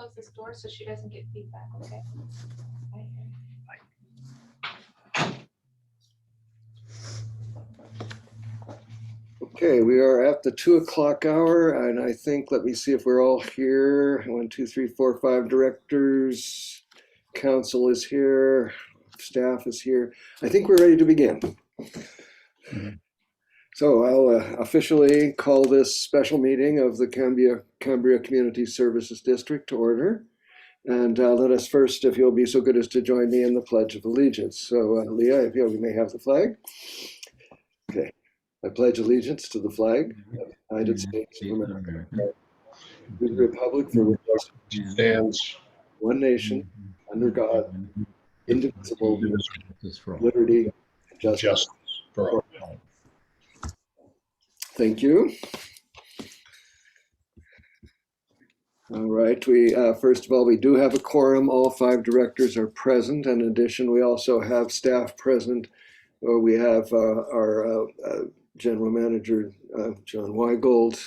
close this door so she doesn't get feedback, okay? Bye. Okay, we are at the 2 o'clock hour, and I think, let me see if we're all here. 1, 2, 3, 4, 5 directors. Council is here. Staff is here. I think we're ready to begin. So I'll officially call this special meeting of the Cambria Community Services District to order. And let us first, if you'll be so good as to join me in the Pledge of Allegiance. So Leah, if you may have the flag. Okay. I pledge allegiance to the flag of the United States of America, to the republic for which it stands, one nation, under God, indivisible, liberty, and justice for all. Thank you. All right, we first of all, we do have a quorum. All 5 directors are present. In addition, we also have staff present. We have our General Manager, John Weigold,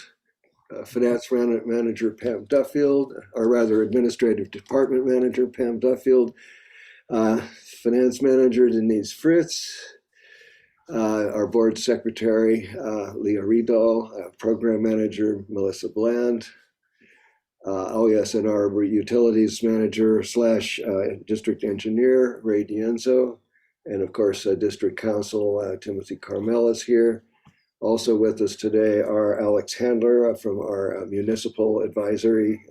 Finance Manager, Pam Duffield, or rather Administrative Department Manager, Pam Duffield, Finance Manager, Denise Fritz, our Board Secretary, Leah Riedel, Program Manager, Melissa Bland, oh yes, and our Utilities Manager / District Engineer, Ray Dienzo, and of course, District Council, Timothy Carmel is here. Also with us today are Alex Handler from our Municipal Advisory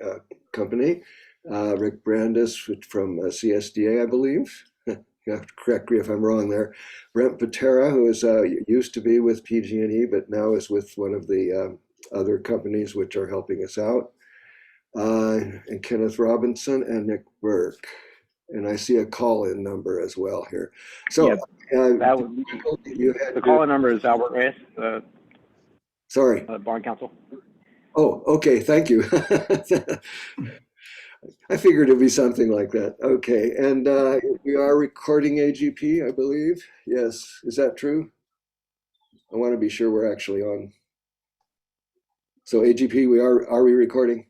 Company, Rick Brandis from CSD, I believe. You have to correct me if I'm wrong there. Brent Patera, who is used to be with PG&E, but now is with one of the other companies which are helping us out. And Kenneth Robinson and Nick Burke. And I see a call-in number as well here. So yep. The call-in number is Albert Reyes, sorry, Bond Council. Oh, okay, thank you. I figured it'd be something like that. Okay, and we are recording AGP, I believe. Yes, is that true? I want to be sure we're actually on. So AGP, are we recording?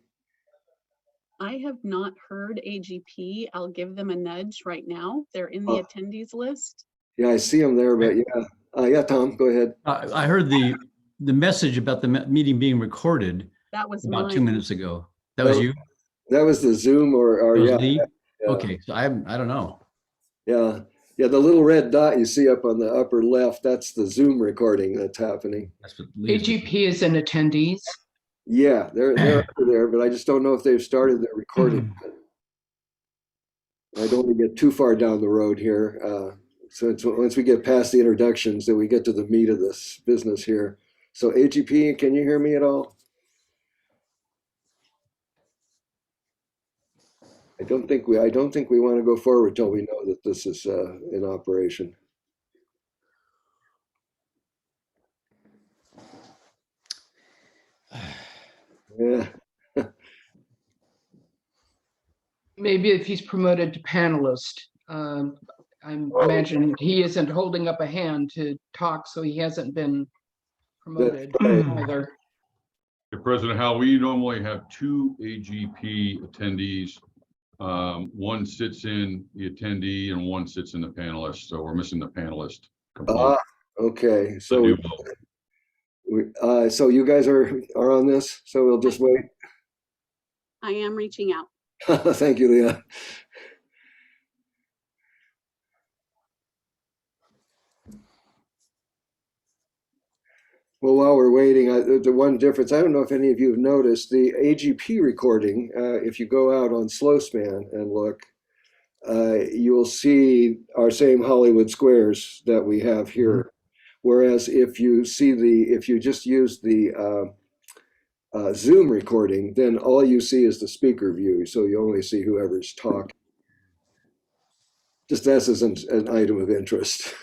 I have not heard AGP. I'll give them a nudge right now. They're in the attendees list. Yeah, I see them there, but yeah. Yeah, Tom, go ahead. I heard the message about the meeting being recorded. That was about mine. 2 minutes ago. That was you? That was the Zoom or yeah. Yeah. Okay, so I don't know. Yeah, yeah. The little red dot you see up on the upper left, that's the Zoom recording that's happening. That's what AGP is in attendees. Yeah, they're up there, but I just don't know if they've started their recording. I don't want to get too far down the road here. So once we get past the introductions, then we get to the meat of this business here. So AGP, can you hear me at all? I don't think we want to go forward till we know that this is in operation. Yeah. Maybe if he's promoted to panelist, I imagine he isn't holding up a hand to talk, so he hasn't been promoted either. President Howell, we normally have 2 AGP attendees. One sits in the attendee and one sits in the panelist. So we're missing the panelist component. Okay. So so you guys are on this, so we'll just wait. I am reaching out. Thank you, Leah. Well, while we're waiting, the one difference, I don't know if any of you have noticed, the AGP recording, if you go out on SlowSpan and look, you will see our same Hollywood squares that we have here. Whereas if you just use the Zoom recording, then all you see is the speaker view. So you only see whoever's talking. Just as an item of interest.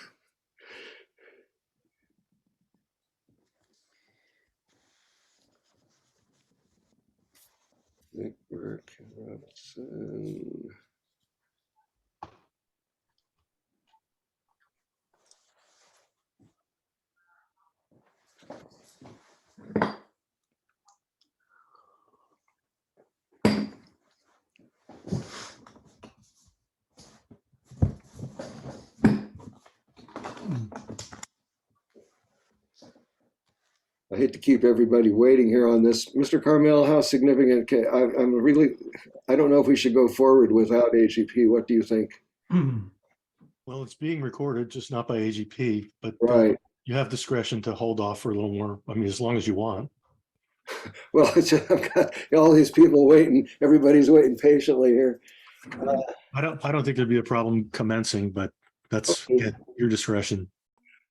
Nick Burke, Robinson. I hate to keep everybody waiting here on this. Mr. Carmel, how significant I don't know if we should go forward without AGP. What do you think? Well, it's being recorded, just not by AGP, but Right. you have discretion to hold off for a little more. I mean, as long as you want. Well, I've got all these people waiting. Everybody's waiting patiently here. I don't think there'd be a problem commencing, but that's at your discretion.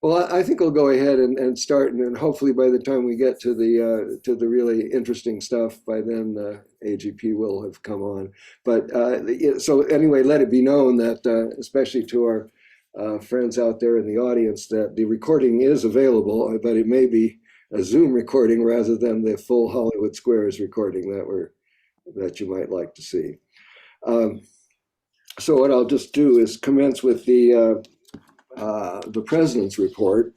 Well, I think I'll go ahead and start, and then hopefully by the time we get to the really interesting stuff, by then AGP will have come on. But so anyway, let it be known that, especially to our friends out there in the audience, that the recording is available, but it may be a Zoom recording rather than the full Hollywood Squares recording that you might like to see. So what I'll just do is commence with the president's report,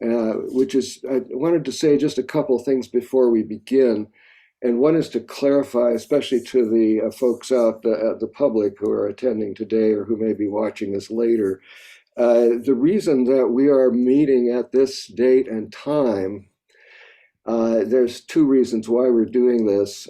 which is, I wanted to say just a couple of things before we begin. And one is to clarify, especially to the folks out the public who are attending today or who may be watching this later, the reason that we are meeting at this date and time, there's two reasons why we're doing this.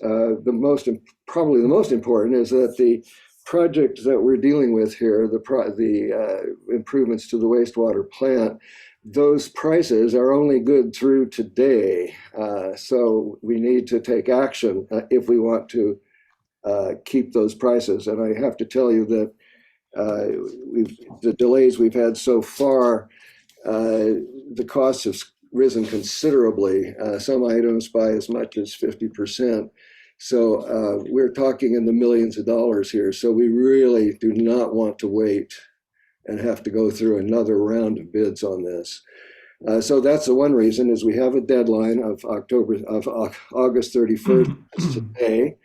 Probably the most important is that the project that we're dealing with here, the improvements to the wastewater plant, those prices are only good through today. So we need to take action if we want to keep those prices. And I have to tell you that the delays we've had so far, the costs have risen considerably, some items by as much as 50%. So we're talking in the millions of dollars here. So we really do not want to wait and have to go through another round of bids on this. So that's the one reason, is we have a deadline of August 31st today.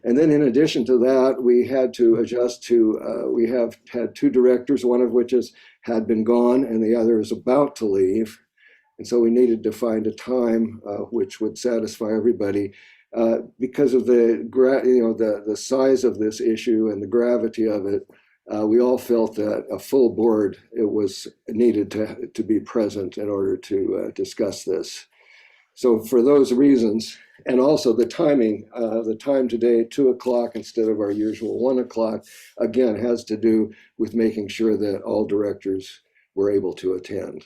And then in addition to that, we had to adjust to, we have had two directors, one of which had been gone and the other is about to leave. And so we needed to find a time which would satisfy everybody. Because of the size of this issue and the gravity of it, we all felt that a full board, it was needed to be present in order to discuss this. So for those reasons, and also the timing, the time today, 2 o'clock instead of our usual 1 o'clock, again, has to do with making sure that all directors were able to attend.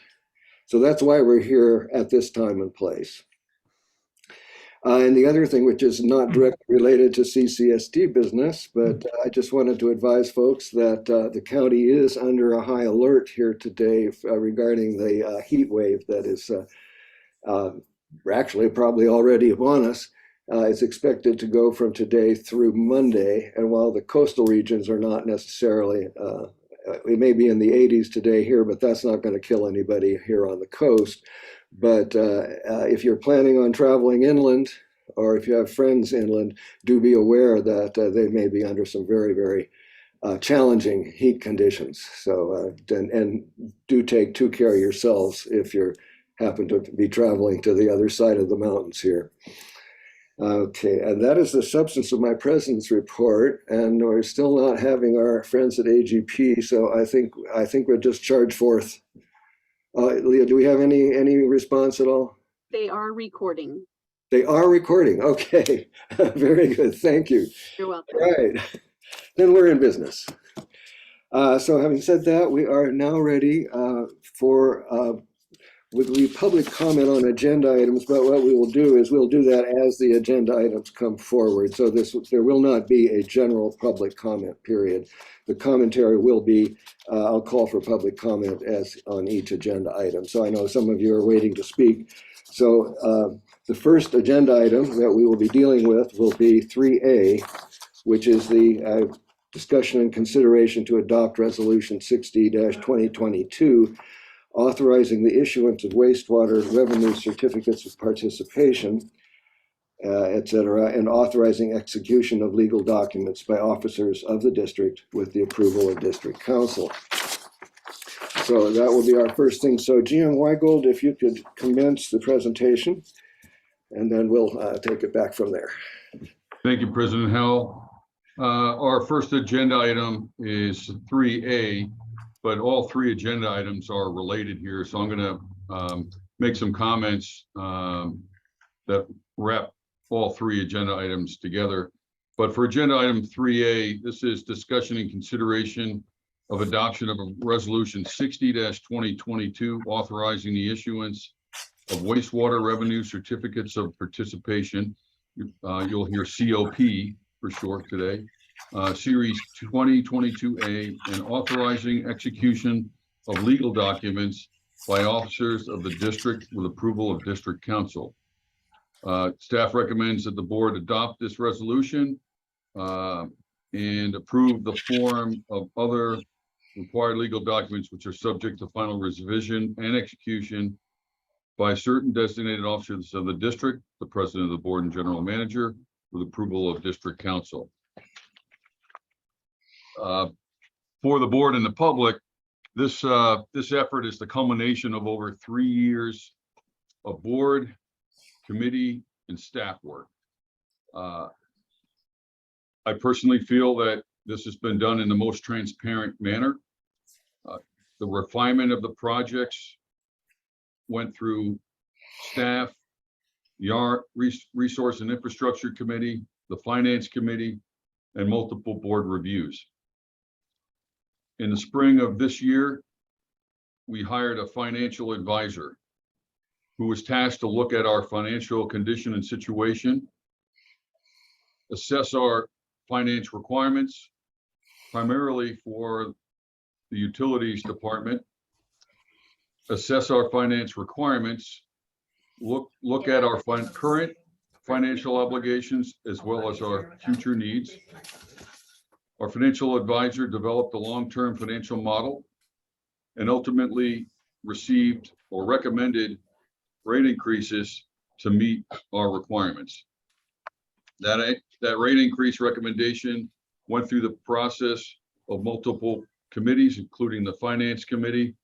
So that's why we're here at this time and place. And the other thing, which is not directly related to CCSD business, but I just wanted to advise folks that the county is under a high alert here today regarding the heat wave that is actually probably already upon us. It's expected to go from today through Monday. And while the coastal regions are not necessarily, we may be in the 80s today here, but that's not going to kill anybody here on the coast. But if you're planning on traveling inland, or if you have friends inland, do be aware that they may be under some very, very challenging heat conditions. So, and do take care of yourselves if you happen to be traveling to the other side of the mountains here. Okay, and that is the substance of my president's report. And we're still not having our friends at AGP, so I think we'll just charge forth. Leah, do we have any response at all? They are recording. They are recording. Okay, very good. Thank you. You're welcome. All right, then we're in business. So having said that, we are now ready for with the public comment on agenda items. But what we will do is we'll do that as the agenda items come forward. So there will not be a general public comment period. The commentary will be, I'll call for public comment as on each agenda item. So I know some of you are waiting to speak. So the first agenda item that we will be dealing with will be 3A, which is the discussion and consideration to adopt Resolution 60-2022, authorizing the issuance of wastewater revenue certificates of participation, et cetera, and authorizing execution of legal documents by officers of the district with the approval of district council. So that will be our first thing. So GM Weigold, if you could commence the presentation, and then we'll take it back from there. Thank you, President Howell. Our first agenda item is 3A, but all three agenda items are related here. So I'm going to make some comments that wrap all three agenda items together. But for agenda item 3A, this is discussion and consideration of adoption of a resolution 60-2022 authorizing the issuance of wastewater revenue certificates of participation. You'll hear COP for short today. Series 2022A, and authorizing execution of legal documents by officers of the district with approval of district council. Staff recommends that the board adopt this resolution and approve the form of other required legal documents which are subject to final revision and execution by certain designated officers of the district, the president of the board and general manager, with approval of district council. For the board and the public, this effort is the culmination of over 3 years of board, committee, and staff work. I personally feel that this has been done in the most transparent manner. The refinement of the projects went through staff, the Resource and Infrastructure Committee, the Finance Committee, and multiple board reviews. In the spring of this year, we hired a financial advisor who was tasked to look at our financial condition and situation, assess our finance requirements, primarily for the utilities department, assess our finance requirements, look at our current financial obligations as well as our future needs. Our financial advisor developed a long-term financial model and ultimately received or recommended rate increases to meet our requirements. That rate increase recommendation went through the process of multiple committees, including the Finance Committee,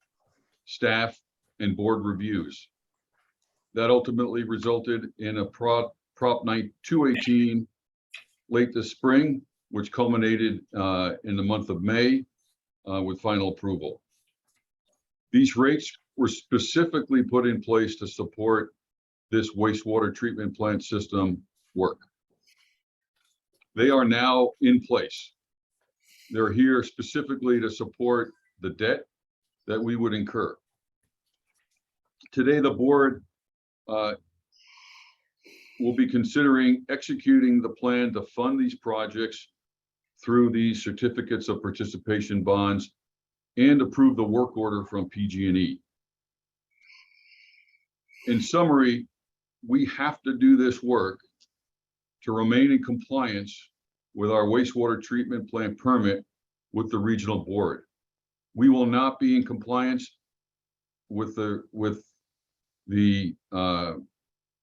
staff, and board reviews. That ultimately resulted in a Prop 218 late this spring, which culminated in the month of May with final approval. These rates were specifically put in place to support this wastewater treatment plant system work. They are now in place. They're here specifically to support the debt that we would incur. Today, the board will be considering executing the plan to fund these projects through these certificates of participation bonds and approve the work order from PG&E. In summary, we have to do this work to remain in compliance with our wastewater treatment plant permit with the regional board. We will not be in compliance with the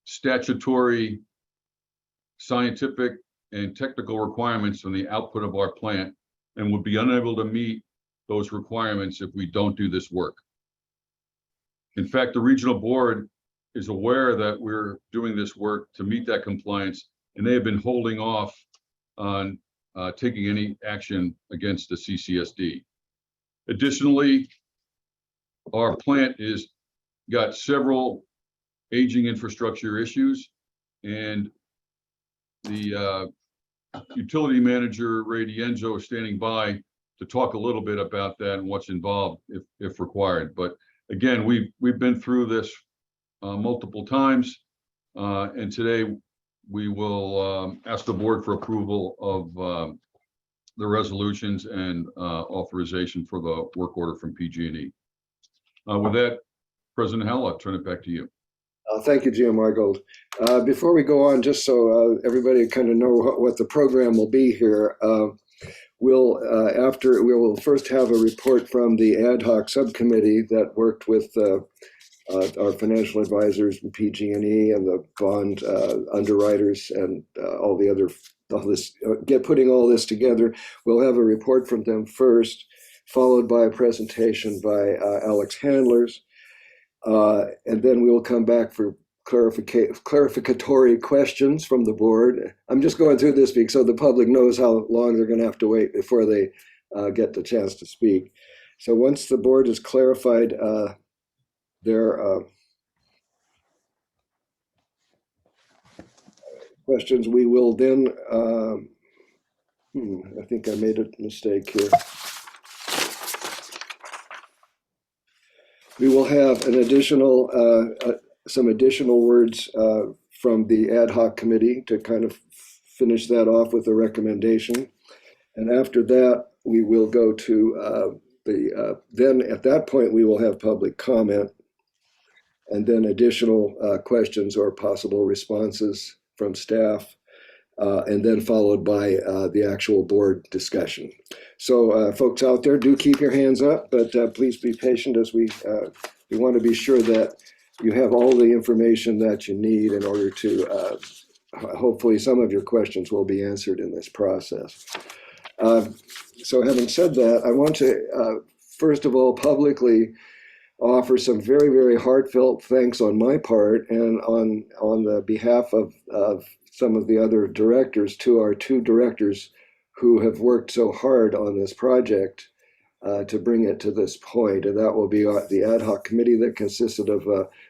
statutory, scientific, and technical requirements on the output of our plant, and would be unable to meet those requirements if we don't do this work. In fact, the regional board is aware that we're doing this work to meet that compliance, and they have been holding off on taking any action against the CCSD. Additionally, our plant is got several aging infrastructure issues, and the utility manager, Ray Dienzo, is standing by to talk a little bit about that and what's involved if required. But again, we've been through this multiple times, and today we will ask the board for approval of the resolutions and authorization for the work order from PG&E. With that, President Howell, I'll turn it back to you. Thank you, Jim Margold. Before we go on, just so everybody kind of know what the program will be here, we will first have a report from the ad hoc subcommittee that worked with our financial advisors and PG&E and the bond underwriters and putting all this together. We'll have a report from them first, followed by a presentation by Alex Handlers. And then we will come back for clarificatory questions from the board. I'm just going through this so the public knows how long they're going to have to wait before they get the chance to speak. So once the board has clarified their questions, we will then, I think I made a mistake here. We will have an additional, some additional words from the ad hoc committee to kind of finish that off with a recommendation. And after that, we will go to then at that point, we will have public comment and then additional questions or possible responses from staff, and then followed by the actual board discussion. So folks out there, do keep your hands up, but please be patient as we want to be sure that you have all the information that you need in order to, hopefully some of your questions will be answered in this process. So having said that, I want to, first of all, publicly offer some very, very heartfelt thanks on my part and on the behalf of some of the other directors to our two directors who have worked so hard on this project to bring it to this point. And that will be the ad hoc committee that consisted of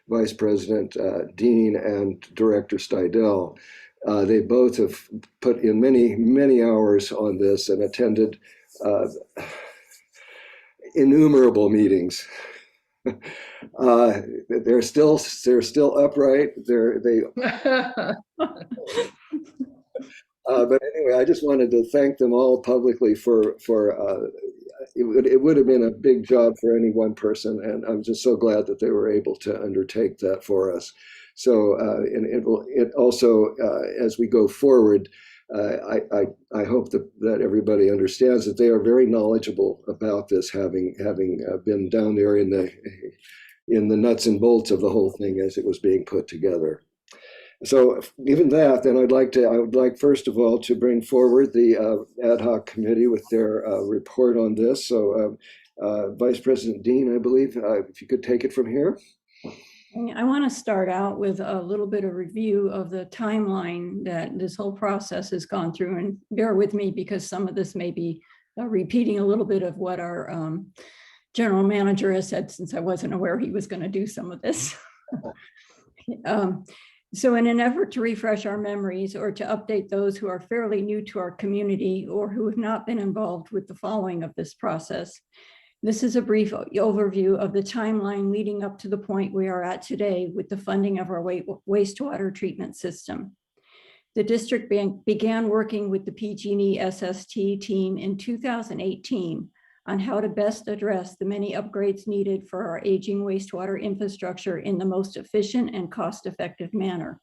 Vice President Dean and Director Steidel. They both have put in many, many hours on this and attended innumerable meetings. They're still upright. But anyway, I just wanted to thank them all publicly for it would have been a big job for any one person, and I'm just so glad that they were able to undertake that for us. So and it also as we go forward, I hope that everybody understands that they are very knowledgeable about this, having been down there in the nuts and bolts of the whole thing as it was being put together. So given that, then I would like first of all to bring forward the ad hoc committee with their report on this. So Vice President Dean, I believe, if you could take it from here. I want to start out with a little bit of review of the timeline that this whole process has gone through, and bear with me because some of this may be repeating a little bit of what our general manager has said, since I wasn't aware he was going to do some of this. So in an effort to refresh our memories or to update those who are fairly new to our community or who have not been involved with the following of this process, this is a brief overview of the timeline leading up to the point we are at today with the funding of our wastewater treatment system. The district began working with the PG&E SST team in 2018 on how to best address the many upgrades needed for our aging wastewater infrastructure in the most efficient and cost-effective manner.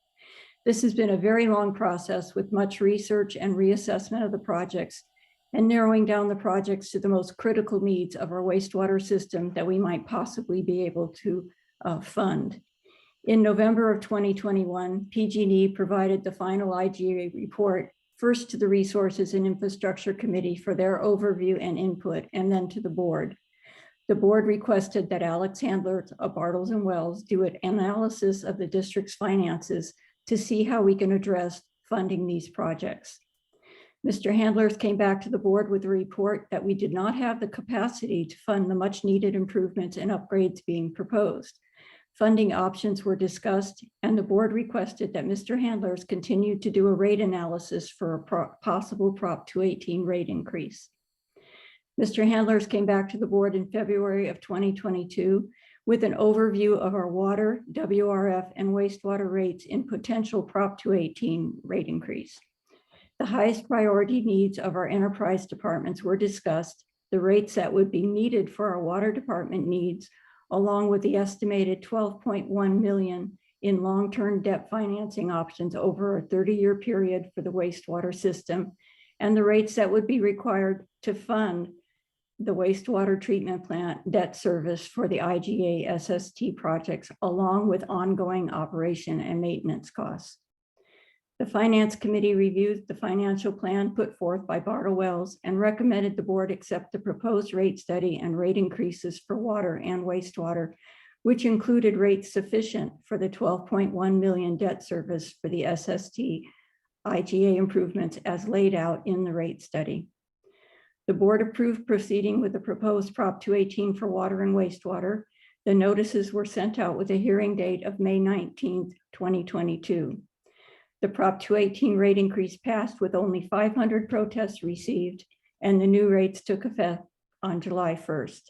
This has been a very long process with much research and reassessment of the projects and narrowing down the projects to the most critical needs of our wastewater system that we might possibly be able to fund. In November of 2021, PG&E provided the final IGA report first to the Resources and Infrastructure Committee for their overview and input, and then to the board. The board requested that Alex Handler of Bartles and Wells do an analysis of the district's finances to see how we can address funding these projects. Mr. Handlers came back to the board with a report that we did not have the capacity to fund the much needed improvements and upgrades being proposed. Funding options were discussed, and the board requested that Mr. Handlers continue to do a rate analysis for a possible Prop 218 rate increase. Mr. Handlers came back to the board in February of 2022 with an overview of our water, WRF, and wastewater rates in potential Prop 218 rate increase. The highest priority needs of our enterprise departments were discussed, the rates that would be needed for our water department needs, along with the estimated $12.1 million in long-term debt financing options over a 30-year period for the wastewater system, and the rates that would be required to fund the wastewater treatment plant debt service for the IGA SST projects, along with ongoing operation and maintenance costs. The Finance Committee reviewed the financial plan put forth by Bartles Wells and recommended the board accept the proposed rate study and rate increases for water and wastewater, which included rates sufficient for the $12.1 million debt service for the SST IGA improvements as laid out in the rate study. The board approved proceeding with the proposed Prop 218 for water and wastewater. The notices were sent out with a hearing date of May 19th, 2022. The Prop 218 rate increase passed with only 500 protests received, and the new rates took effect on July 1st.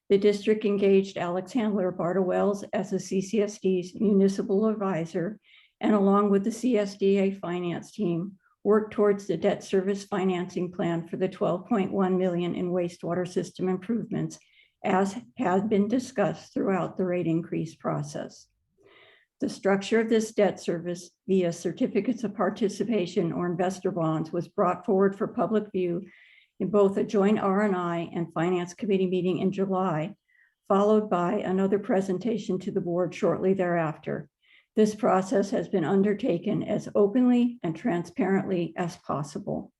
The district engaged Alex Handler Bartle-Wells as the CCSD's municipal advisor, and along with the CSDA finance team, worked towards the debt service financing plan for the 12.1 million in wastewater system improvements, as has been discussed throughout the rate increase process. The structure of this debt service via certificates of participation or investor bonds was brought forward for public view in both a joint R&I and Finance Committee meeting in July, followed by another presentation to the board shortly thereafter. This process has been undertaken as openly and transparently as possible.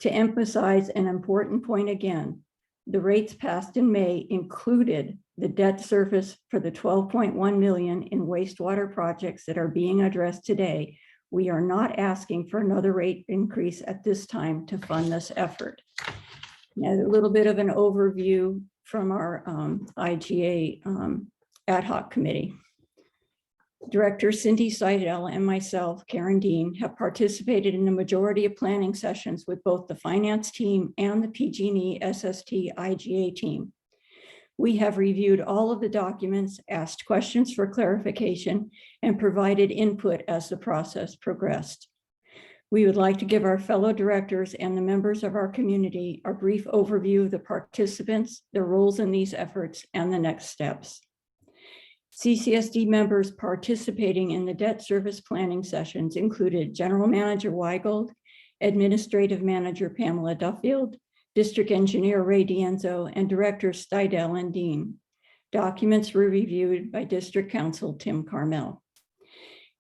To emphasize an important point again, the rates passed in May included the debt service for the 12.1 million in wastewater projects that are being addressed today. We are not asking for another rate increase at this time to fund this effort. Now, a little bit of an overview from our IGA ad hoc committee. Director Cindy Seidel and myself, Karen Dean, have participated in the majority of planning sessions with both the finance team and the PG&E SST IGA team. We have reviewed all of the documents, asked questions for clarification, and provided input as the process progressed. We would like to give our fellow directors and the members of our community a brief overview of the participants, their roles in these efforts, and the next steps. CCSD members participating in the debt service planning sessions included General Manager Weigold, Administrative Manager Pamela Duffield, District Engineer Ray D'Enzo, and Directors Steidel and Dean. Documents were reviewed by District Counsel Tim Carmel.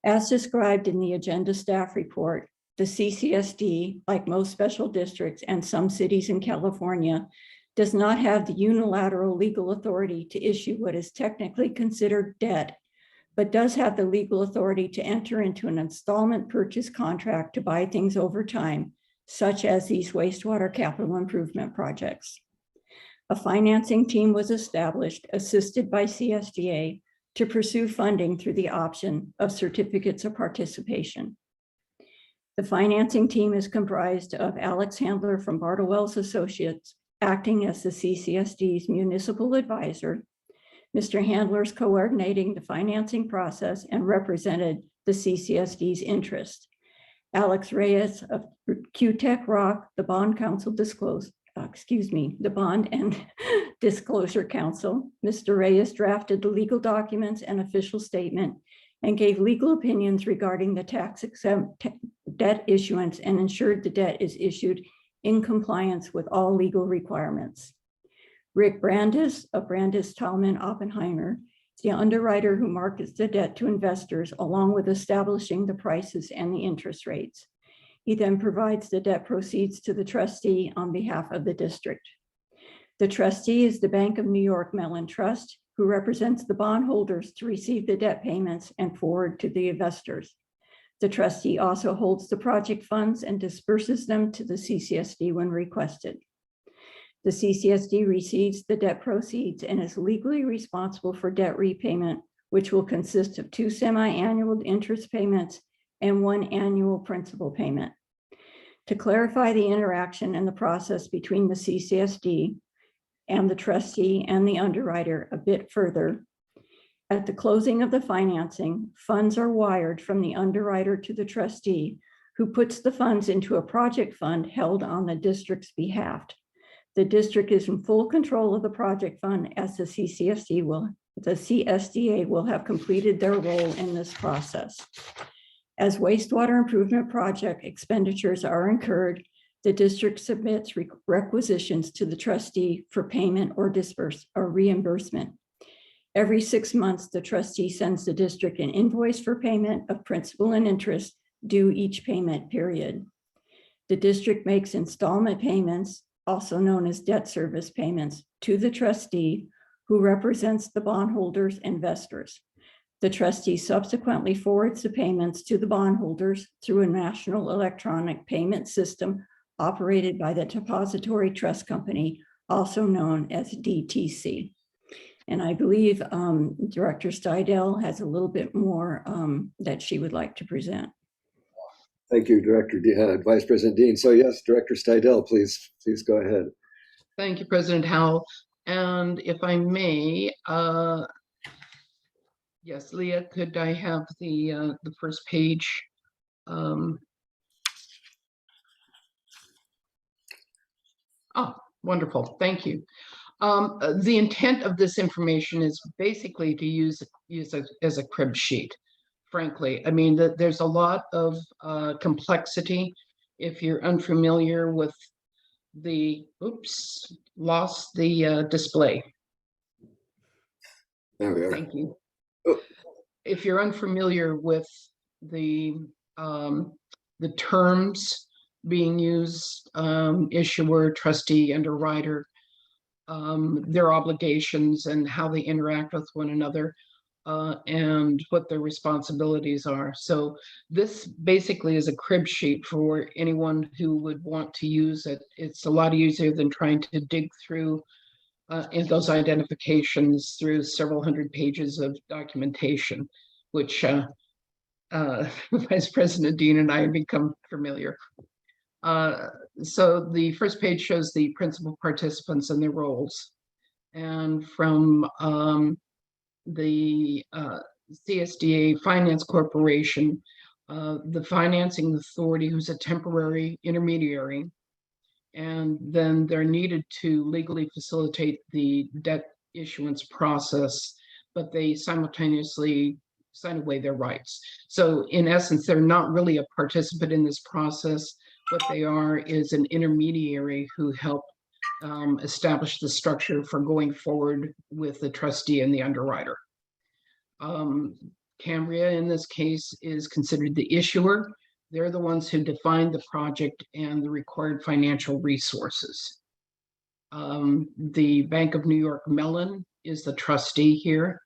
As described in the agenda staff report, the CCSD, like most special districts and some cities in California, does not have the unilateral legal authority to issue what is technically considered debt, but does have the legal authority to enter into an installment purchase contract to buy things over time, such as these wastewater capital improvement projects. A financing team was established, assisted by CSDA, to pursue funding through the option of certificates of participation. The financing team is comprised of Alex Handler from Bartle-Wells Associates, acting as the CCSD's municipal advisor. Mr. Handler's coordinating the financing process and represented the CCSD's interest. Alex Reyes of QTech Rock, the Bond Council the Bond and Disclosure Council. Mr. Reyes drafted the legal documents and official statement and gave legal opinions regarding the tax-exempt debt issuance and ensured the debt is issued in compliance with all legal requirements. Rick Brandis of Brandis, Tallman, Oppenheimer, is the underwriter who markets the debt to investors along with establishing the prices and the interest rates. He then provides the debt proceeds to the trustee on behalf of the district. The trustee is the Bank of New York Mellon Trust, who represents the bondholders to receive the debt payments and forward to the investors. The trustee also holds the project funds and disperses them to the CCSD when requested. The CCSD receives the debt proceeds and is legally responsible for debt repayment, which will consist of 2 semi-annual interest payments and 1 annual principal payment. To clarify the interaction and the process between the CCSD and the trustee and the underwriter a bit further, at the closing of the financing, funds are wired from the underwriter to the trustee, who puts the funds into a project fund held on the district's behalf. The district is in full control of the project fund, as the CSDA will have completed their role in this process. As wastewater improvement project expenditures are incurred, the district submits requisitions to the trustee for payment or reimbursement. Every 6 months, the trustee sends the district an invoice for payment of principal and interest due each payment period. The district makes installment payments, also known as debt service payments, to the trustee, who represents the bondholders' investors. The trustee subsequently forwards the payments to the bondholders through a national electronic payment system operated by the Depository Trust Company, also known as DTC. And I believe Director Steidel has a little bit more that she would like to present. Thank you, Vice President Dean. So yes, Director Stidel, please go ahead. Thank you, President Howell. And if I may, yes, Leah, could I have the first page? Oh, wonderful. Thank you. The intent of this information is basically to use as a crib sheet. Frankly, I mean, there's a lot of complexity. If you're unfamiliar with the, oops, lost the display. There we are. Thank you. Oh. If you're unfamiliar with the terms being used, issuer, trustee, underwriter, their obligations and how they interact with one another, and what their responsibilities are. So this basically is a crib sheet for anyone who would want to use it. It's a lot easier than trying to dig through in those identifications through several hundred pages of documentation, which Vice President Dean and I have become familiar. So the first page shows the principal participants and their roles. And from the CSDA Finance Corporation, the financing authority, who's a temporary intermediary, and then they're needed to legally facilitate the debt issuance process, but they simultaneously sign away their rights. So in essence, they're not really a participant in this process. What they are is an intermediary who help establish the structure for going forward with the trustee and the underwriter. Cambria, in this case, is considered the issuer. They're the ones who define the project and the required financial resources. The Bank of New York Mellon is the trustee here.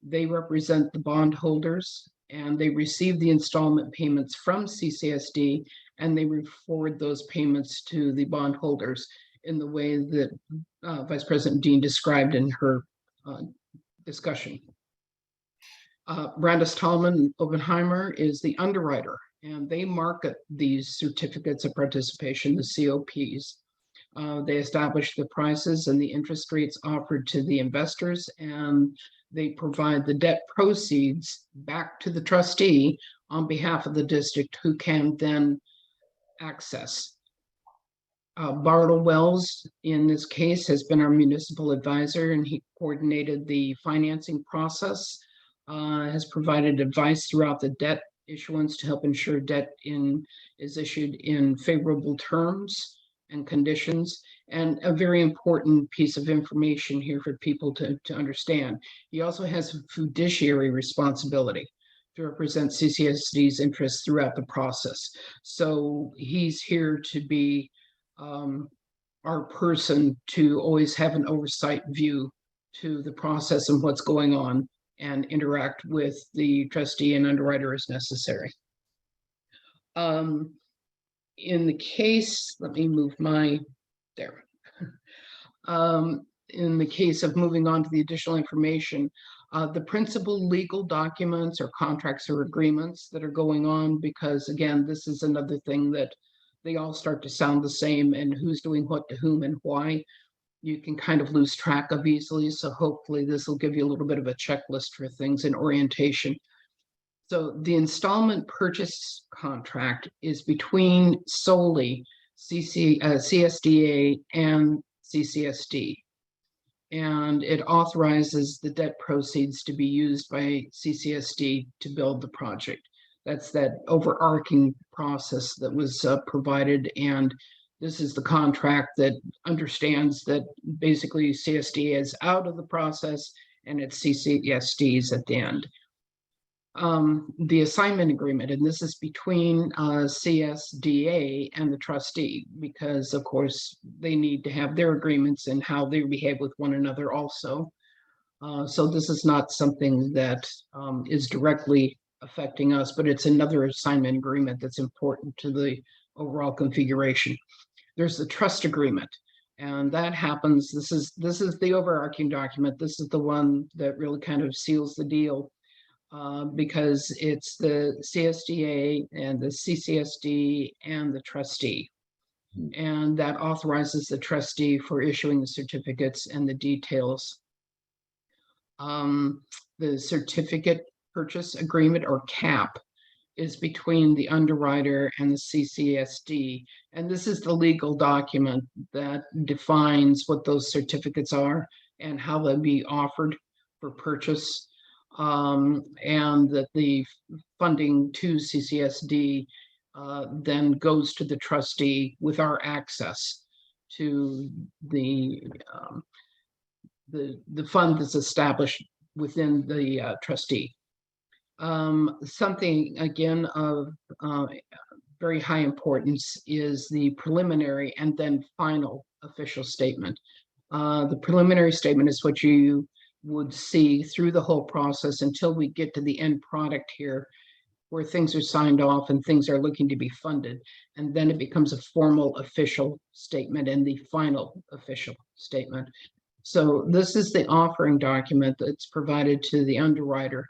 They represent the bondholders, and they receive the installment payments from CCSD, and they forward those payments to the bondholders in the way that Vice President Dean described in her discussion. Brandis Tallman Oppenheimer is the underwriter, and they market these certificates of participation, the COPs. They establish the prices and the interest rates offered to the investors, and they provide the debt proceeds back to the trustee on behalf of the district, who can then access. Bartle Wells, in this case, has been our municipal advisor, and he coordinated the financing process, has provided advice throughout the debt issuance to help ensure debt is issued in favorable terms and conditions. And a very important piece of information here for people to understand. He also has a fiduciary responsibility to represent CCSD's interests throughout the process. So he's here to be our person to always have an oversight view to the process and what's going on, and interact with the trustee and underwriter as necessary. In the case, let me move there. In the case of moving on to the additional information, the principal legal documents or contracts or agreements that are going on, because again, this is another thing that they all start to sound the same, and who's doing what to whom and why, you can kind of lose track of easily. So hopefully this will give you a little bit of a checklist for things in orientation. So the installment purchase contract is between solely CSDA and CCSD. And it authorizes the debt proceeds to be used by CCSD to build the project. That's that overarching process that was provided. And this is the contract that understands that basically CSD is out of the process and it's CCSD's at the end. The assignment agreement, and this is between CSDA and the trustee, because of course they need to have their agreements and how they behave with one another also. So this is not something that is directly affecting us, but it's another assignment agreement that's important to the overall configuration. There's the trust agreement, and that happens. This is the overarching document. This is the one that really kind of seals the deal. because it's the CSDA and the CCSD and the trustee. And that authorizes the trustee for issuing the certificates and the details. The certificate purchase agreement, or CAP, is between the underwriter and the CCSD. And this is the legal document that defines what those certificates are and how they'll be offered for purchase. And that the funding to CCSD then goes to the trustee with our access to the fund that's established within the trustee. Something again of very high importance is the preliminary and then final official statement. The preliminary statement is what you would see through the whole process until we get to the end product here, where things are signed off and things are looking to be funded. And then it becomes a formal official statement and the final official statement. So this is the offering document that's provided to the underwriter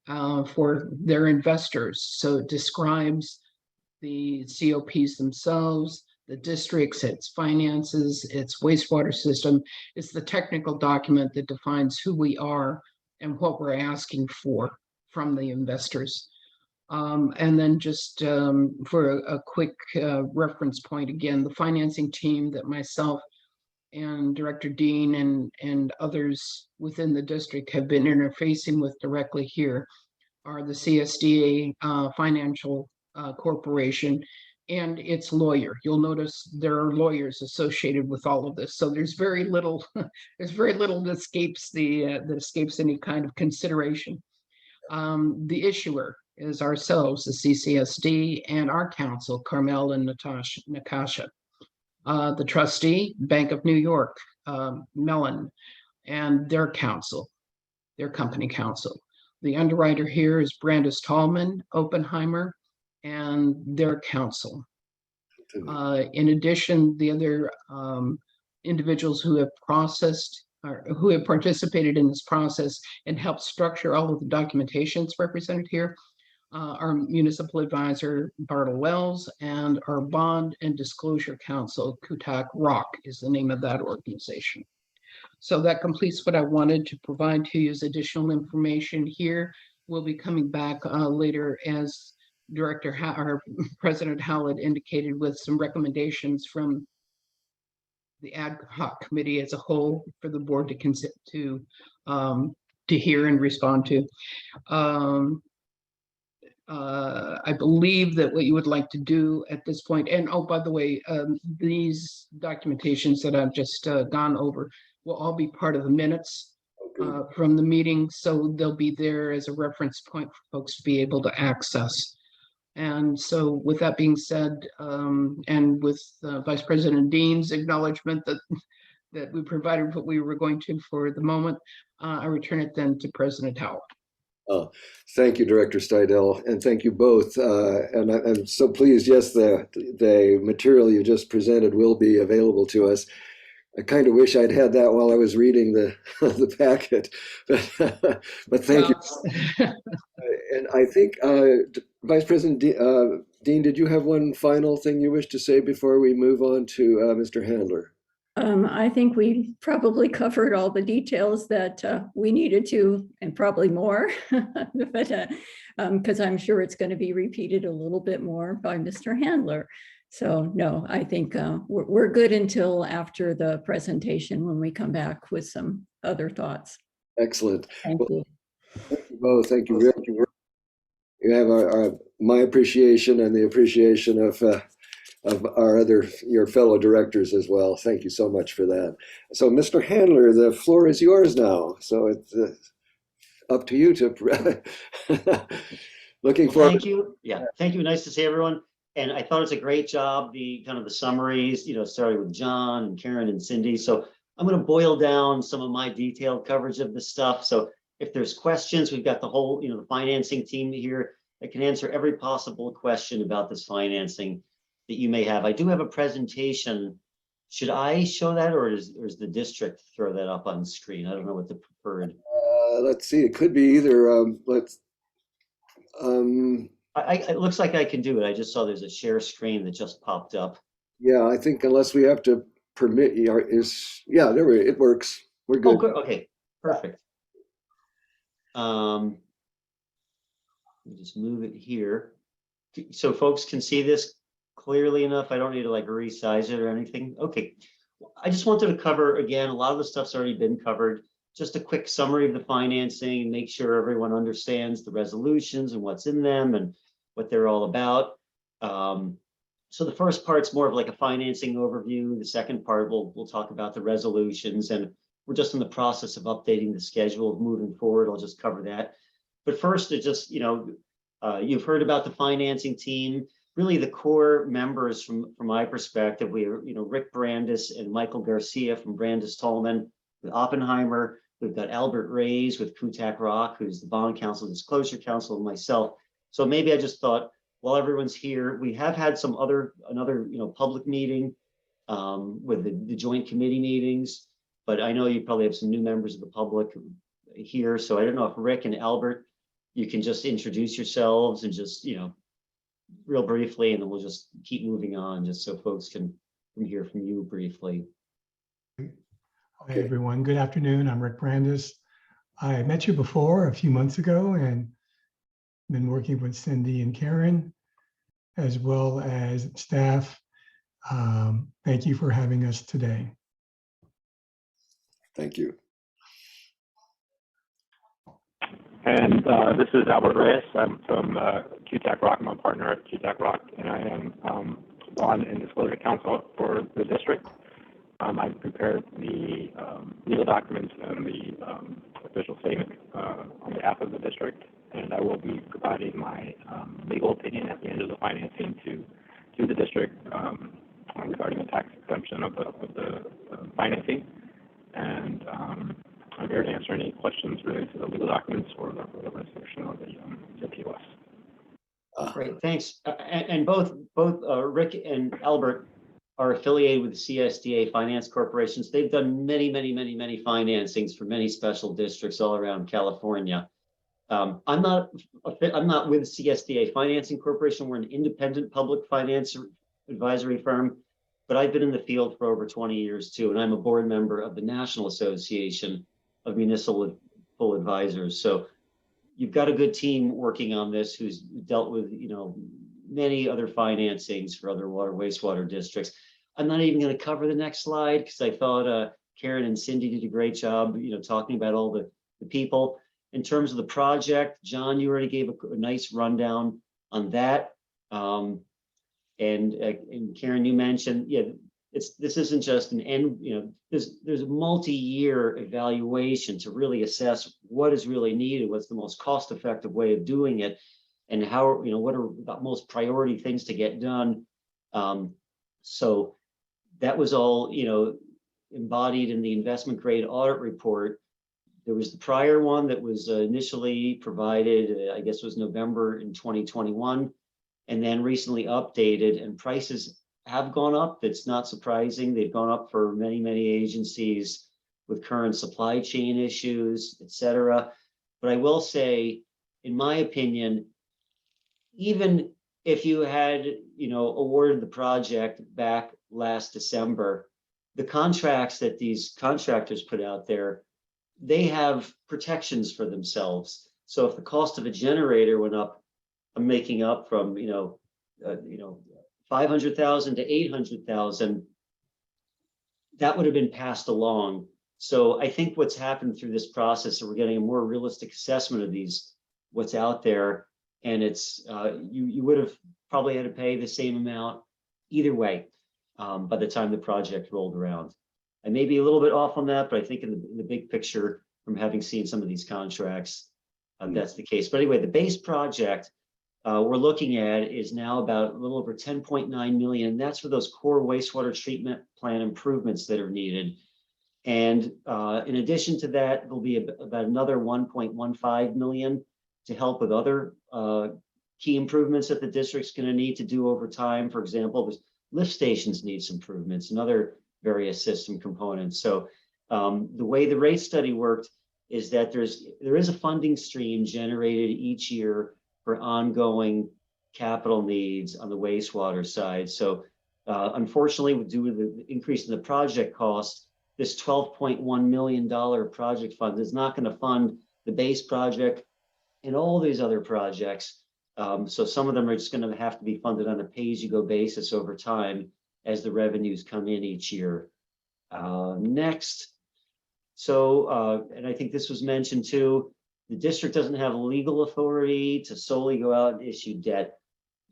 for their investors. So it describes the COPs themselves, the districts, its finances, its wastewater system. It's the technical document that defines who we are and what we're asking for from the investors. And then just for a quick reference point, again, the financing team that myself and Director Dean and others within the district have been interfacing with directly here are the CSDA Financial Corporation and its lawyer. You'll notice there are lawyers associated with all of this. So there's very little, that escapes any kind of consideration. The issuer is ourselves, the CCSD, and our counsel, Carmel and Natasha. The trustee, Bank of New York, Mellon, and their counsel, their company counsel. The underwriter here is Brandis Tallman, Oppenheimer, and their counsel. In addition, the other individuals who have processed or who have participated in this process and helped structure all of the documentations represented here, our municipal advisor, Bartle Wells, and our bond and disclosure counsel, Kutak Rock is the name of that organization. So that completes what I wanted to provide to you as additional information here. We'll be coming back later as President Howlett indicated with some recommendations from the ad hoc committee as a whole for the board to consider to hear and respond to. I believe that what you would like to do at this point, and oh, by the way, these documentations that I've just gone over will all be part of the minutes from the meeting. So they'll be there as a reference point for folks to be able to access. And so with that being said, and with Vice President Dean's acknowledgement that we provided what we were going to for the moment, I return it then to President Howell. Oh, thank you, Director Steidel, and thank you both. And I'm so pleased, yes, the material you just presented will be available to us. I kind of wish I'd had that while I was reading the packet, but thank you. And I think, Vice President Dean, did you have one final thing you wish to say before we move on to Mr. Handler? I think we probably covered all the details that we needed to, and probably more, but because I'm sure it's going to be repeated a little bit more by Mr. Handler. So no, I think we're good until after the presentation when we come back with some other thoughts. Excellent. Thank you. Thank you both. Thank you very much. You have my appreciation and the appreciation of your fellow directors as well. Thank you so much for that. So, Mr. Handler, the floor is yours now. So it's up to you to. Looking forward. Thank you. Yeah, thank you. Nice to see everyone. And I thought it's a great job. The kind of the summaries, starting with John and Karen and Cindy. So I'm going to boil down some of my detailed coverage of this stuff. So if there's questions, we've got the whole, the financing team here that can answer every possible question about this financing that you may have. I do have a presentation. Should I show that, or is the district throw that up on screen? I don't know what the preferred. Let's see. It could be either. It looks like I can do it. I just saw there's a share screen that just popped up. Yeah, I think unless we have to permit you, yeah, it works. We're Oh, good. good. Okay, perfect. Let me just move it here. So folks can see this clearly enough. I don't need to like resize it or anything. Okay. I just wanted to cover, again, a lot of the stuff's already been covered. Just a quick summary of the financing and make sure everyone understands the resolutions and what's in them and what they're all about. So the first part's more of like a financing overview. The second part, we'll talk about the resolutions, and we're just in the process of updating the schedule of moving forward. I'll just cover that. But first, it just, you've heard about the financing team. Really, the core members from my perspective, we are, Rick Brandis and Michael Garcia from Brandis Tolman with Oppenheimer. We've got Albert Reyes with Kutak Rock, who's the bond counsel, disclosure counsel, and myself. So maybe I just thought, while everyone's here, we have had another public meeting with the joint committee meetings, but I know you probably have some new members of the public here. So I don't know if Rick and Albert, you can just introduce yourselves and just, real briefly, and then we'll just keep moving on just so folks can hear from you briefly. Hi, everyone. Good afternoon. I'm Rick Brandis. I met you before a few months ago and been working with Cindy and Karen, as well as staff. Thank you for having us today. Thank you. And this is Albert Reyes. I'm from Kutak Rock. I'm a partner at Kutak Rock, and I am bond and disclosure counsel for the district. I've prepared the legal documents and the official statement on behalf of the district, and I will be providing my legal opinion at the end of the financing to the district regarding the tax exemption of the financing. And I'm here to answer any questions related to the legal documents or the resolution of the POS. Great, thanks. And both Rick and Albert are affiliated with the CSDA Finance Corporations. They've done many financings for many special districts all around California. I'm not with CSDA Financing Corporation. We're an independent public finance advisory firm, but I've been in the field for over 20 years too, and I'm a board member of the National Association of Municipal Advisors. So you've got a good team working on this who's dealt with, many other financings for other water, wastewater districts. I'm not even going to cover the next slide because I thought Karen and Cindy did a great job, talking about all the people. In terms of the project, John, you already gave a nice rundown on that. And Karen, you mentioned, this isn't just an end, there's a multi-year evaluation to really assess what is really needed, what's the most cost-effective way of doing it, and how, what are the most priority things to get done. So that was all, embodied in the investment grade audit report. There was the prior one that was initially provided, I guess it was November in 2021, and then recently updated, and prices have gone up. It's not surprising. They've gone up for many agencies with current supply chain issues, et cetera. But I will say, in my opinion, even if you had, awarded the project back last December, the contracts that these contractors put out there, they have protections for themselves. So if the cost of a generator went up, I'm making up from, 500,000 to 800,000, that would have been passed along. So I think what's happened through this process, that we're getting a more realistic assessment of what's out there. And it's, you would have probably had to pay the same amount either way by the time the project rolled around. I may be a little bit off on that, but I think in the big picture, from having seen some of these contracts, that's the case. But anyway, the base project we're looking at is now about a little over 10.9 million. And that's for those core wastewater treatment plant improvements that are needed. And in addition to that, there'll be about another 1.15 million to help with other key improvements that the district's going to need to do over time. For example, there's lift stations needs improvements and other various system components. So the way the rate study worked is that there is a funding stream generated each year for ongoing capital needs on the wastewater side. So unfortunately, due to the increase in the project cost, this $12.1 million project fund is not going to fund the base project and all these other projects. So some of them are just going to have to be funded on a pay-as-you-go basis over time as the revenues come in each year. Next. So, and I think this was mentioned too, the district doesn't have legal authority to solely go out and issue debt.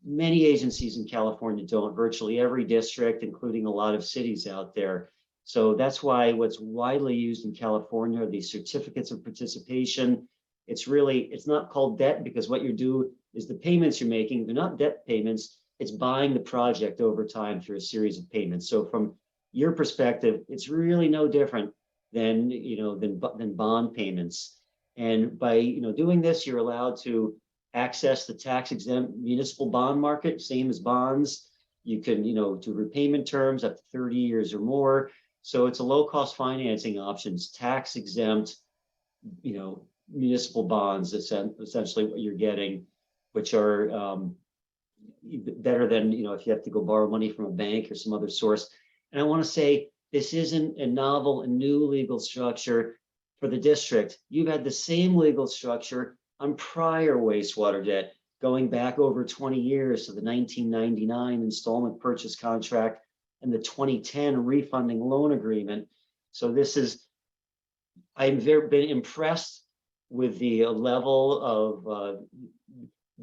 Many agencies in California don't, virtually every district, including a lot of cities out there. So that's why what's widely used in California are these certificates of participation. It's not called debt because what you do is the payments you're making, they're not debt payments, it's buying the project over time through a series of payments. So from your perspective, it's really no different than, than bond payments. And by, doing this, you're allowed to access the tax exempt municipal bond market, same as bonds. You can, do repayment terms up to 30 years or more. So it's a low cost financing options, tax exempt, municipal bonds, essentially what you're getting, which are better than, if you have to go borrow money from a bank or some other source. And I want to say, this isn't a novel and new legal structure for the district. You've had the same legal structure on prior wastewater debt going back over 20 years to the 1999 installment purchase contract and the 2010 refunding loan agreement. So I've been impressed with the level of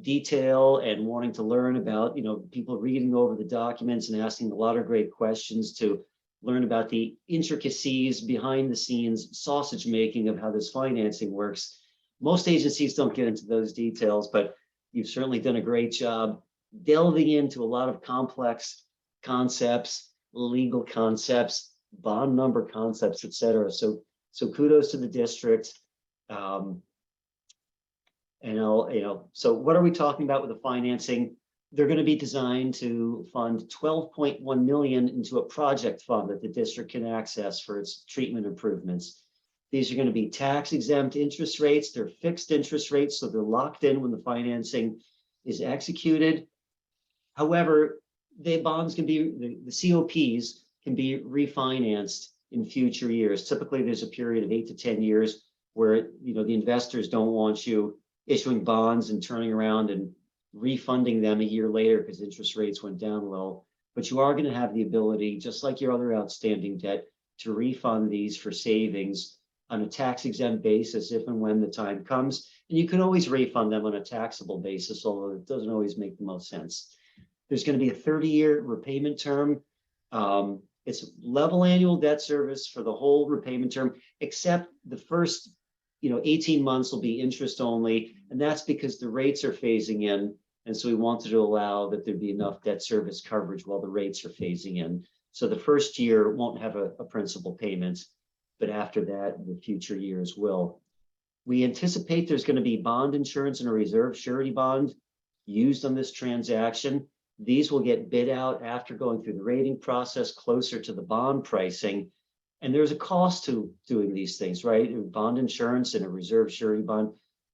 detail and wanting to learn about, people reading over the documents and asking a lot of great questions to learn about the intricacies behind the scenes sausage making of how this financing works. Most agencies don't get into those details, but you've certainly done a great job delving into a lot of complex concepts, legal concepts, bond number concepts, et cetera. So kudos to the district. So what are we talking about with the financing? They're going to be designed to fund $12.1 million into a project fund that the district can access for its treatment improvements. These are going to be tax exempt interest rates. They're fixed interest rates, so they're locked in when the financing is executed. However, the bonds can be, the COPs can be refinanced in future years. Typically, there's a period of 8 to 10 years where, the investors don't want you issuing bonds and turning around and refunding them a year later because interest rates went down a little. But you are going to have the ability, just like your other outstanding debt, to refund these for savings on a tax exempt basis if and when the time comes. And you can always refund them on a taxable basis, although it doesn't always make the most sense. There's going to be a 30-year repayment term. It's level annual debt service for the whole repayment term, except the first 18 months will be interest only. And that's because the rates are phasing in. And so we wanted to allow that there'd be enough debt service coverage while the rates are phasing in. So the first year won't have a principal payment, but after that, the future years will. We anticipate there's going to be bond insurance and a reserve surety bond used on this transaction. These will get bid out after going through the rating process closer to the bond pricing. And there's a cost to doing these things, right? Bond insurance and a reserve surety bond.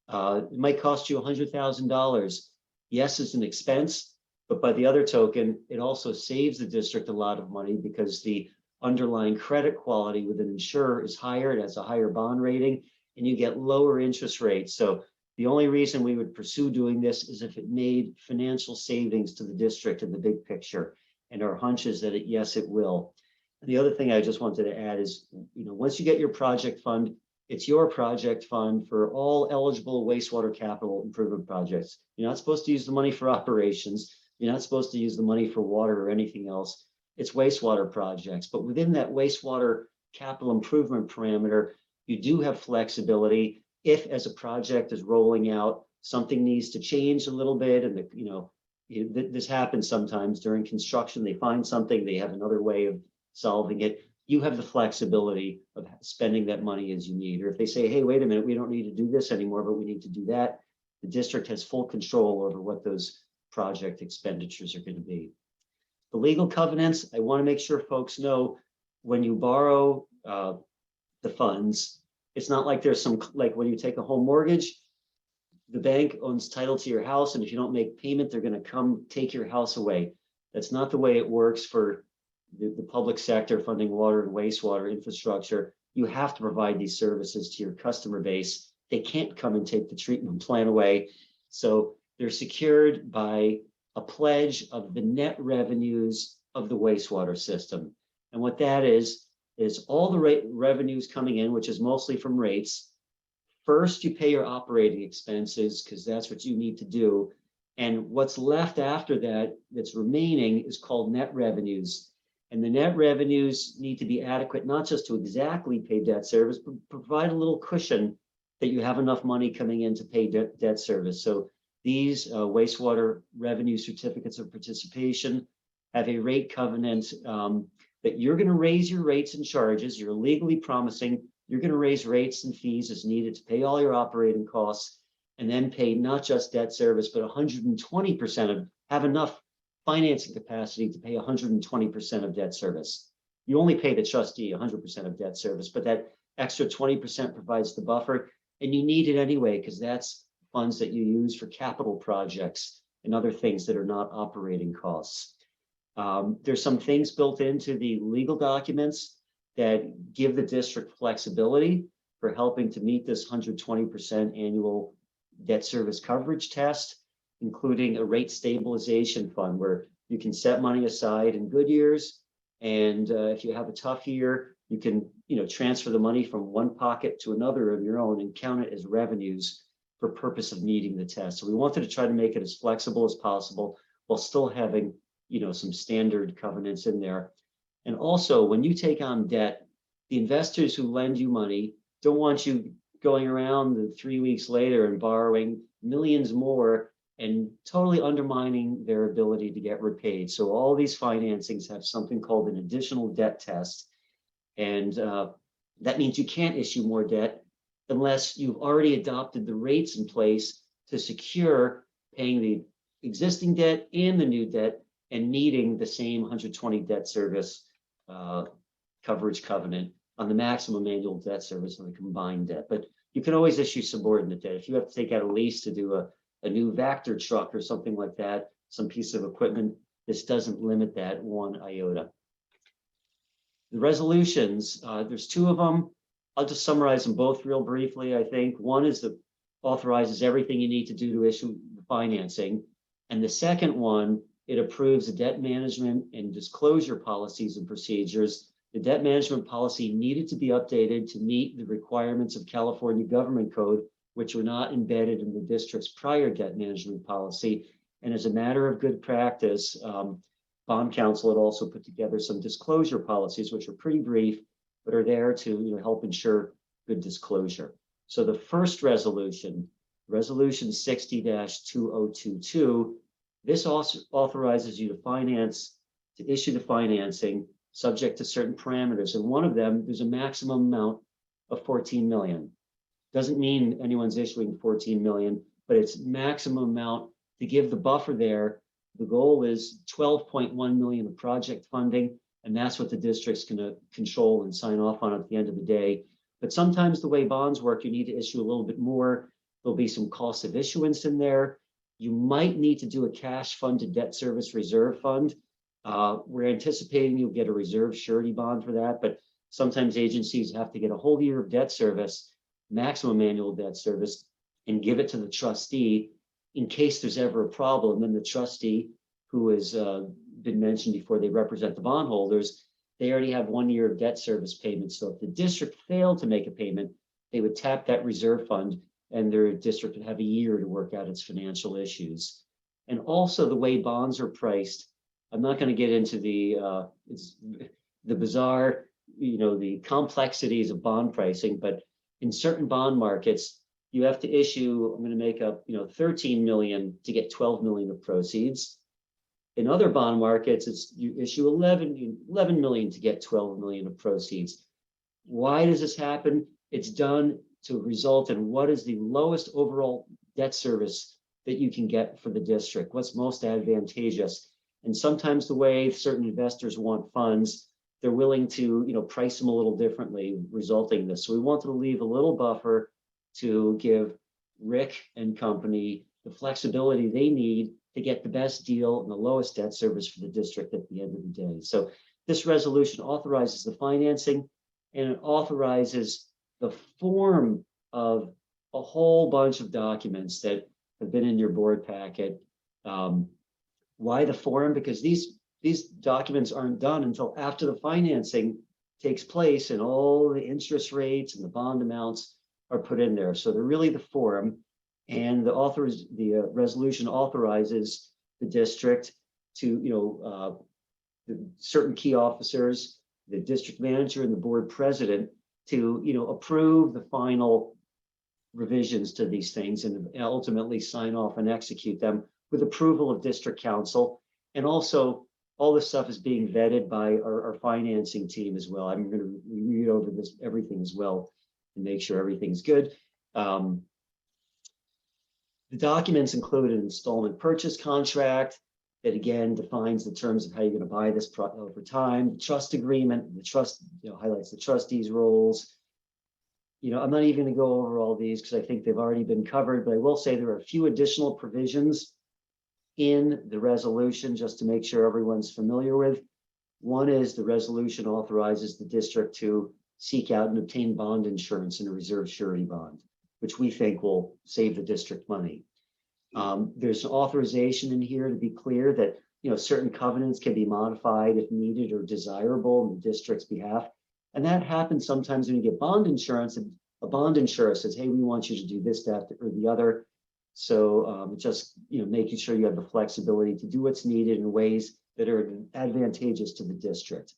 It might cost you $100,000. Yes, it's an expense, but by the other token, it also saves the district a lot of money because the underlying credit quality with an insurer is higher. It has a higher bond rating and you get lower interest rates. So the only reason we would pursue doing this is if it made financial savings to the district in the big picture. And our hunch is that yes, it will. And the other thing I just wanted to add is, once you get your project fund, it's your project fund for all eligible wastewater capital improvement projects. You're not supposed to use the money for operations. You're not supposed to use the money for water or anything else. It's wastewater projects. But within that wastewater capital improvement parameter, you do have flexibility if, as a project is rolling out, something needs to change a little bit. And this happens sometimes during construction. They find something, they have another way of solving it. You have the flexibility of spending that money as you need. Or if they say, hey, wait a minute, we don't need to do this anymore, but we need to do that, the district has full control over what those project expenditures are going to be. The legal covenants, I want to make sure folks know when you borrow the funds, it's not like there's some, like when you take a home mortgage, the bank owns title to your house, and if you don't make payment, they're going to come take your house away. That's not the way it works for the public sector funding water and wastewater infrastructure. You have to provide these services to your customer base. They can't come and take the treatment plant away. So they're secured by a pledge of the net revenues of the wastewater system. And what that is all the revenues coming in, which is mostly from rates. First, you pay your operating expenses because that's what you need to do. And what's left after that, that's remaining, is called net revenues. And the net revenues need to be adequate, not just to exactly pay debt service, but provide a little cushion that you have enough money coming in to pay debt service. So these wastewater revenue certificates of participation have a rate covenant that you're going to raise your rates and charges. You're legally promising you're going to raise rates and fees as needed to pay all your operating costs, and then pay not just debt service, but 120% of, have enough financing capacity to pay 120% of debt service. You only pay the trustee 100% of debt service, but that extra 20% provides the buffer, and you need it anyway, because that's funds that you use for capital projects and other things that are not operating costs. There's some things built into the legal documents that give the district flexibility for helping to meet this 120% annual debt service coverage test, including a rate stabilization fund where you can set money aside in good years. And if you have a tough year, you can transfer the money from one pocket to another of your own and count it as revenues for purpose of meeting the test. So we wanted to try to make it as flexible as possible while still having some standard covenants in there. And also, when you take on debt, the investors who lend you money don't want you going around 3 weeks later and borrowing millions more and totally undermining their ability to get repaid. So all these financings have something called an additional debt test. And that means you can't issue more debt unless you've already adopted the rates in place to secure paying the existing debt and the new debt and meeting the same 120 debt service coverage covenant on the maximum annual debt service on the combined debt. But you can always issue subordinate debt. If you have to take out a lease to do a new Vector truck or something like that, some piece of equipment, this doesn't limit that one iota. The resolutions, there's two of them. I'll just summarize them both real briefly, I think. One is that authorizes everything you need to do to issue the financing. And the second one, it approves the debt management and disclosure policies and procedures. The debt management policy needed to be updated to meet the requirements of California Government Code, which were not embedded in the district's prior debt management policy. And as a matter of good practice, Bond Counsel had also put together some disclosure policies, which are pretty brief, but are there to help ensure good disclosure. So the first resolution, Resolution 60-2022, this also authorizes you to issue the financing subject to certain parameters. And one of them, there's a maximum amount of 14 million. Doesn't mean anyone's issuing 14 million, but it's maximum amount to give the buffer there. The goal is 12.1 million of project funding, and that's what the district's going to control and sign off on at the end of the day. But sometimes the way bonds work, you need to issue a little bit more. There'll be some cost of issuance in there. You might need to do a cash funded debt service reserve fund. We're anticipating you'll get a reserve surety bond for that, but sometimes agencies have to get a whole year of debt service, maximum annual debt service, and give it to the trustee in case there's ever a problem. Then the trustee, who has been mentioned before, they represent the bondholders, they already have 1 year of debt service payments. So if the district failed to make a payment, they would tap that reserve fund and their district would have a year to work out its financial issues. And also the way bonds are priced, I'm not going to get into the bizarre, the complexities of bond pricing, but in certain bond markets, you have to issue, I'm going to make up, 13 million to get 12 million of proceeds. In other bond markets, you issue 11 million to get 12 million of proceeds. Why does this happen? It's done to result in what is the lowest overall debt service that you can get for the district, what's most advantageous. And sometimes the way certain investors want funds, they're willing to price them a little differently, resulting in this. So we wanted to leave a little buffer to give Rick and company the flexibility they need to get the best deal and the lowest debt service for the district at the end of the day. So this resolution authorizes the financing, and it authorizes the form of a whole bunch of documents that have been in your board packet. Why the form? Because these documents aren't done until after the financing takes place and all the interest rates and the bond amounts are put in there. So they're really the form, and the resolution authorizes the district to, the certain key officers, the district manager and the board president to, approve the final revisions to these things and ultimately sign off and execute them with approval of district council. And also all this stuff is being vetted by our financing team as well. I'm going to read over everything as well and make sure everything's good. The documents include an installment purchase contract that again defines the terms of how you're going to buy this over time. The trust agreement, the trust highlights the trustees' roles. I'm not even going to go over all these because I think they've already been covered, but I will say there are a few additional provisions in the resolution just to make sure everyone's familiar with. One is the resolution authorizes the district to seek out and obtain bond insurance in a reserve surety bond, which we think will save the district money. There's an authorization in here to be clear that certain covenants can be modified if needed or desirable on the district's behalf. And that happens sometimes when you get bond insurance, and a bond insurer says, hey, we want you to do this, that, or the other. So just making sure you have the flexibility to do what's needed in ways that are advantageous to the district.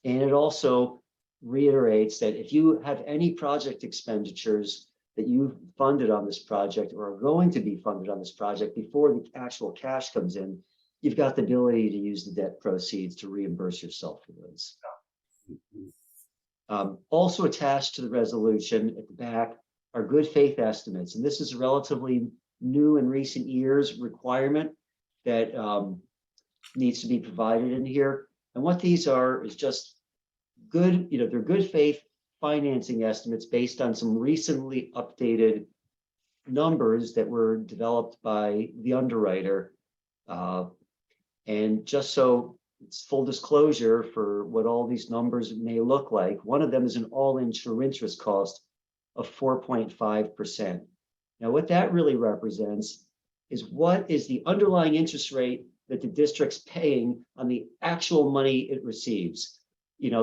And it also reiterates that if you have any project expenditures that you've funded on this project or are going to be funded on this project before the actual cash comes in, you've got the ability to use the debt proceeds to reimburse yourself for those. Also attached to the resolution at the back are good faith estimates. And this is a relatively new in recent years requirement that needs to be provided in here. And what these are is just good, they're good faith financing estimates based on some recently updated numbers that were developed by the underwriter. And just so it's full disclosure for what all these numbers may look like, one of them is an all-in true interest cost of 4.5%. Now, what that really represents is what is the underlying interest rate that the district's paying on the actual money it receives.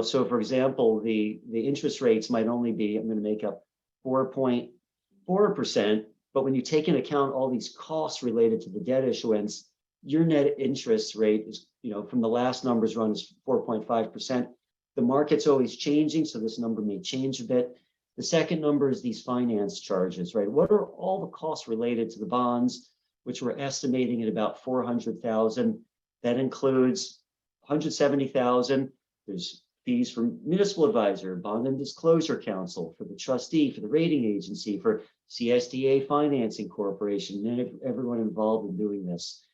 So for example, the interest rates might only be, I'm going to make up 4.4%, but when you take into account all these costs related to the debt issuance, your net interest rate is, from the last numbers run is 4.5%. The market's always changing, so this number may change a bit. The second number is these finance charges, right? What are all the costs related to the bonds, which we're estimating at about $400,000? That includes $170,000. There's fees for municipal advisor, bond and disclosure counsel, for the trustee, for the rating agency, for CSDA financing corporation, and everyone involved in doing this.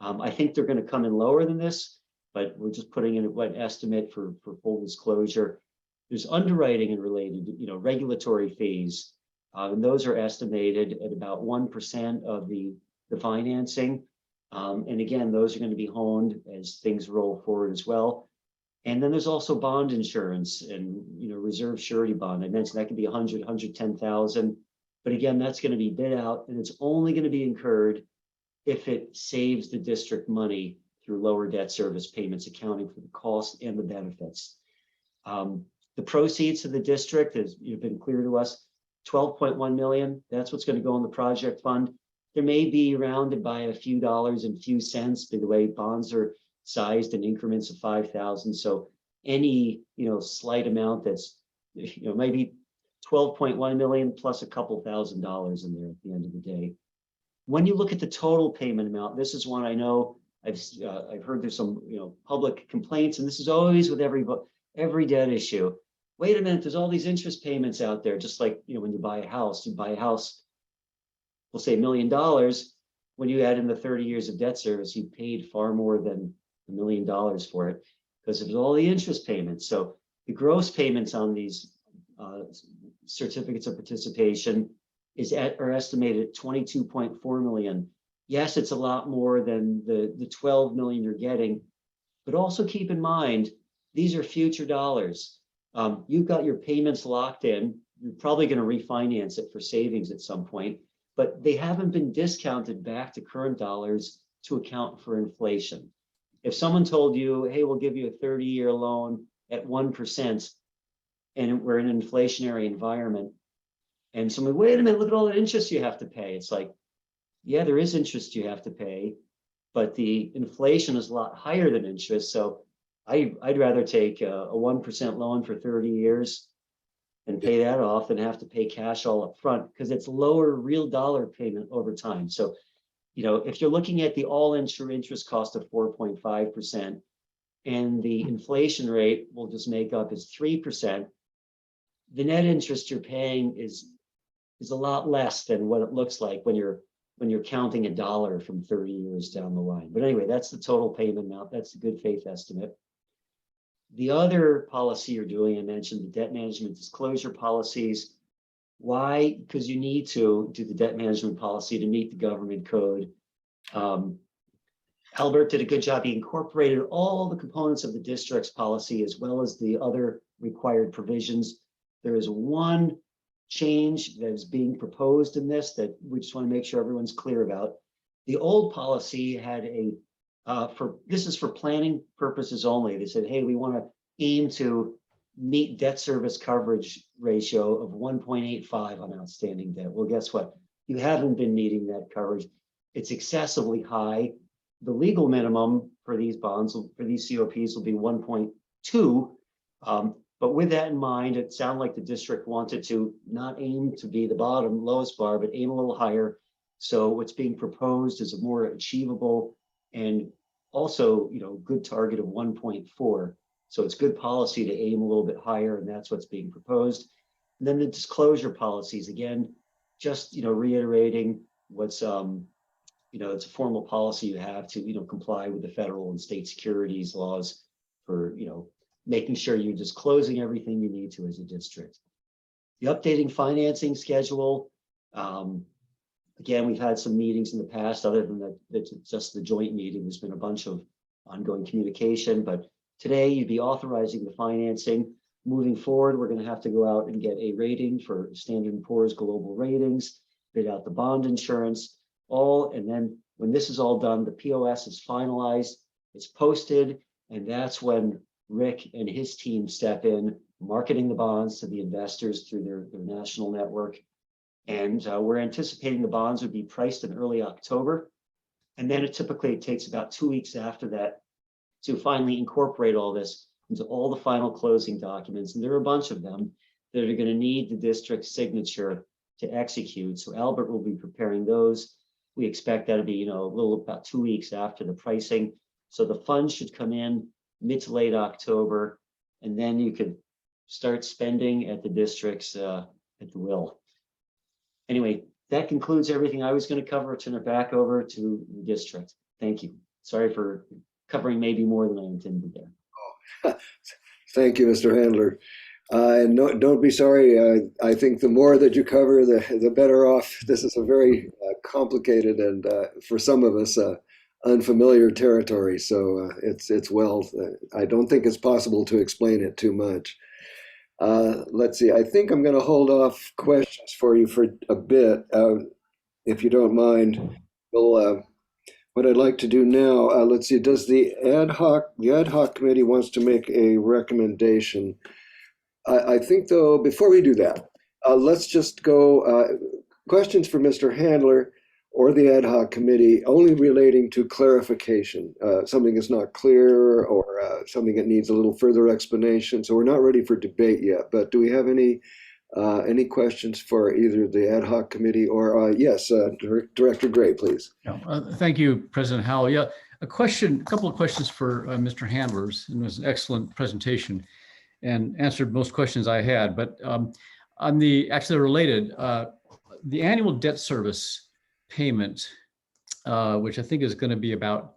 I think they're going to come in lower than this, but we're just putting in an estimate for full disclosure. There's underwriting and related, regulatory fees, and those are estimated at about 1% of the financing. And again, those are going to be honed as things roll forward as well. And then there's also bond insurance and reserve surety bond. I mentioned that could be 100, 110,000, but again, that's going to be bid out, and it's only going to be incurred if it saves the district money through lower debt service payments, accounting for the cost and the benefits. The proceeds to the district has been clear to us, 12.1 million. That's what's going to go in the project fund. There may be rounded by a few dollars and few cents by the way bonds are sized in increments of 5,000. So any slight amount that's maybe 12.1 million plus a couple $1,000s in there at the end of the day. When you look at the total payment amount, this is one I know I've heard there's some public complaints, and this is always with every debt issue. Wait a minute, there's all these interest payments out there, just like when you buy a house, we'll say $1 million. When you add in the 30 years of debt service, you paid far more than $1 million for it because of all the interest payments. So the gross payments on these certificates of participation are estimated at 22.4 million. Yes, it's a lot more than the 12 million you're getting, but also keep in mind, these are future dollars. You've got your payments locked in. You're probably going to refinance it for savings at some point, but they haven't been discounted back to current dollars to account for inflation. If someone told you, hey, we'll give you a 30-year loan at 1%, and we're in an inflationary environment, and someone, wait a minute, look at all the interest you have to pay. It's like, yeah, there is interest you have to pay, but the inflation is a lot higher than interest. So I'd rather take a 1% loan for 30 years and pay that off than have to pay cash all up front, because it's lower real dollar payment over time. So, you know, if you're looking at the all-in interest cost of 4.5% and the inflation rate will just make up as 3%, the net interest you're paying is a lot less than what it looks like when you're counting a dollar from 30 years down the line. But anyway, that's the total payment amount. That's the good faith estimate. The other policy you're doing, I mentioned the debt management disclosure policies. Why? Because you need to do the debt management policy to meet the government code. Albert did a good job. He incorporated all the components of the district's policy as well as the other required provisions. There is one change that is being proposed in this that we just want to make sure everyone's clear about. The old policy had this is for planning purposes only. They said, hey, we want to aim to meet debt service coverage ratio of 1.85 on outstanding debt. Well, guess what? You haven't been meeting that coverage. It's excessively high. The legal minimum for these bonds, for these COPs, will be 1.2. But with that in mind, it sounded like the district wanted to not aim to be the bottom lowest bar, but aim a little higher. So what's being proposed is a more achievable and also, you know, good target of 1.4. So it's good policy to aim a little bit higher, and that's what's being proposed. And then the disclosure policies, again, just, you know, reiterating what's, you know, it's a formal policy you have to, you know, comply with the federal and state securities laws for, you know, making sure you're disclosing everything you need to as a district. The updating financing schedule. Again, we've had some meetings in the past, other than just the joint meeting. There's been a bunch of ongoing communication, but today you'd be authorizing the financing. Moving forward, we're going to have to go out and get a rating for Standard & Poor's Global Ratings, bid out the bond insurance, and then when this is all done, the POS is finalized, it's posted, and that's when Rick and his team step in, marketing the bonds to the investors through their national network. And we're anticipating the bonds would be priced in early October. And then it typically takes about 2 weeks after that to finally incorporate all this into all the final closing documents. And there are a bunch of them that are going to need the district's signature to execute. So Albert will be preparing those. We expect that to be, you know, about 2 weeks after the pricing. So the funds should come in mid to late October, and then you could start spending at the district's at the will. Anyway, that concludes everything I was going to cover. Turn it back over to the district. Thank you. Sorry for covering maybe more than I intended there. Thank you, Mr. Handler. And no, don't be sorry. I think the more that you cover, the better off. This is a very complicated and for some of us unfamiliar territory. So it's well. I don't think it's possible to explain it too much. Let's see. I think I'm going to hold off questions for you for a bit, if you don't mind. Well, what I'd like to do now. Let's see. Does the ad hoc committee wants to make a recommendation? I think, though, before we do that, let's just go questions for Mr. Handler or the ad hoc committee only relating to clarification. Something is not clear or something that needs a little further explanation. So we're not ready for debate yet, but do we have any questions for either the ad hoc committee or, yes, Director Gray, please. Thank you, President Howell. Yeah, a couple of questions for Mr. Handler's. It was an excellent presentation and answered most questions I had, but on the actually related, the annual debt service payment, which I think is going to be about,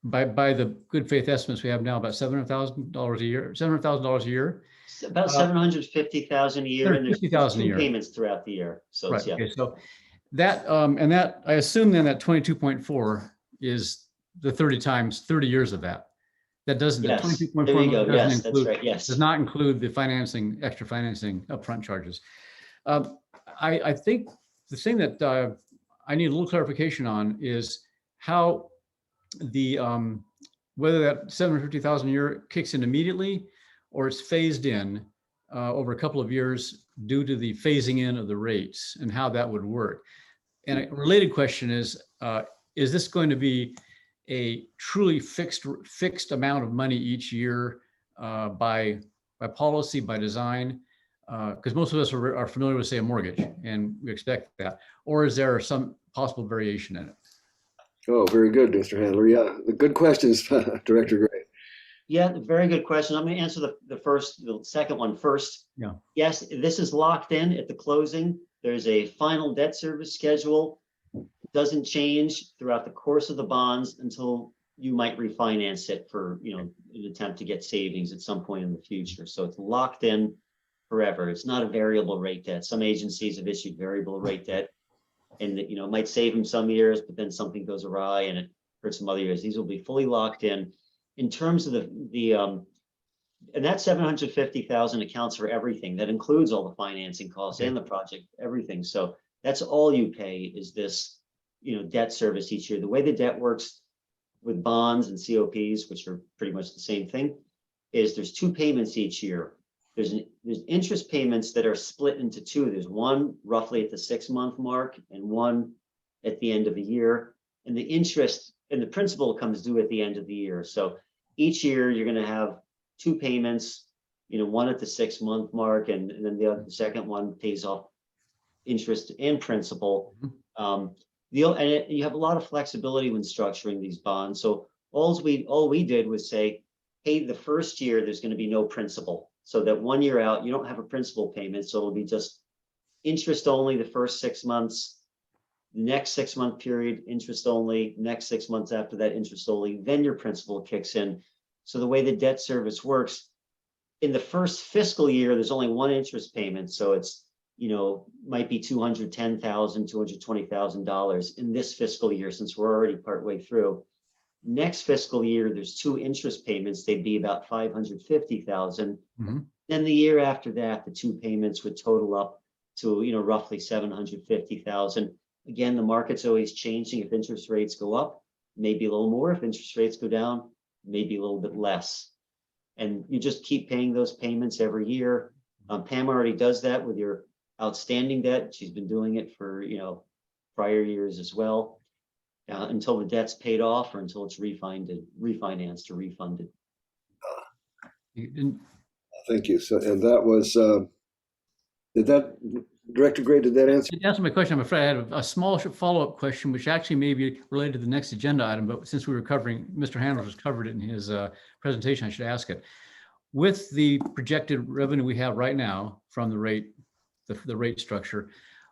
by the good faith estimates we have now, about $700,000 a year, $700,000 a year. About 750,000 a year, and there's 750,000 a two year. payments throughout the year. So Right. it's, yeah. Okay. So that, and that, I assume then that 22.4 is the 30 times 30 years of that. That doesn't, the Yes, 22.4 there you go. doesn't Yes, that's include, right. Yes. does not include the financing, extra financing upfront charges. I think the thing that I need a little clarification on is how the, whether that 750,000 a year kicks in immediately or it's phased in over a couple of years due to the phasing in of the rates and how that would work. And a related question is this going to be a truly fixed amount of money each year by policy, by design? Because most of us are familiar with, say, a mortgage, and we expect that. Or is there some possible variation in it? Oh, very good, Mr. Handler. Yeah, the good questions, Director Gray. Yeah, very good question. I'm going to answer the second one first. Yeah. Yes, this is locked in at the closing. There's a final debt service schedule. Doesn't change throughout the course of the bonds until you might refinance it for, an attempt to get savings at some point in the future. So it's locked in forever. It's not a variable rate debt. Some agencies have issued variable rate debt, and it might save them some years, but then something goes awry and it hurts some other years. These will be fully locked in. In terms of and that 750,000 accounts for everything. That includes all the financing costs and the project, everything. So that's all you pay is this, debt service each year. The way the debt works with bonds and COPs, which are pretty much the same thing, is there's two payments each year. There's interest payments that are split into two. There's one roughly at the 6-month mark and one at the end of the year. And the interest and the principal comes due at the end of the year. So each year you're going to have two payments, one at the 6-month mark, and then the second one pays off interest and principal. And you have a lot of flexibility when structuring these bonds. So all we did was say, hey, the first year there's going to be no principal. So that 1 year out, you don't have a principal payment. So it'll be just interest only the first 6 months, next 6-month period, interest only, next 6 months after that, interest only, then your principal kicks in. So the way the debt service works, in the first fiscal year, there's only one interest payment. So it's, might be $210,000, $220,000 in this fiscal year, since we're already partway through. Next fiscal year, there's two interest payments. They'd be about $550,000. Mm-hmm. Then the year after that, the two payments would total up to, roughly $750,000. Again, the market's always changing. If interest rates go up, maybe a little more. If interest rates go down, maybe a little bit less. And you just keep paying those payments every year. Pam already does that with your outstanding debt. She's been doing it for, prior years as well, until the debt's paid off or until it's refinanced or refunded. Thank you. So, and that was, Director Gray, did that answer? To answer my question, I'm afraid I had a small follow-up question, which actually may be related to the next agenda item, but since we were covering, Mr. Handler has covered it in his presentation, I should ask it. With the projected revenue we have right now from the rate structure,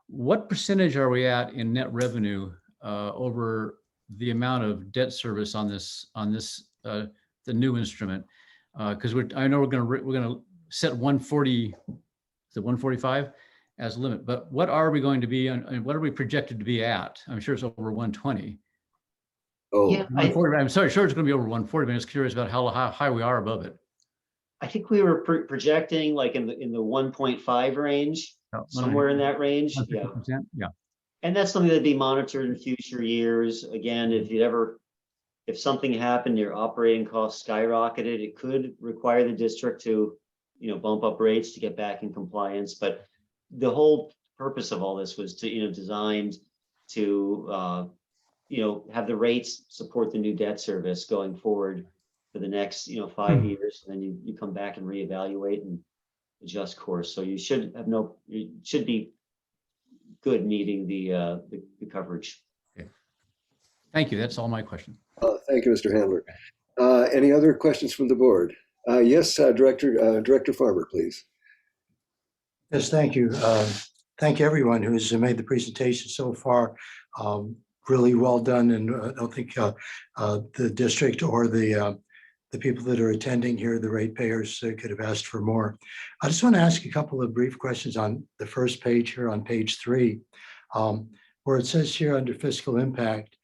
what percentage are we at in net revenue over the amount of debt service on the new instrument? Because I know we're going to set 140, is it 145 as a limit, but what are we going to be and what are we projected to be at? I'm sure it's over 120. Oh, yeah, 140, I'm sorry, sure it's going to be over 140, but I'm just curious about how high we are above it. I think we were projecting like in the 1.5 range, somewhere in that range. Yeah. Yeah. And that's something that'd be monitored in future years. Again, if something happened, your operating costs skyrocketed, it could require the district to, bump up rates to get back in compliance. But the whole purpose of all this was to, designed to, have the rates support the new debt service going forward for the next, 5 years. And then you come back and reevaluate and adjust course. So you should be good meeting the coverage. Okay. Thank you. That's all my question. Thank you, Mr. Handler. Any other questions from the board? Yes, Director Farmer, please. Yes, thank you. Thank you, everyone who's made the presentation so far. Really well done, and I don't think the district or the the people that are attending here, the ratepayers, could have asked for more. I just want to ask a couple of brief questions on the first page here on page 3, where it says here under fiscal impact,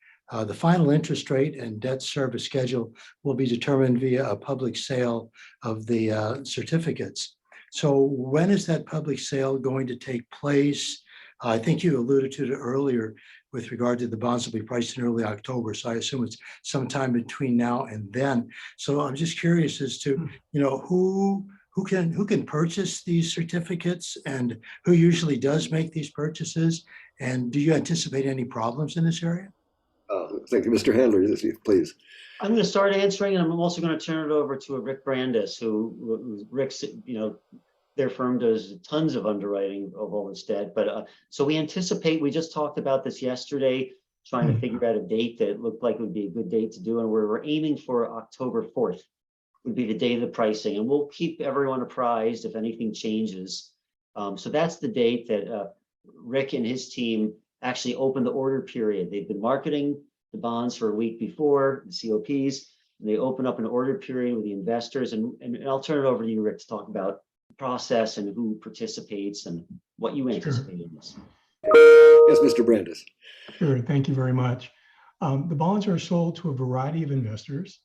the final interest rate and debt service schedule will be determined via a public sale of the certificates. So when is that public sale going to take place? I think you alluded to it earlier with regard to the bonds will be priced in early October. So I assume it's sometime between now and then. So I'm just curious as to, who can purchase these certificates and who usually does make these purchases? And do you anticipate any problems in this area? Thank you, Mr. Handler, please. I'm going to start answering, and I'm also going to turn it over to Rick Brandis, who Rick's, their firm does tons of underwriting of all this debt. But so we anticipate, we just talked about this yesterday, trying to figure out a date that looked like it would be a good date to do. And we're aiming for October 4th would be the day of the pricing. And we'll keep everyone apprised if anything changes. So that's the date that Rick and his team actually opened the order period. They've been marketing the bonds for a week before, the COPs, and they open up an order period with the investors. And I'll turn it over to you, Rick, to talk about process and who participates and what you anticipate in this. Yes, Mr. Brandis. Sure, thank you very much. The bonds are sold to a variety of investors.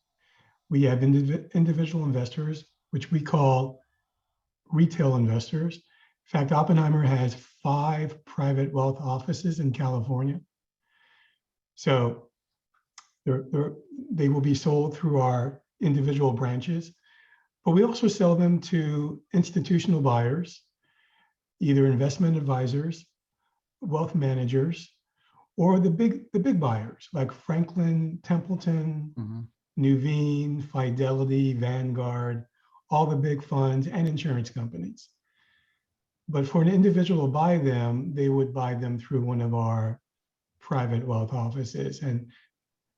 We have individual investors, which we call retail investors. In fact, Oppenheimer has 5 private wealth offices in California. So they will be sold through our individual branches. But we also sell them to institutional buyers, either investment advisors, wealth managers, or the big buyers like Franklin Templeton, Nuveen, Fidelity, Vanguard, all the big funds and insurance companies. But for an individual to buy them, they would buy them through one of our private wealth offices, and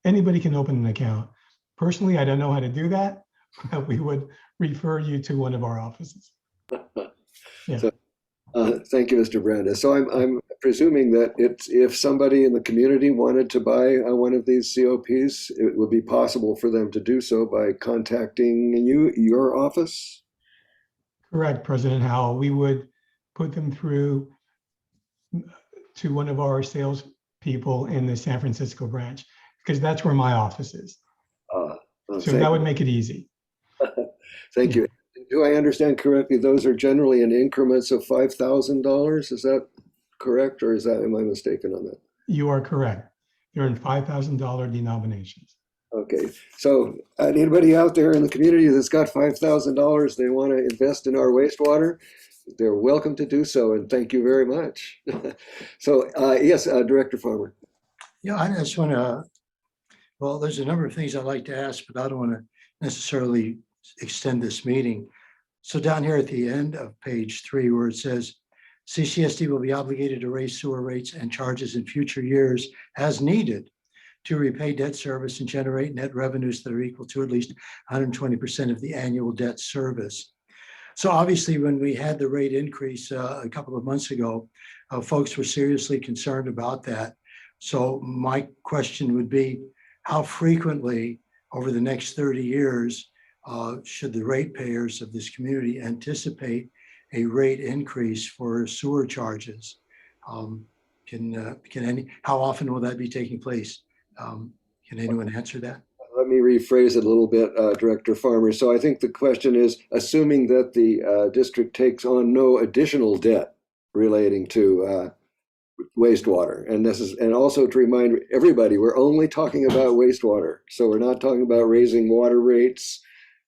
anybody can open an account. Personally, I don't know how to do that, but we would refer you to one of our offices. Yeah. So, thank you, Mr. Brandis. So I'm presuming that if somebody in the community wanted to buy one of these COPs, it would be possible for them to do so by contacting your office? Correct, President Howell. We would put them through to one of our sales people in the San Francisco branch, because that's where my office is. So that would make it easy. Thank you. Do I understand correctly? Those are generally in increments of $5,000. Is that correct, or am I mistaken on that? You are correct. They're in $5,000 denominations. Okay. So anybody out there in the community that's got $5,000 they want to invest in our wastewater, they're welcome to do so. And thank you very much. So yes, Director Farmer. Yeah, I just want to, well, there's a number of things I'd like to ask, but I don't want to necessarily extend this meeting. So down here at the end of page 3, where it says CCSD will be obligated to raise sewer rates and charges in future years as needed to repay debt service and generate net revenues that are equal to at least 120% of the annual debt service. So obviously, when we had the rate increase a couple of months ago, folks were seriously concerned about that. So my question would be, how frequently over the next 30 years should the ratepayers of this community anticipate a rate increase for sewer charges? How often will that be taking place? Can anyone answer that? Let me rephrase it a little bit, Director Farmer. So I think the question is, assuming that the district takes on no additional debt relating to wastewater, and also to remind everybody, we're only talking about wastewater. So we're not talking about raising water rates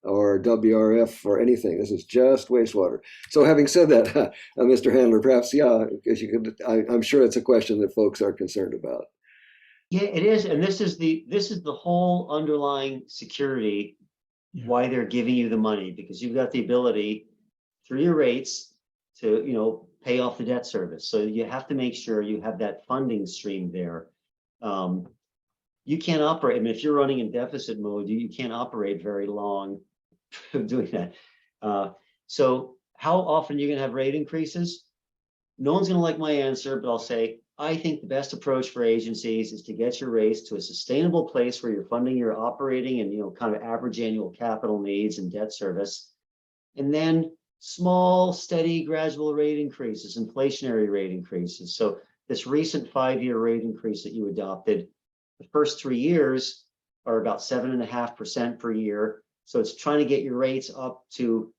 or WRF or anything. This is just wastewater. So having said that, Mr. Handler, perhaps, yeah, because you could, I'm sure it's a question that folks are concerned about. Yeah, it is. And this is the whole underlying security, why they're giving you the money, because you've got the ability through your rates to, pay off the debt service. So you have to make sure you have that funding stream there. You can't operate. I mean, if you're running in deficit mode, you can't operate very long doing that. So how often are you going to have rate increases? No one's going to like my answer, but I'll say I think the best approach for agencies is to get your rates to a sustainable place where you're funding your operating and, kind of average annual capital needs and debt service. And then small, steady, gradual rate increases, inflationary rate increases. So this recent 5-year rate increase that you adopted, the first 3 years are about 7.5% per year. So it's trying to get your rates up to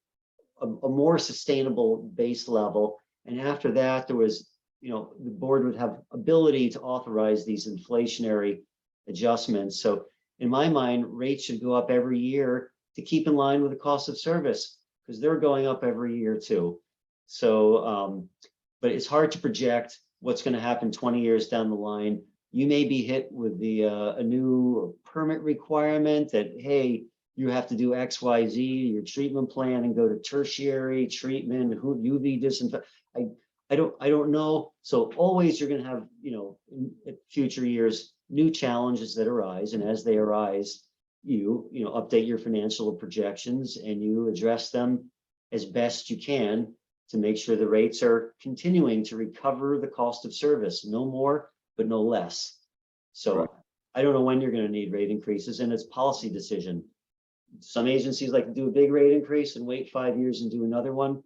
a more sustainable base level. And after that, there was, the board would have ability to authorize these inflationary adjustments. So in my mind, rates should go up every year to keep in line with the cost of service, because they're going up every year too. So, but it's hard to project what's going to happen 20 years down the line. You may be hit with a new permit requirement that, hey, you have to do X, Y, Z, your treatment plan, and go to tertiary treatment, UV disinfect. I don't know. So always you're going to have, in future years, new challenges that arise, and as they arise, you update your financial projections and you address them as best you can to make sure the rates are continuing to recover the cost of service, no more, but no less. So right. I don't know when you're going to need rate increases, and it's policy decision. Some agencies like to do a big rate increase and wait 5 years and do another one.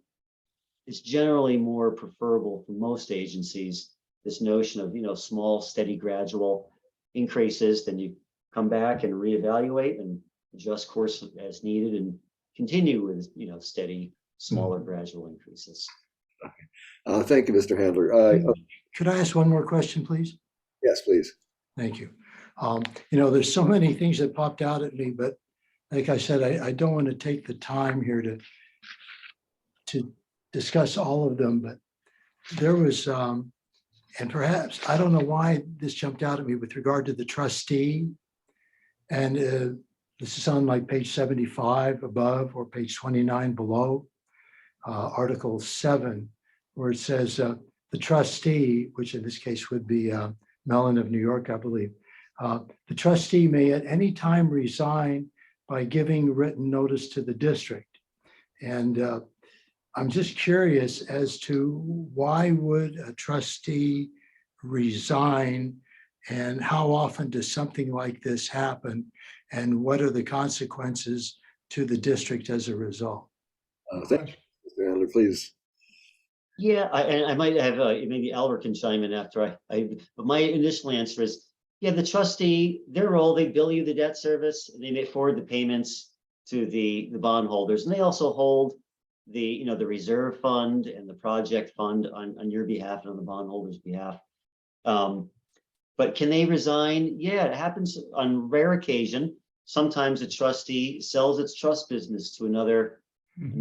It's generally more preferable for most agencies, this notion of, small, steady, gradual increases. Then you come back and reevaluate and adjust course as needed and continue with, steady, smaller, gradual increases. Thank you, Mr. Handler. Could I ask one more question, please? Yes, please. Thank you. There's so many things that popped out at me, but like I said, I don't want to take the time here to discuss all of them, but there was, and perhaps, I don't know why this jumped out at me with regard to the trustee. And this is on like page 75 above or page 29 below, Article 7, where it says the trustee, which in this case would be Mellon of New York, I believe, the trustee may at any time resign by giving written notice to the district. And I'm just curious as to why would a trustee resign, and how often does something like this happen, and what are the consequences to the district as a result? Thank you, Mr. Handler, please. Yeah, I might have, maybe Albert can chime in after but my initial answer is, yeah, the trustee, their role, they bill you the debt service, and they may forward the payments to the bondholders, and they also hold the reserve fund and the project fund on your behalf and on the bondholders' behalf. But can they resign? Yeah, it happens on rare occasion. Sometimes a trustee sells its trust business to another,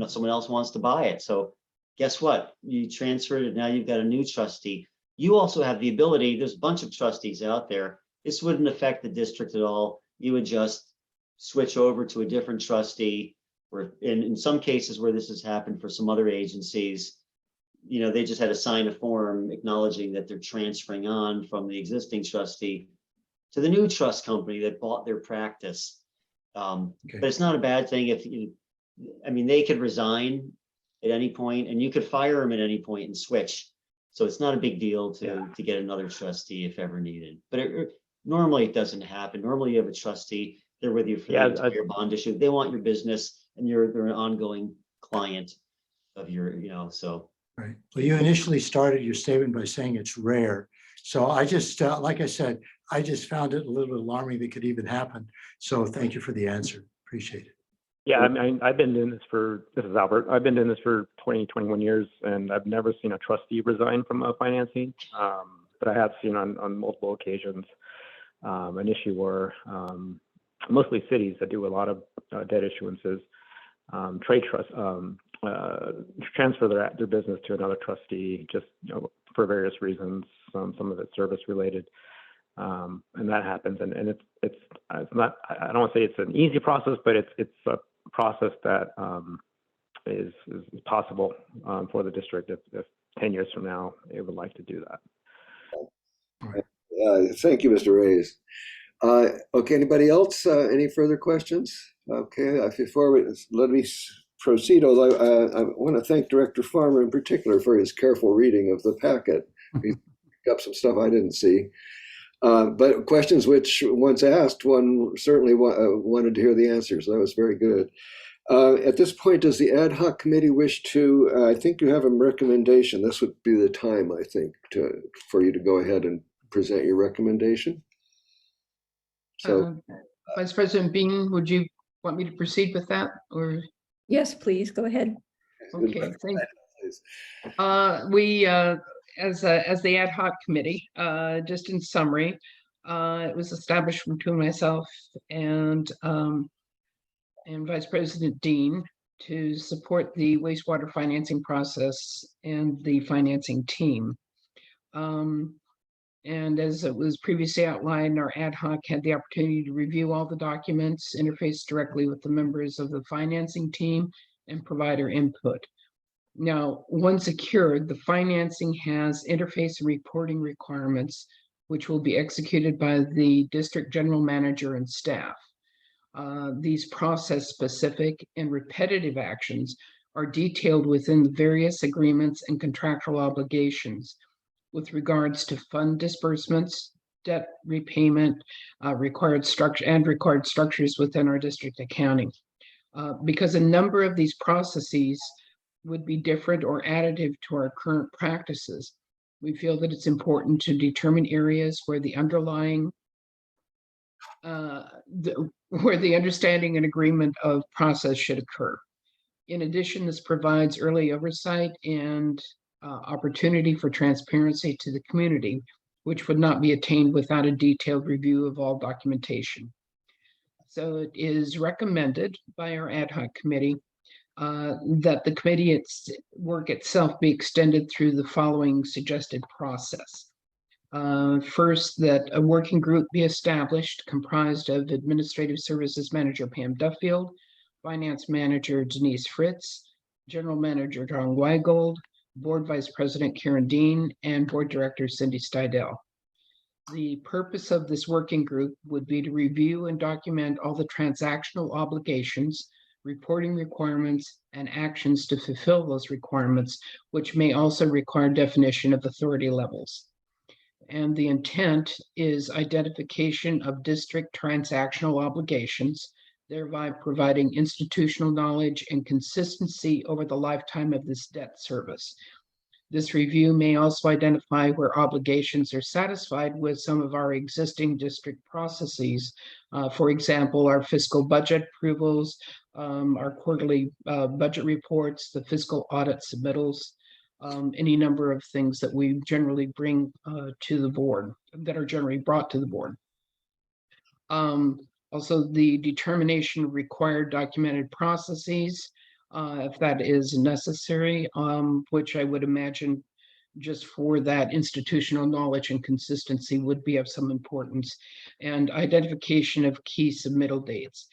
someone else wants to buy it. So guess what? You transferred it, now you've got a new trustee. You also have the ability, there's a bunch of trustees out there. This wouldn't affect the district at all. You would just switch over to a different trustee, or in some cases where this has happened for some other agencies, they just had to sign a form acknowledging that they're transferring on from the existing trustee to the new trust company that bought their practice. But it's not a bad thing if they could resign at any point, and you could fire them at any point and switch. So it's not a big deal to get another trustee if ever needed. But normally it doesn't happen. Normally you have a trustee, they're with you for the entire bond issue. They want your business, and they're an ongoing client of your, so. Right. Well, you initially started your statement by saying it's rare. So I just, like I said, I just found it a little bit alarming that it could even happen. So thank you for the answer. Appreciate it. Yeah, I've been doing this this is Albert. I've been doing this for 21 years, and I've never seen a trustee resign from a financing. But I have seen on multiple occasions an issue where mostly cities that do a lot of debt issuances, trade trust, transfer their business to another trustee, just for various reasons. Some of it service related, and that happens. And it's not. I don't want to say it's an easy process, but it's a process that is possible for the district if 10 years from now it would like to do that. Thank you, Mr. Reyes. Okay, anybody else? Any further questions? Okay, let me proceed. Although I want to thank Director Farmer in particular for his careful reading of the packet. He's up some stuff I didn't see. But questions which, once asked, one certainly wanted to hear the answers. That was very good. At this point, does the ad hoc committee wish to, I think you have a recommendation. This would be the time, I think, for you to go ahead and present your recommendation. So, Vice President Bean, would you want me to proceed with that, or? Yes, please, go ahead. Okay, thank you. We, as the ad hoc committee, just in summary, it was established between myself and Vice President Dean to support the wastewater financing process and the financing team. And as it was previously outlined, our ad hoc had the opportunity to review all the documents, interface directly with the members of the financing team, and provider input. Now, once secured, the financing has interface and reporting requirements, which will be executed by the district general manager and staff. These process-specific and repetitive actions are detailed within the various agreements and contractual obligations with regards to fund disbursements, debt repayment, required structures within our district accounting. Because a number of these processes would be different or additive to our current practices, we feel that it's important to determine areas where the underlying where the understanding and agreement of process should occur. In addition, this provides early oversight and opportunity for transparency to the community, which would not be attained without a detailed review of all documentation. So it is recommended by our ad hoc committee that the committee work itself be extended through the following suggested process. First, that a working group be established comprised of Administrative Services Manager Pam Duffield, Finance Manager Denise Fritz, General Manager John Weigold, Board Vice President Karen Dean, and Board Director Cindy Stidell. The purpose of this working group would be to review and document all the transactional obligations, reporting requirements, and actions to fulfill those requirements, which may also require definition of authority levels. And the intent is identification of district transactional obligations, thereby providing institutional knowledge and consistency over the lifetime of this debt service. This review may also identify where obligations are satisfied with some of our existing district processes. For example, our fiscal budget approvals, our quarterly budget reports, the fiscal audit submittals, any number of things that we generally bring to the board, that are generally brought to the board. Also, the determination of required documented processes, if that is necessary, which I would imagine just for that institutional knowledge and consistency would be of some importance, and identification of key submittal dates.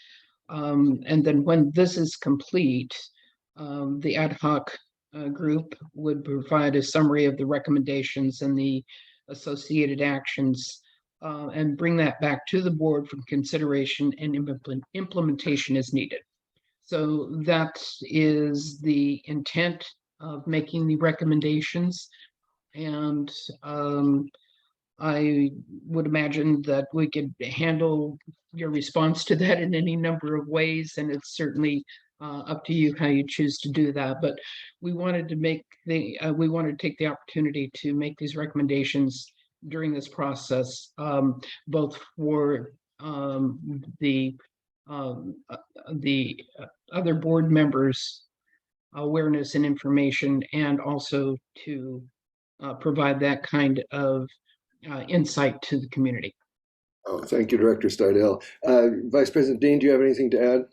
And then when this is complete, the ad hoc group would provide a summary of the recommendations and the associated actions and bring that back to the board for consideration and implementation as needed. So that is the intent of making the recommendations. And I would imagine that we could handle your response to that in any number of ways, and it's certainly up to you how you choose to do that. But we wanted to make we wanted to take the opportunity to make these recommendations during this process, both for the other board members' awareness and information, and also to provide that kind of insight to the community. Oh, thank you, Director Stidell. Vice President Dean, do you have anything to add?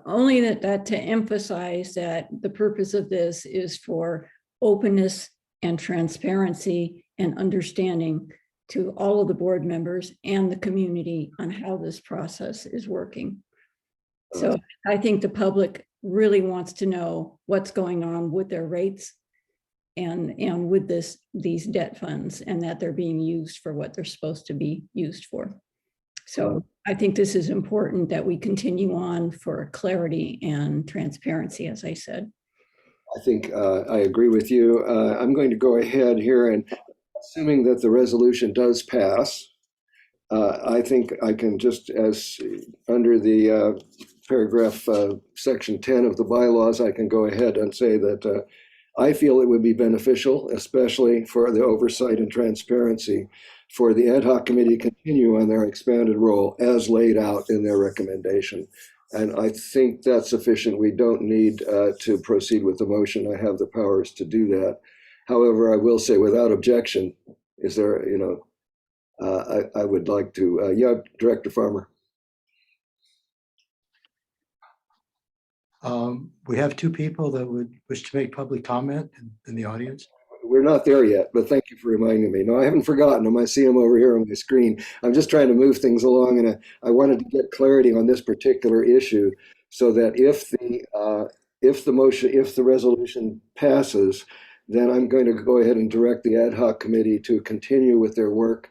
Only that to emphasize that the purpose of this is for openness and transparency and understanding to all of the board members and the community on how this process is working. So I think the public really wants to know what's going on with their rates and with these debt funds, and that they're being used for what they're supposed to be used for. So I think this is important that we continue on for clarity and transparency, as I said. I think I agree with you. I'm going to go ahead here and assuming that the resolution does pass, I think I can just, as under the paragraph section 10 of the bylaws, I can go ahead and say that I feel it would be beneficial, especially for the oversight and transparency, for the ad hoc committee to continue on their expanded role as laid out in their recommendation. And I think that's sufficient. We don't need to proceed with the motion. I have the powers to do that. However, I will say without objection, is there, I would like to, yeah, Director Farmer. We have two people that would wish to make public comment in the audience. We're not there yet, but thank you for reminding me. No, I haven't forgotten them. I see them over here on my screen. I'm just trying to move things along, and I wanted to get clarity on this particular issue so that if the resolution passes, then I'm going to go ahead and direct the ad hoc committee to continue with their work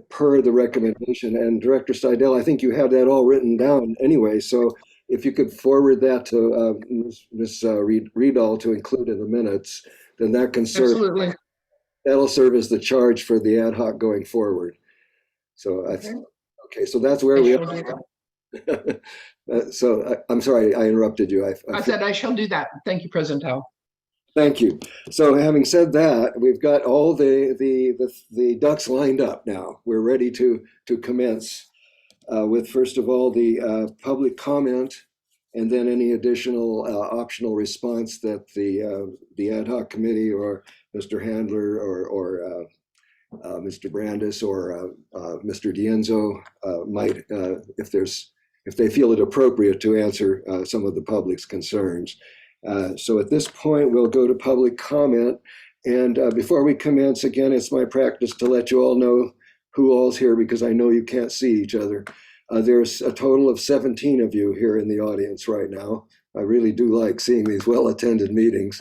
per the recommendation. And Director Seidel, I think you have that all written down anyway. So if you could forward that to Ms. Riedel to include in the minutes, then that can serve. Absolutely. That'll serve as the charge for the ad hoc going forward. So that's okay. So that's where we are. So I'm sorry, I interrupted you. I said I shall do that. Thank you, President Howe. Thank you. So having said that, we've got all the ducks lined up now. We're ready to commence with, first of all, the public comment, and then any additional optional response that the ad hoc committee or Mr. Handler or Mr. Brandis or Mr. Dienzo might, if they feel it appropriate to answer some of the public's concerns. So at this point, we'll go to public comment. And before we commence, again, it's my practice to let you all know who all's here, because I know you can't see each other. There's a total of 17 of you here in the audience right now. I really do like seeing these well-attended meetings.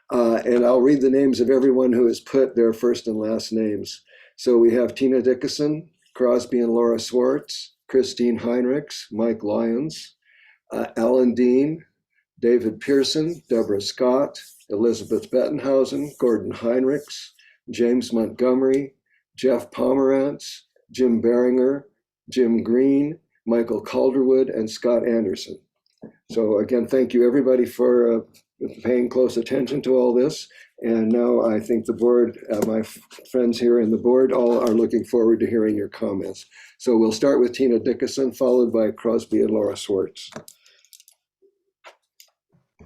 And I'll read the names of everyone who has put their first and last names. So we have Tina Dickinson, Crosby and Laura Swartz, Christine Heinrichs, Mike Lyons, Alan Dean, David Pearson, Deborah Scott, Elizabeth Bettenhausen, Gordon Heinrichs, James Montgomery, Jeff Pomerantz, Jim Beringer, Jim Green, Michael Calderwood, and Scott Anderson. So again, thank you everybody for paying close attention to all this. And now I think the board, my friends here in the board, all are looking forward to hearing your comments. So we'll start with Tina Dickinson, followed by Crosby and Laura Swartz.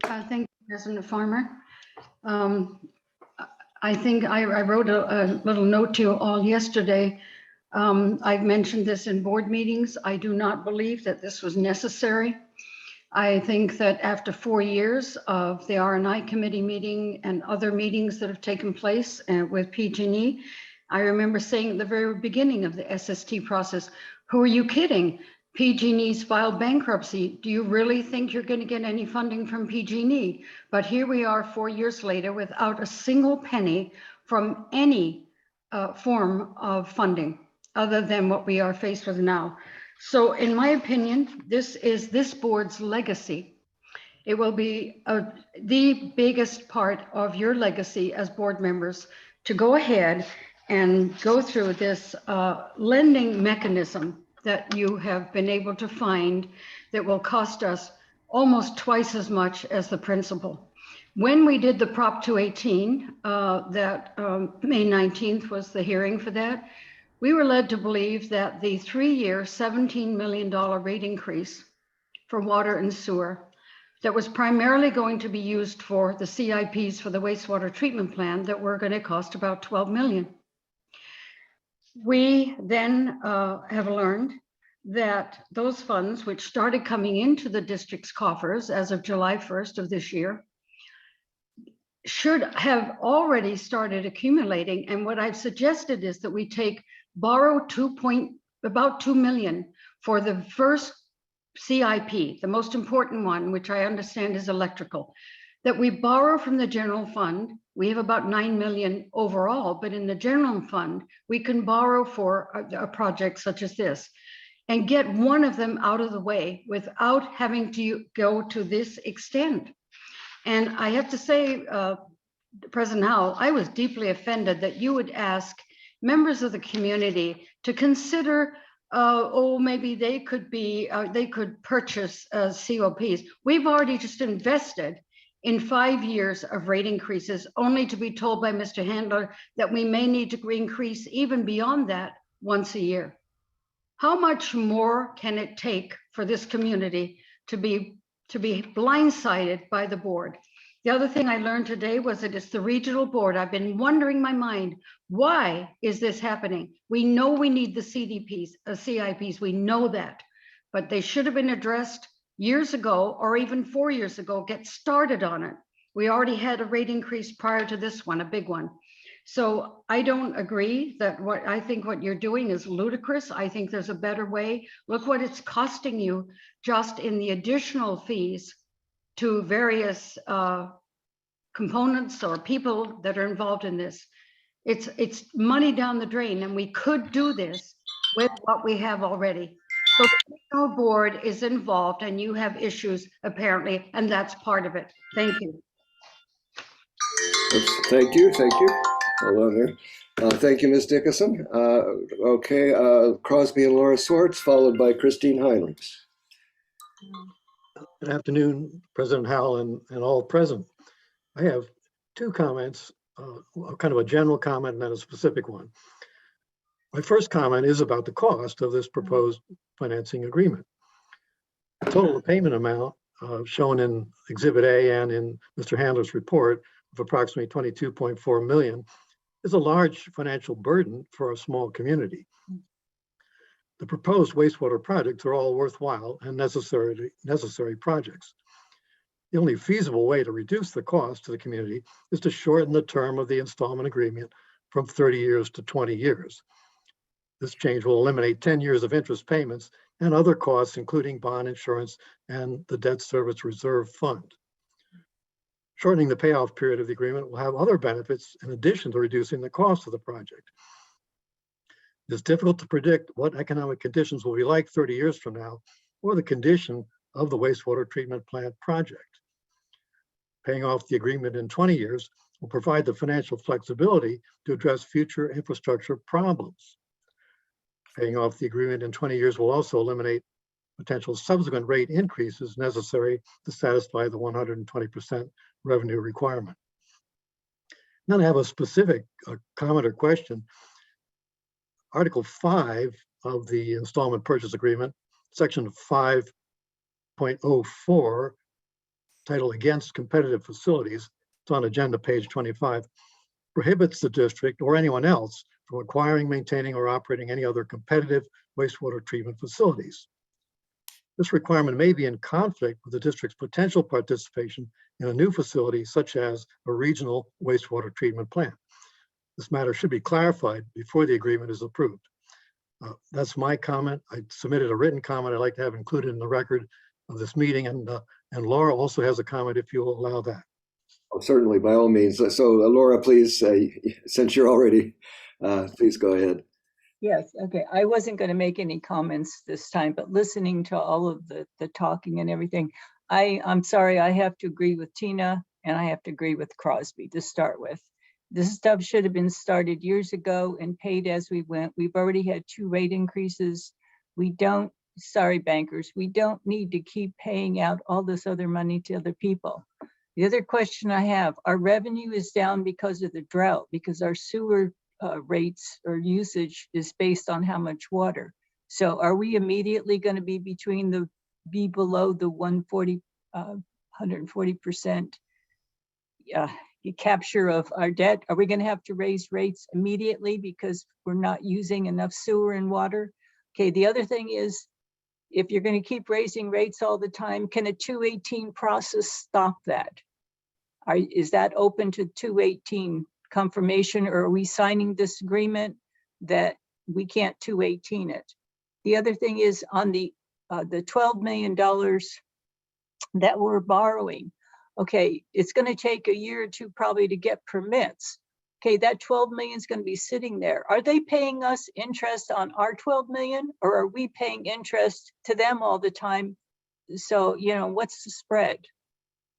Thank you, President Farmer. I think I wrote a little note to you all yesterday. I've mentioned this in board meetings. I do not believe that this was necessary. I think that after 4 years of the R&I committee meeting and other meetings that have taken place with PG&E, I remember saying at the very beginning of the SST process, who are you kidding? PG&E's filed bankruptcy. Do you really think you're going to get any funding from PG&E? But here we are 4 years later without a single penny from any form of funding other than what we are faced with now. So in my opinion, this is this board's legacy. It will be the biggest part of your legacy as board members to go ahead and go through this lending mechanism that you have been able to find that will cost us almost twice as much as the principal. When we did the Prop 218, May 19th was the hearing for that, we were led to believe that the 3-year, $17 million rate increase for water and sewer that was primarily going to be used for the CIPs for the wastewater treatment plant that were going to cost about $12 million. We then have learned that those funds, which started coming into the district's coffers as of July 1st of this year, should have already started accumulating. And what I've suggested is that we borrow about $2 million for the first CIP, the most important one, which I understand is electrical, that we borrow from the general fund. We have about $9 million overall, but in the general fund, we can borrow for a project such as this and get one of them out of the way without having to go to this extent. And I have to say, President Howell, I was deeply offended that you would ask members of the community to consider, oh, maybe they could be, they could purchase COPs. We've already just invested in 5 years of rate increases, only to be told by Mr. Handler that we may need to increase even beyond that once a year. How much more can it take for this community to be blindsided by the board? The other thing I learned today was that it's the regional board. I've been wondering in my mind, why is this happening? We know we need the CDPs, CIPs, we know that, but they should have been addressed years ago or even 4 years ago. Get started on it. We already had a rate increase prior to this one, a big one. So I don't agree that I think what you're doing is ludicrous. I think there's a better way. Look what it's costing you just in the additional fees to various components or people that are involved in this. It's money down the drain, and we could do this with what we have already. So the regional board is involved, and you have issues apparently, and that's part of it. Thank you. Thank you. Hold on there. Thank you, Ms. Dickinson. Okay, Crosby and Laura Swartz, followed by Christine Heinrichs. Good afternoon, President Howell and all present. I have two comments, kind of a general comment and then a specific one. My first comment is about the cost of this proposed financing agreement. The total payment amount shown in Exhibit A and in Mr. Handler's report of approximately $22.4 million is a large financial burden for a small community. The proposed wastewater projects are all worthwhile and necessary projects. The only feasible way to reduce the cost to the community is to shorten the term of the installment agreement from 30 years to 20 years. This change will eliminate 10 years of interest payments and other costs, including bond insurance and the debt service reserve fund. Shortening the payoff period of the agreement will have other benefits in addition to reducing the cost of the project. It's difficult to predict what economic conditions will be like 30 years from now or the condition of the wastewater treatment plant project. Paying off the agreement in 20 years will provide the financial flexibility to address future infrastructure problems. Paying off the agreement in 20 years will also eliminate potential subsequent rate increases necessary to satisfy the 120% revenue requirement. Then I have a specific comment or question. Article 5 of the installment purchase agreement, section 5.04, titled Against Competitive Facilities, it's on agenda page 25, prohibits the district or anyone else from acquiring, maintaining, or operating any other competitive wastewater treatment facilities. This requirement may be in conflict with the district's potential participation in a new facility, such as a regional wastewater treatment plant. This matter should be clarified before the agreement is approved. That's my comment. I submitted a written comment I'd like to have included in the record of this meeting, and Laura also has a comment if you'll allow that. Oh, certainly, by all means. So Laura, please, since you're already, please go ahead. Yes, okay. I wasn't going to make any comments this time, but listening to all of the talking and everything, I'm sorry, I have to agree with Tina and I have to agree with Crosby to start with. This stuff should have been started years ago and paid as we went. We've already had 2 rate increases. We don't, sorry, bankers, we don't need to keep paying out all this other money to other people. The other question I have, our revenue is down because of the drought, because our sewer rates or usage is based on how much water. So are we immediately going to be below the 140% capture of our debt? Are we going to have to raise rates immediately because we're not using enough sewer and water? Okay, the other thing is, if you're going to keep raising rates all the time, can a 218 process stop that? Is that open to 218 confirmation, or are we signing this agreement that we can't 218 it? The other thing is on the $12 million that we're borrowing. Okay, it's going to take a year or two probably to get permits. Okay, that 12 million is going to be sitting there. Are they paying us interest on our 12 million, or are we paying interest to them all the time? So, you know, what's the spread?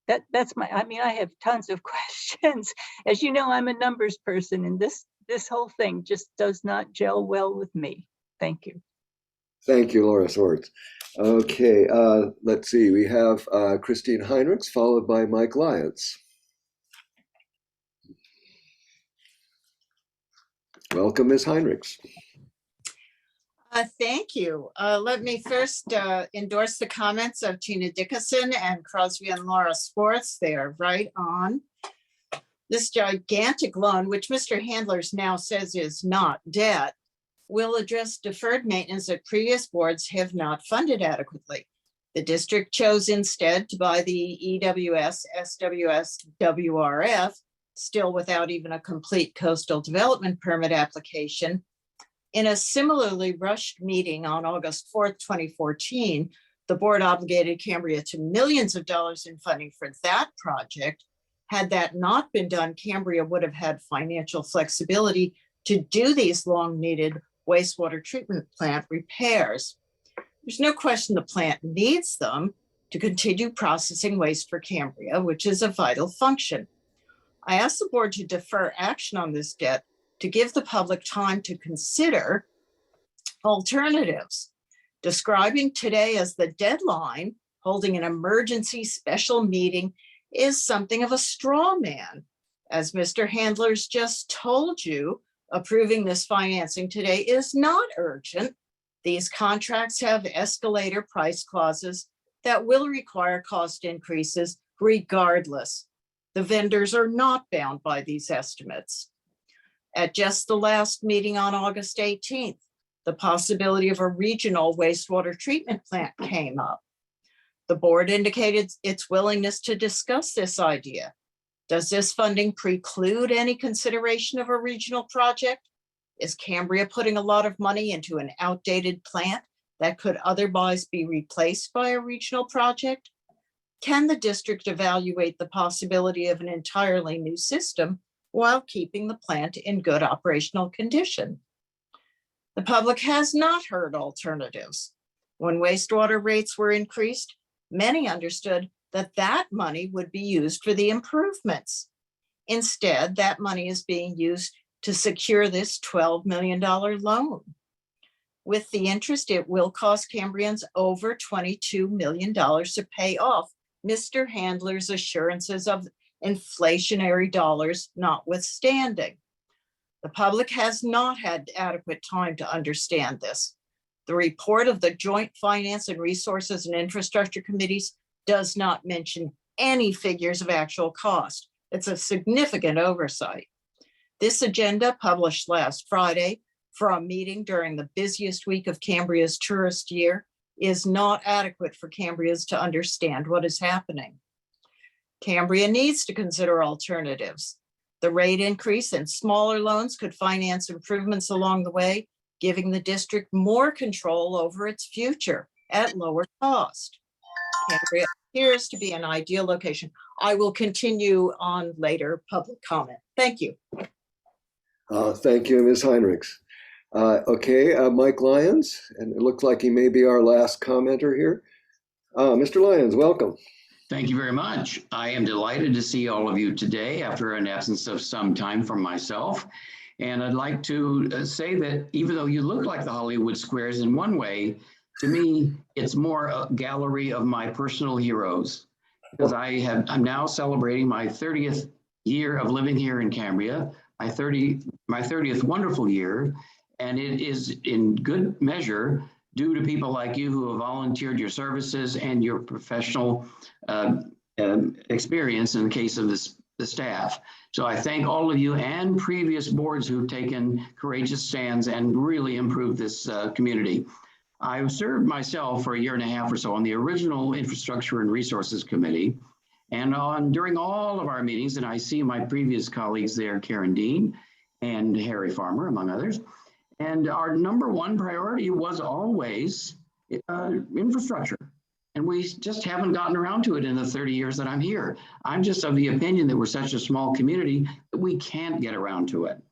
That's my, I mean, I have tons of questions. As you know, I'm a numbers person, and this whole thing just does not gel well with me. Thank you. Thank you, Laura Swartz. Okay, let's see. We have Christine Heinrichs, followed by Mike Lyons. Welcome, Ms. Heinrichs. Thank you. Let me first endorse the comments of Tina Dickinson and Crosby and Laura Swartz. They are right on. This gigantic loan, which Mr. Handlers now says is not debt, will address deferred maintenance that previous boards have not funded adequately. The district chose instead to buy the EWS, SWS, WRF, still without even a complete coastal development permit application. In a similarly rushed meeting on August 4th, 2014, the board obligated Cambria to millions of dollars in funding for that project. Had that not been done, Cambria would have had financial flexibility to do these long-needed wastewater treatment plant repairs. There's no question the plant needs them to continue processing waste for Cambria, which is a vital function. I asked the board to defer action on this debt to give the public time to consider alternatives. Describing today as the deadline, holding an emergency special meeting is something of a straw man. As Mr. Handlers just told you, approving this financing today is not urgent. These contracts have escalator price clauses that will require cost increases regardless. The vendors are not bound by these estimates. At just the last meeting on August 18th, the possibility of a regional wastewater treatment plant came up. The board indicated its willingness to discuss this idea. Does this funding preclude any consideration of a regional project? Is Cambria putting a lot of money into an outdated plant that could otherwise be replaced by a regional project? Can the district evaluate the possibility of an entirely new system while keeping the plant in good operational condition? The public has not heard alternatives. When wastewater rates were increased, many understood that that money would be used for the improvements. Instead, that money is being used to secure this $12 million loan. With the interest, it will cost Cambrians over $22 million to pay off Mr. Handler's assurances of inflationary dollars notwithstanding. The public has not had adequate time to understand this. The report of the Joint Finance and Resources and Infrastructure Committees does not mention any figures of actual cost. It's a significant oversight. This agenda, published last Friday for a meeting during the busiest week of Cambria's tourist year, is not adequate for Cambrians to understand what is happening. Cambria needs to consider alternatives. The rate increase and smaller loans could finance improvements along the way, giving the district more control over its future at lower cost. Cambria appears to be an ideal location. I will continue on later public comment. Thank you. Thank you, Ms. Heinrichs. Okay, Mike Lyons, and it looks like he may be our last commenter here. Mr. Lyons, welcome. Thank you very much. I am delighted to see all of you today after an absence of some time from myself. And I'd like to say that even though you look like the Hollywood Squares in one way, to me, it's more a gallery of my personal heroes. Because I'm now celebrating my 30th year of living here in Cambria, my 30th wonderful year. And it is in good measure due to people like you who have volunteered your services and your professional experience in the case of the staff. So I thank all of you and previous boards who've taken courageous stands and really improved this community. I served myself for a year and a half or so on the original Infrastructure and Resources Committee. And during all of our meetings, and I see my previous colleagues there, Karen Dean and Harry Farmer, among others. And our number one priority was always infrastructure. And we just haven't gotten around to it in the 30 years that I'm here. I'm just of the opinion that we're such a small community that we can't get around to it.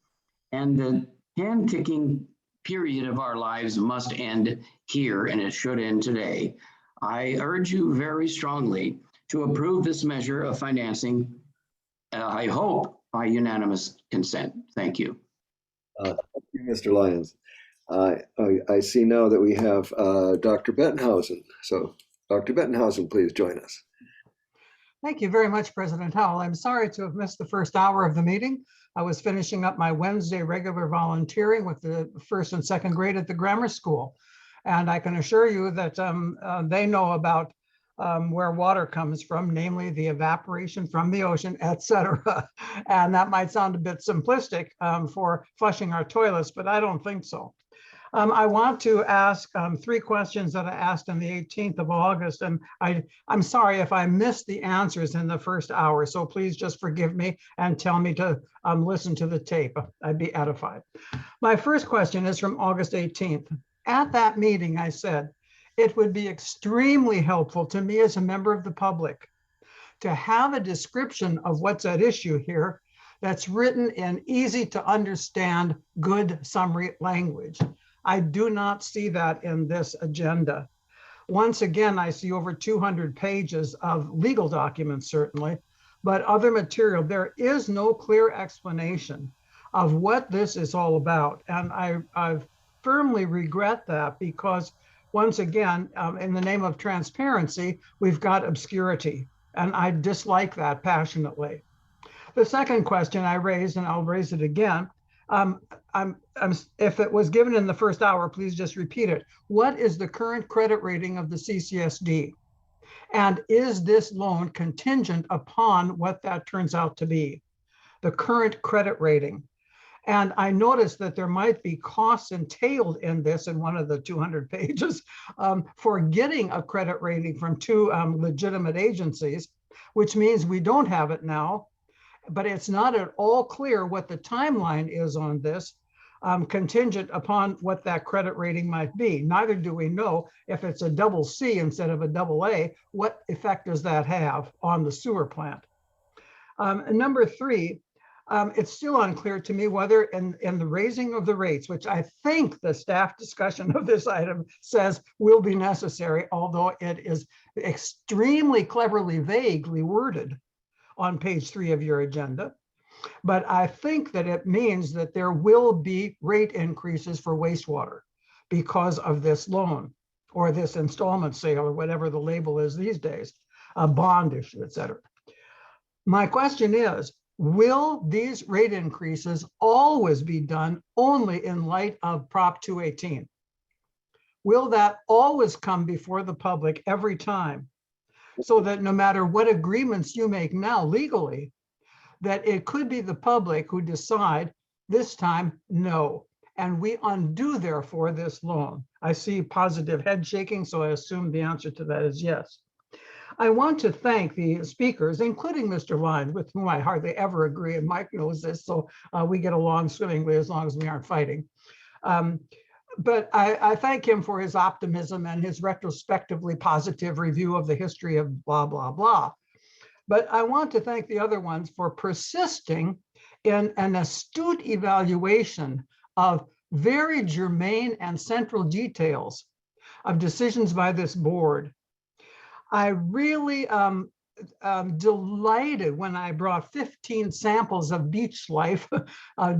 And the hand-kicking period of our lives must end here, and it should end today. I urge you very strongly to approve this measure of financing, I hope by unanimous consent. Thank you. Thank you, Mr. Lyons. I see now that we have Dr. Bettenhausen. So Dr. Bettenhausen, please join us. Thank you very much, President Howell. I'm sorry to have missed the first hour of the meeting. I was finishing up my Wednesday regular volunteering with the first and second grade at the grammar school. And I can assure you that they know about where water comes from, namely the evaporation from the ocean, etc. And that might sound a bit simplistic for flushing our toilets, but I don't think so. I want to ask 3 questions that I asked on the 18th of August, and I'm sorry if I missed the answers in the first hour, so please just forgive me and tell me to listen to the tape. I'd be edified. My first question is from August 18th. At that meeting, I said, it would be extremely helpful to me as a member of the public to have a description of what's at issue here that's written in easy to understand, good summary language. I do not see that in this agenda. Once again, I see over 200 pages of legal documents, certainly, but other material. There is no clear explanation of what this is all about. And I firmly regret that because, once again, in the name of transparency, we've got obscurity. And I dislike that passionately. The second question I raised, and I'll raise it again, if it was given in the first hour, please just repeat it. What is the current credit rating of the CCSD? And is this loan contingent upon what that turns out to be? The current credit rating. And I noticed that there might be costs entailed in this in one of the 200 pages for getting a credit rating from 2 legitimate agencies, which means we don't have it now. But it's not at all clear what the timeline is on this, contingent upon what that credit rating might be. Neither do we know if it's a double C instead of a double A, what effect does that have on the sewer plant? Number 3, it's still unclear to me whether in the raising of the rates, which I think the staff discussion of this item says will be necessary, although it is extremely cleverly vaguely worded on page 3 of your agenda. But I think that it means that there will be rate increases for wastewater because of this loan or this installment sale or whatever the label is these days, a bond issue, et cetera. My question is, will these rate increases always be done only in light of Prop 218? Will that always come before the public every time? So that no matter what agreements you make now legally, that it could be the public who decide this time, no. And we undo, therefore, this loan. I see positive head shaking, so I assume the answer to that is yes. I want to thank the speakers, including Mr. Lyons, with whom I hardly ever agree, and Mike knows this, so we get along swimmingly as long as we aren't fighting. But I thank him for his optimism and his retrospectively positive review of the history of blah, blah, blah. But I want to thank the other ones for persisting in an astute evaluation of very germane and central details of decisions by this board. I really delighted when I brought 15 samples of beach life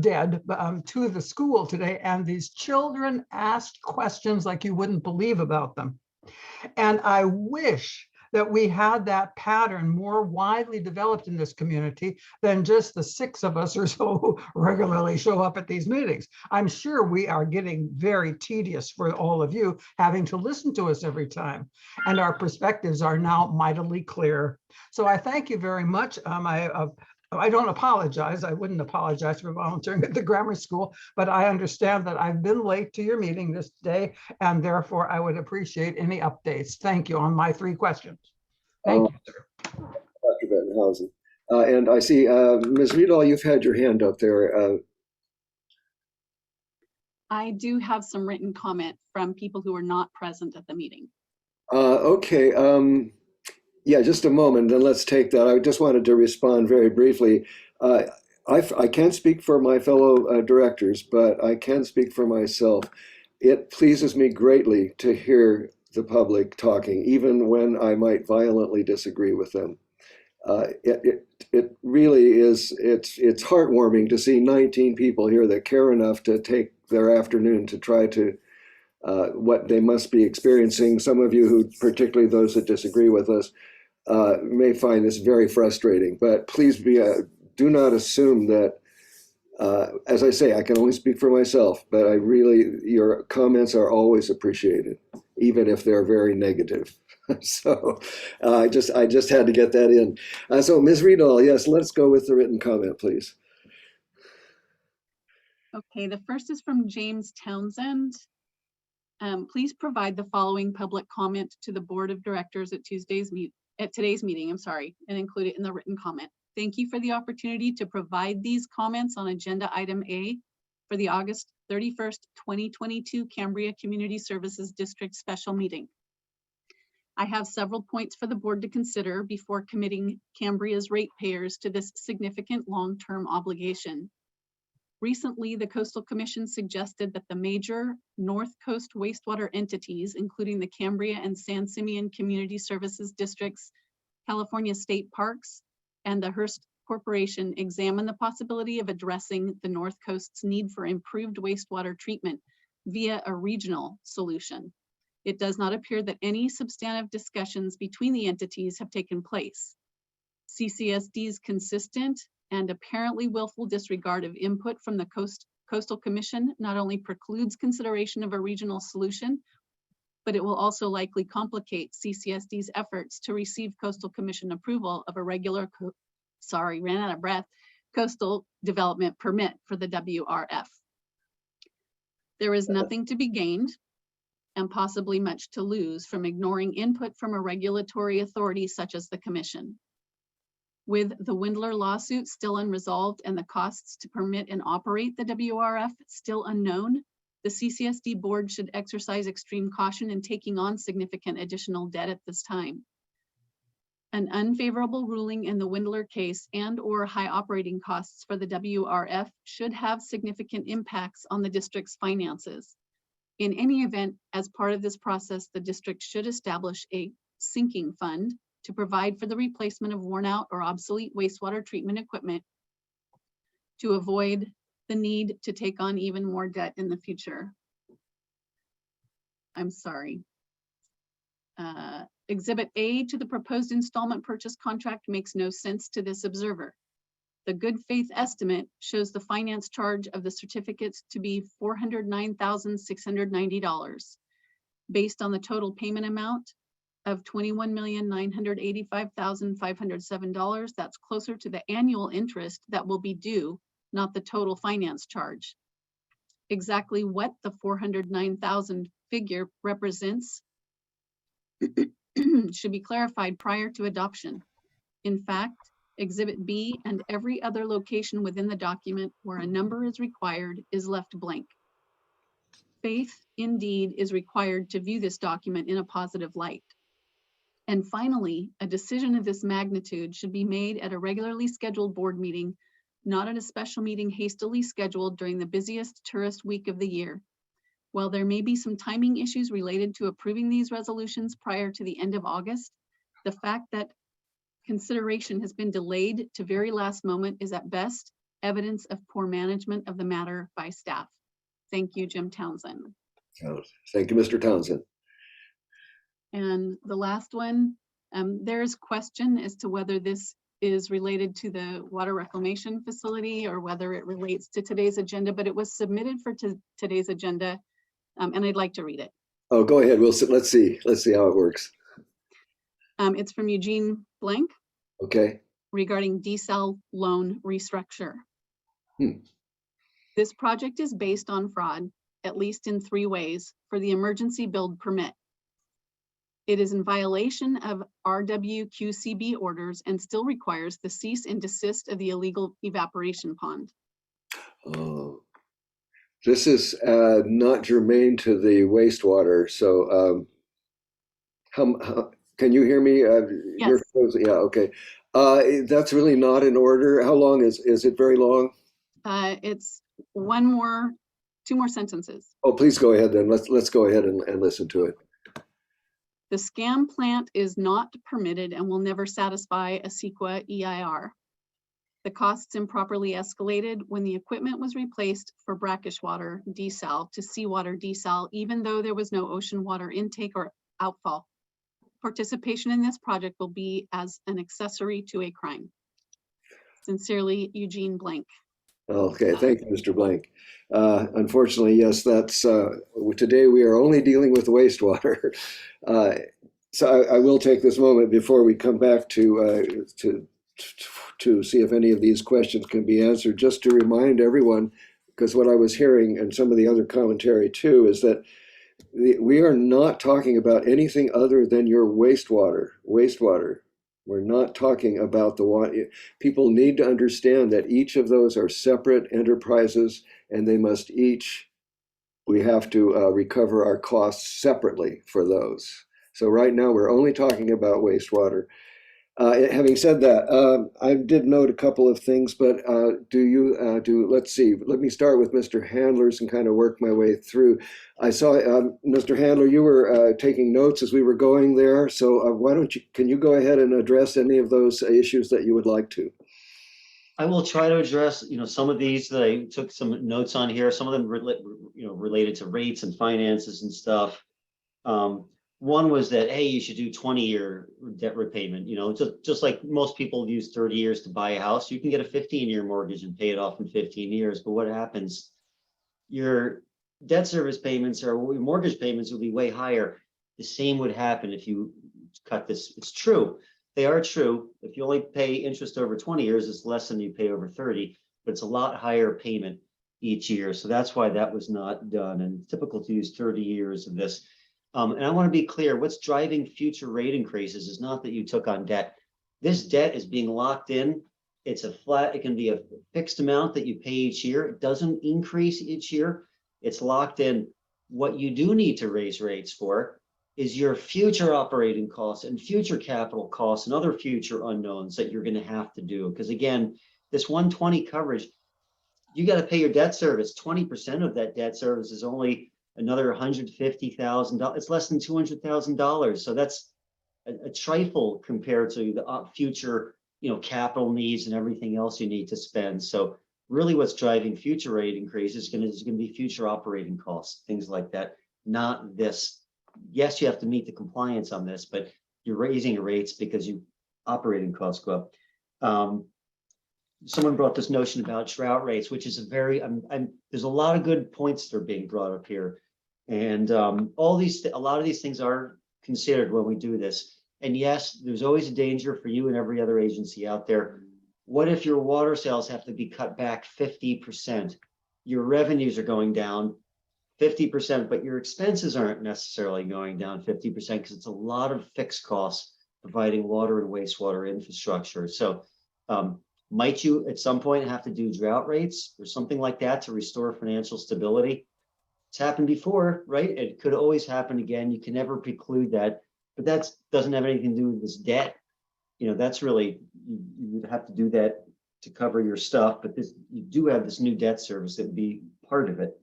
dead to the school today, and these children asked questions like you wouldn't believe about them. And I wish that we had that pattern more widely developed in this community than just the 6 of us or so who regularly show up at these meetings. I'm sure we are getting very tedious for all of you having to listen to us every time. And our perspectives are now mightily clear. So I thank you very much. I don't apologize. I wouldn't apologize for volunteering at the grammar school, but I understand that I've been late to your meeting this day, and therefore I would appreciate any updates. Thank you on my 3 questions. Thank you, sir. Dr. Bettenhausen. And I see, Ms. Riedel, you've had your hand up there. I do have some written comment from people who were not present at the meeting. Okay. Yeah, just a moment, and let's take that. I just wanted to respond very briefly. I can't speak for my fellow directors, but I can speak for myself. It pleases me greatly to hear the public talking, even when I might violently disagree with them. It really is, it's heartwarming to see 19 people here that care enough to take their afternoon to try to what they must be experiencing. Some of you who, particularly those that disagree with us, may find this very frustrating, but please do not assume that, as I say, I can only speak for myself, but your comments are always appreciated, even if they're very negative. So I just had to get that in. So Ms. Riedel, yes, let's go with the written comment, please. Okay, the first is from James Townsend. Please provide the following public comment to the Board of Directors at today's meeting, and include it in the written comment. Thank you for the opportunity to provide these comments on agenda item A for the August 31st, 2022 Cambria Community Services District special meeting. I have several points for the board to consider before committing Cambria's ratepayers to this significant long-term obligation. Recently, the Coastal Commission suggested that the major North Coast wastewater entities, including the Cambria and San Simeon Community Services Districts, California State Parks, and the Hearst Corporation, examine the possibility of addressing the North Coast's need for improved wastewater treatment via a regional solution. It does not appear that any substantive discussions between the entities have taken place. CCSD's consistent and apparently willful disregard of input from the Coastal Commission not only precludes consideration of a regional solution, but it will also likely complicate CCSD's efforts to receive Coastal Commission approval of a regular, coastal development permit for the WRF. There is nothing to be gained and possibly much to lose from ignoring input from a regulatory authority such as the Commission. With the Windler lawsuit still unresolved and the costs to permit and operate the WRF still unknown, the CCSD board should exercise extreme caution in taking on significant additional debt at this time. An unfavorable ruling in the Windler case and/or high operating costs for the WRF should have significant impacts on the district's finances. In any event, as part of this process, the district should establish a sinking fund to provide for the replacement of worn out or obsolete wastewater treatment equipment to avoid the need to take on even more debt in the future. I'm sorry. Exhibit A to the proposed installment purchase contract makes no sense to this observer. The good faith estimate shows the finance charge of the certificates to be $409,690. Based on the total payment amount of $21,985,507, that's closer to the annual interest that will be due, not the total finance charge. Exactly what the 409,000 figure represents should be clarified prior to adoption. In fact, Exhibit B and every other location within the document where a number is required is left blank. Faith, indeed, is required to view this document in a positive light. And finally, a decision of this magnitude should be made at a regularly scheduled board meeting, not at a special meeting hastily scheduled during the busiest tourist week of the year. While there may be some timing issues related to approving these resolutions prior to the end of August, the fact that consideration has been delayed to very last moment is at best evidence of poor management of the matter by staff. Thank you, Jim Townsend. Thank you, Mr. Townsend. And the last one, there's question as to whether this is related to the water reclamation facility or whether it relates to today's agenda, but it was submitted for today's agenda, and I'd like to read it. Oh, go ahead. Let's see how it works. It's from Eugene Blank. Okay. Regarding desal loan restructure. This project is based on fraud, at least in 3 ways, for the emergency build permit. It is in violation of RWQCB orders and still requires the cease and desist of the illegal evaporation pond. This is not germane to the wastewater. So how can you hear me? Yes. Yeah, okay. That's really not in order. How long is it very long? It's 2 more sentences. Oh, please go ahead then. Let's go ahead and listen to it. The SCAM plant is not permitted and will never satisfy a CEQA EIR. The costs improperly escalated when the equipment was replaced for brackish water desal to seawater desal, even though there was no ocean water intake or outfall. Participation in this project will be as an accessory to a crime. Sincerely, Eugene Blank. Okay, thank you, Mr. Blank. Unfortunately, yes, that's today we are only dealing with wastewater. So I will take this moment before we come back to see if any of these questions can be answered, just to remind everyone, because what I was hearing and some of the other commentary too is that we are not talking about anything other than your wastewater. We're not talking about the water. People need to understand that each of those are separate enterprises, and they must each, we have to recover our costs separately for those. So right now we're only talking about wastewater. Having said that, I did note a couple of things, but let's see, let me start with Mr. Handler's and kind of work my way through. I saw, Mr. Handler, you were taking notes as we were going there. So can you go ahead and address any of those issues that you would like to? I will try to address, some of these that I took some notes on here, some of them related to rates and finances and stuff. One was that, hey, you should do 20-year debt repayment. Just like most people use 30 years to buy a house, you can get a 15-year mortgage and pay it off in 15 years. But what happens? Your debt service payments or mortgage payments will be way higher. The same would happen if you cut this. It's true. They are true. If you only pay interest over 20 years, it's less than you pay over 30, but it's a lot higher payment each year. So that's why that was not done. And it's typical to use 30 years of this. And I want to be clear, what's driving future rate increases is not that you took on debt. This debt is being locked in. It's it can be a fixed amount that you pay each year. It doesn't increase each year. It's locked in. What you do need to raise rates for is your future operating costs and future capital costs and other future unknowns that you're going to have to do. Because again, this 120 coverage, you got to pay your debt service. 20% of that debt service is only another $150,000. It's less than $200,000. So that's a trifle compared to the future, capital needs and everything else you need to spend. So really what's driving future rate increases is going to be future operating costs, things like that, not this. Yes, you have to meet the compliance on this, but you're raising your rates because operating costs go up. Someone brought this notion about drought rates, which is there's a lot of good points that are being brought up here. And a lot of these things are considered when we do this. And yes, there's always a danger for you and every other agency out there. What if your water sales have to be cut back 50%? Your revenues are going down 50%, but your expenses aren't necessarily going down 50% because it's a lot of fixed costs providing water and wastewater infrastructure. So might you at some point have to do drought rates or something like that to restore financial stability? It's happened before, right? It could always happen again. You can never preclude that, but that doesn't have anything to do with this debt. That's really, you would have to do that to cover your stuff, but you do have this new debt service that would be part of it.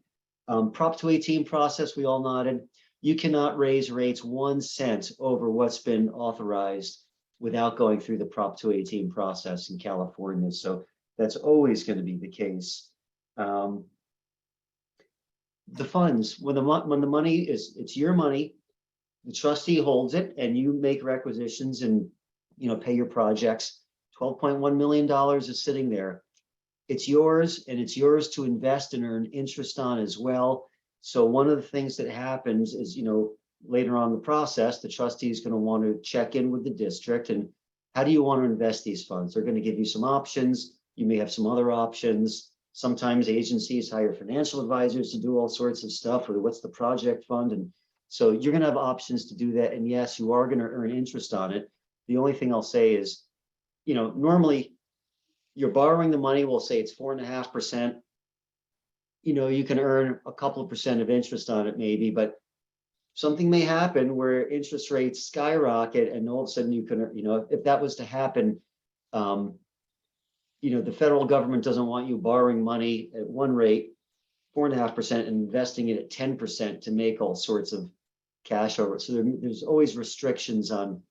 Prop 218 process, we all nodded. You cannot raise rates 1 cent over what's been authorized without going through the Prop 218 process in California. So that's always going to be the case. The funds, when the money it's your money, the trustee holds it and you make requisitions and pay your projects. $12.1 million is sitting there. It's yours, and it's yours to invest and earn interest on as well. So one of the things that happens is, later on in the process, the trustee is going to want to check in with the district and how do you want to invest these funds? They're going to give you some options. You may have some other options. Sometimes agencies hire financial advisors to do all sorts of stuff, or what's the project fund? And so you're going to have options to do that. And yes, you are going to earn interest on it. The only thing I'll say is, normally you're borrowing the money, we'll say it's 4.5%. You can earn a couple of percent of interest on it maybe, but something may happen where interest rates skyrocket and all of a sudden you can, if that was to happen, the federal government doesn't want you borrowing money at one rate, 4.5%, and investing it at 10% to make all sorts of cash over. So there's always restrictions on,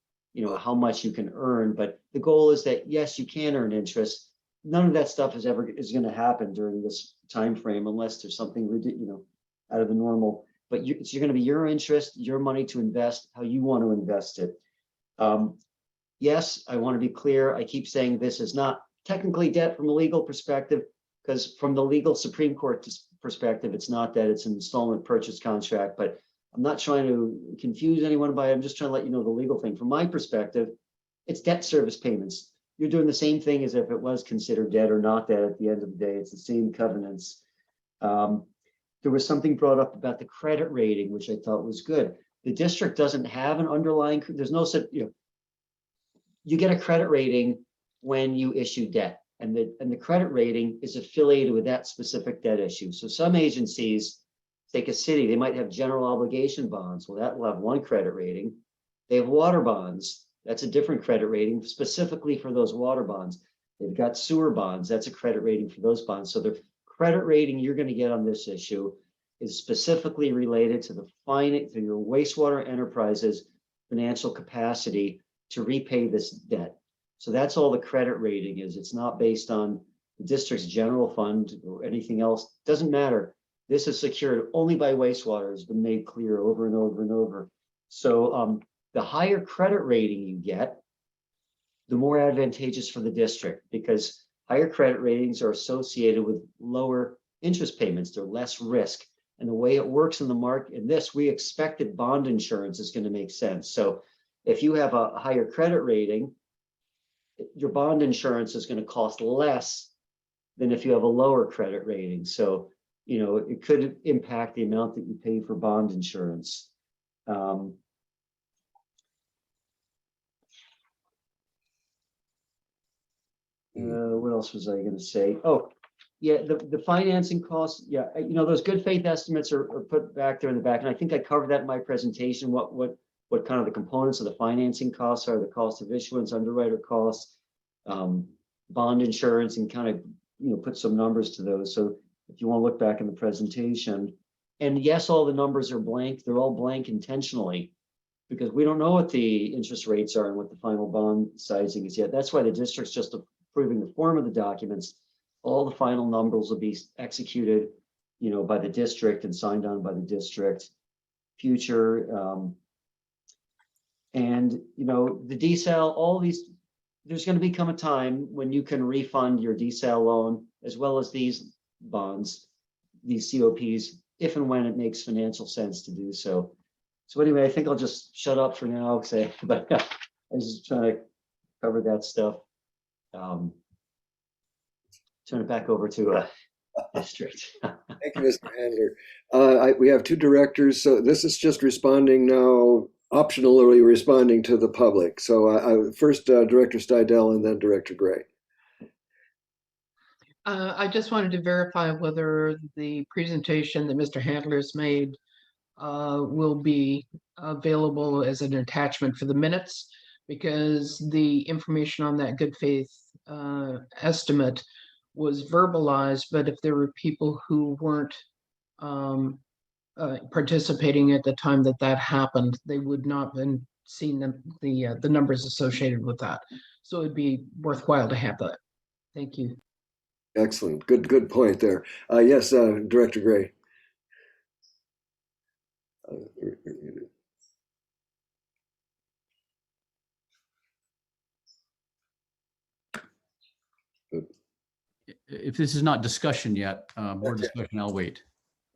how much you can earn. But the goal is that, yes, you can earn interest. None of that stuff is going to happen during this time frame unless there's something, out of the normal. But it's going to be your interest, your money to invest how you want to invest it. Yes, I want to be clear. I keep saying this is not technically debt from a legal perspective, because from the legal Supreme Court perspective, it's not that, it's an installment purchase contract. But I'm not trying to confuse anyone by it. I'm just trying to let you know the legal thing. From my perspective, it's debt service payments. You're doing the same thing as if it was considered debt or not debt at the end of the day. It's the same covenants. There was something brought up about the credit rating, which I thought was good. The district doesn't have an underlying, there's no such, you get a credit rating when you issue debt, and the credit rating is affiliated with that specific debt issue. So some agencies, take a city, they might have general obligation bonds. Well, that will have one credit rating. They have water bonds. That's a different credit rating specifically for those water bonds. They've got sewer bonds. That's a credit rating for those bonds. So the credit rating you're going to get on this issue is specifically related to to your wastewater enterprise's financial capacity to repay this debt. So that's all the credit rating is. It's not based on the district's general fund or anything else. Doesn't matter. This is secured only by wastewater, has been made clear over and over and over. So the higher credit rating you get, the more advantageous for the district, because higher credit ratings are associated with lower interest payments. They're less risk. And the way it works in the market, in this, we expected bond insurance is going to make sense. So if you have a higher credit rating, your bond insurance is going to cost less than if you have a lower credit rating. So, it could impact the amount that you pay for bond insurance. What else was I going to say? Oh, yeah, the financing costs. Yeah, those good faith estimates are put back there in the back, and I think I covered that in my presentation. What kind of the components of the financing costs are: the cost of issuance, underwriter costs, bond insurance, and kind of put some numbers to those. So if you want to look back in the presentation, and yes, all the numbers are blank. They're all blank intentionally, because we don't know what the interest rates are and what the final bond sizing is yet. That's why the district's just approving the form of the documents. All the final numbers will be executed, by the district and signed on by the district. Future, and the desal, all these. There's going to become a time when you can refund your desal loan as well as these bonds, these COPs, if and when it makes financial sense to do so. So anyway, I think I'll just shut up for now, but I was just trying to cover that stuff. Turn it back over to district. Thank you, Mr. Handler. We have two directors, so this is just responding now, optionally responding to the public. So first, Director Stidel and then Director Gray. I just wanted to verify whether the presentation that Mr. Handler's made will be available as an attachment for the minutes, because the information on that good faith estimate was verbalized, but if there were people who weren't participating at the time that happened, they would not have been seeing the numbers associated with that. So it'd be worthwhile to have that. Thank you. Excellent. Good point there. Yes, Director Gray. If this is not discussion yet, more discussion, I'll wait.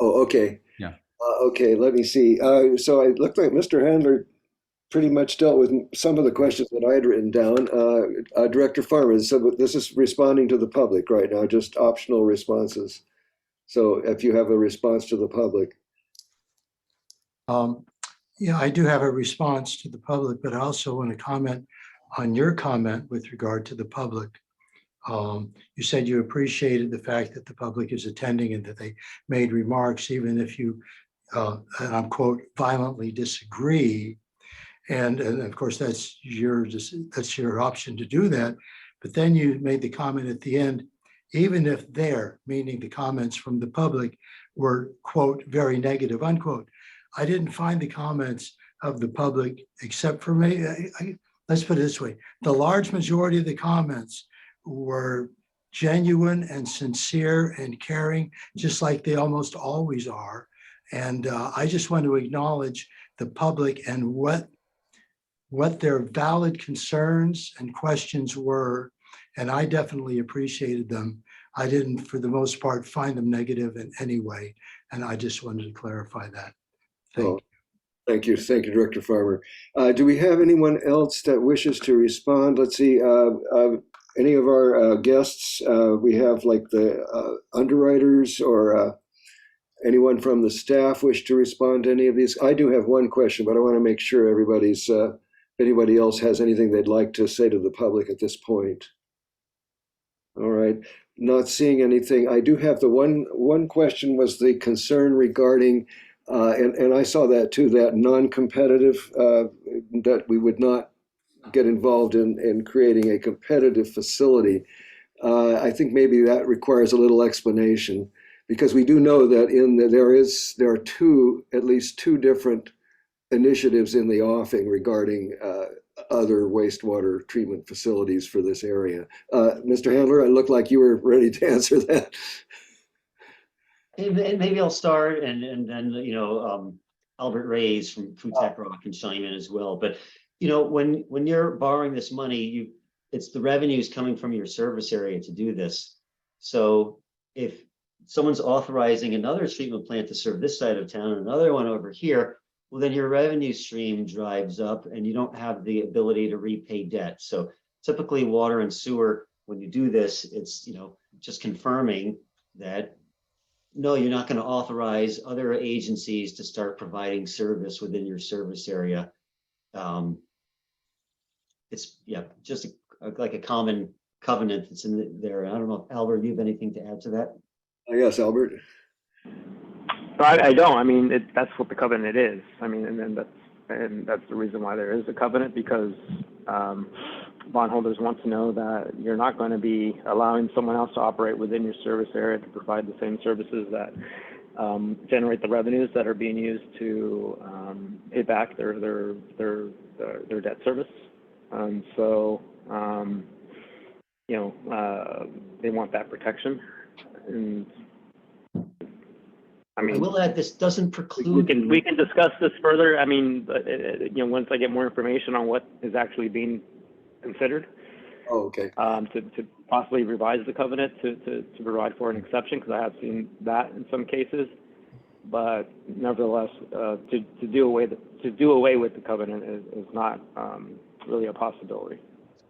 Oh, okay. Yeah. Okay, let me see. So it looked like Mr. Handler pretty much dealt with some of the questions that I had written down. Director Farmer, so this is responding to the public right now, just optional responses. So if you have a response to the public. Yeah, I do have a response to the public, but I also want to comment on your comment with regard to the public. You said you appreciated the fact that the public is attending and that they made remarks, even if you, and I'm quote, violently disagree. And of course, that's your option to do that. But then you made the comment at the end, even if they're, meaning the comments from the public, were, quote, very negative, unquote. I didn't find the comments of the public except for me. Let's put it this way. The large majority of the comments were genuine and sincere and caring, just like they almost always are. And I just want to acknowledge the public and what their valid concerns and questions were. And I definitely appreciated them. I didn't, for the most part, find them negative in any way. And I just wanted to clarify that. Thank you. Thank you. Thank you, Director Farmer. Do we have anyone else that wishes to respond? Let's see. Any of our guests, we have like the underwriters or anyone from the staff wish to respond to any of these? I do have one question, but I want to make sure everybody's, if anybody else has anything they'd like to say to the public at this point. All right. Not seeing anything. I do have the one question was the concern regarding, and I saw that too, that non-competitive, that we would not get involved in creating a competitive facility. I think maybe that requires a little explanation, because we do know that there are at least two different initiatives in the offing regarding other wastewater treatment facilities for this area. Mr. Handler, it looked like you were ready to answer that. And maybe I'll start, and then Albert Reyes from Food Tech Rock can chime in as well. But when you're borrowing this money, it's the revenues coming from your service area to do this. So if someone's authorizing another treatment plant to serve this side of town and another one over here, well, then your revenue stream drives up and you don't have the ability to repay debt. So typically water and sewer, when you do this, it's just confirming that no, you're not going to authorize other agencies to start providing service within your service area. It's just like a common covenant that's in there. I don't know if Albert, you have anything to add to that? Yes, Albert. No, I don't. I mean, that's what the covenant is. I mean, and that's the reason why there is a covenant, because bondholders want to know that you're not going to be allowing someone else to operate within your service area to provide the same services that generate the revenues that are being used to pay back their debt service. So they want that protection. And I mean, I will add, this doesn't preclude. We can discuss this further. I mean, once I get more information on what is actually being considered. Oh, okay. To possibly revise the covenant to provide for an exception, because I have seen that in some cases. But nevertheless, to do away with the covenant is not really a possibility.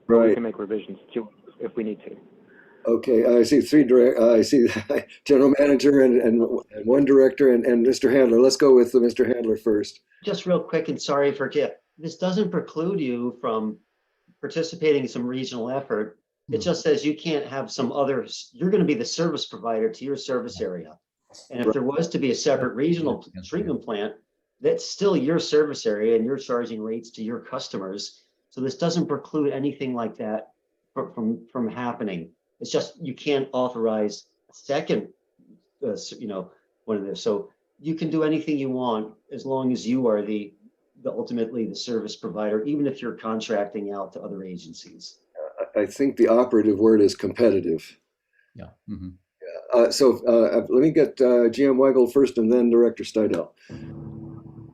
Right. We can make revisions to it if we need to. Okay, I see I see general manager and one director and Mr. Handler. Let's go with Mr. Handler first. Just real quick, and sorry for this doesn't preclude you from participating in some regional effort. It just says you can't have some others. You're going to be the service provider to your service area. And if there was to be a separate regional treatment plant, that's still your service area and you're charging rates to your customers. So this doesn't preclude anything like that from happening. It's just you can't authorize a second, one of this. So you can do anything you want as long as you are ultimately the service provider, even if you're contracting out to other agencies. I think the operative word is competitive. Yeah. Mm-hmm. So let me get GM Weigel first and then Director Steidel.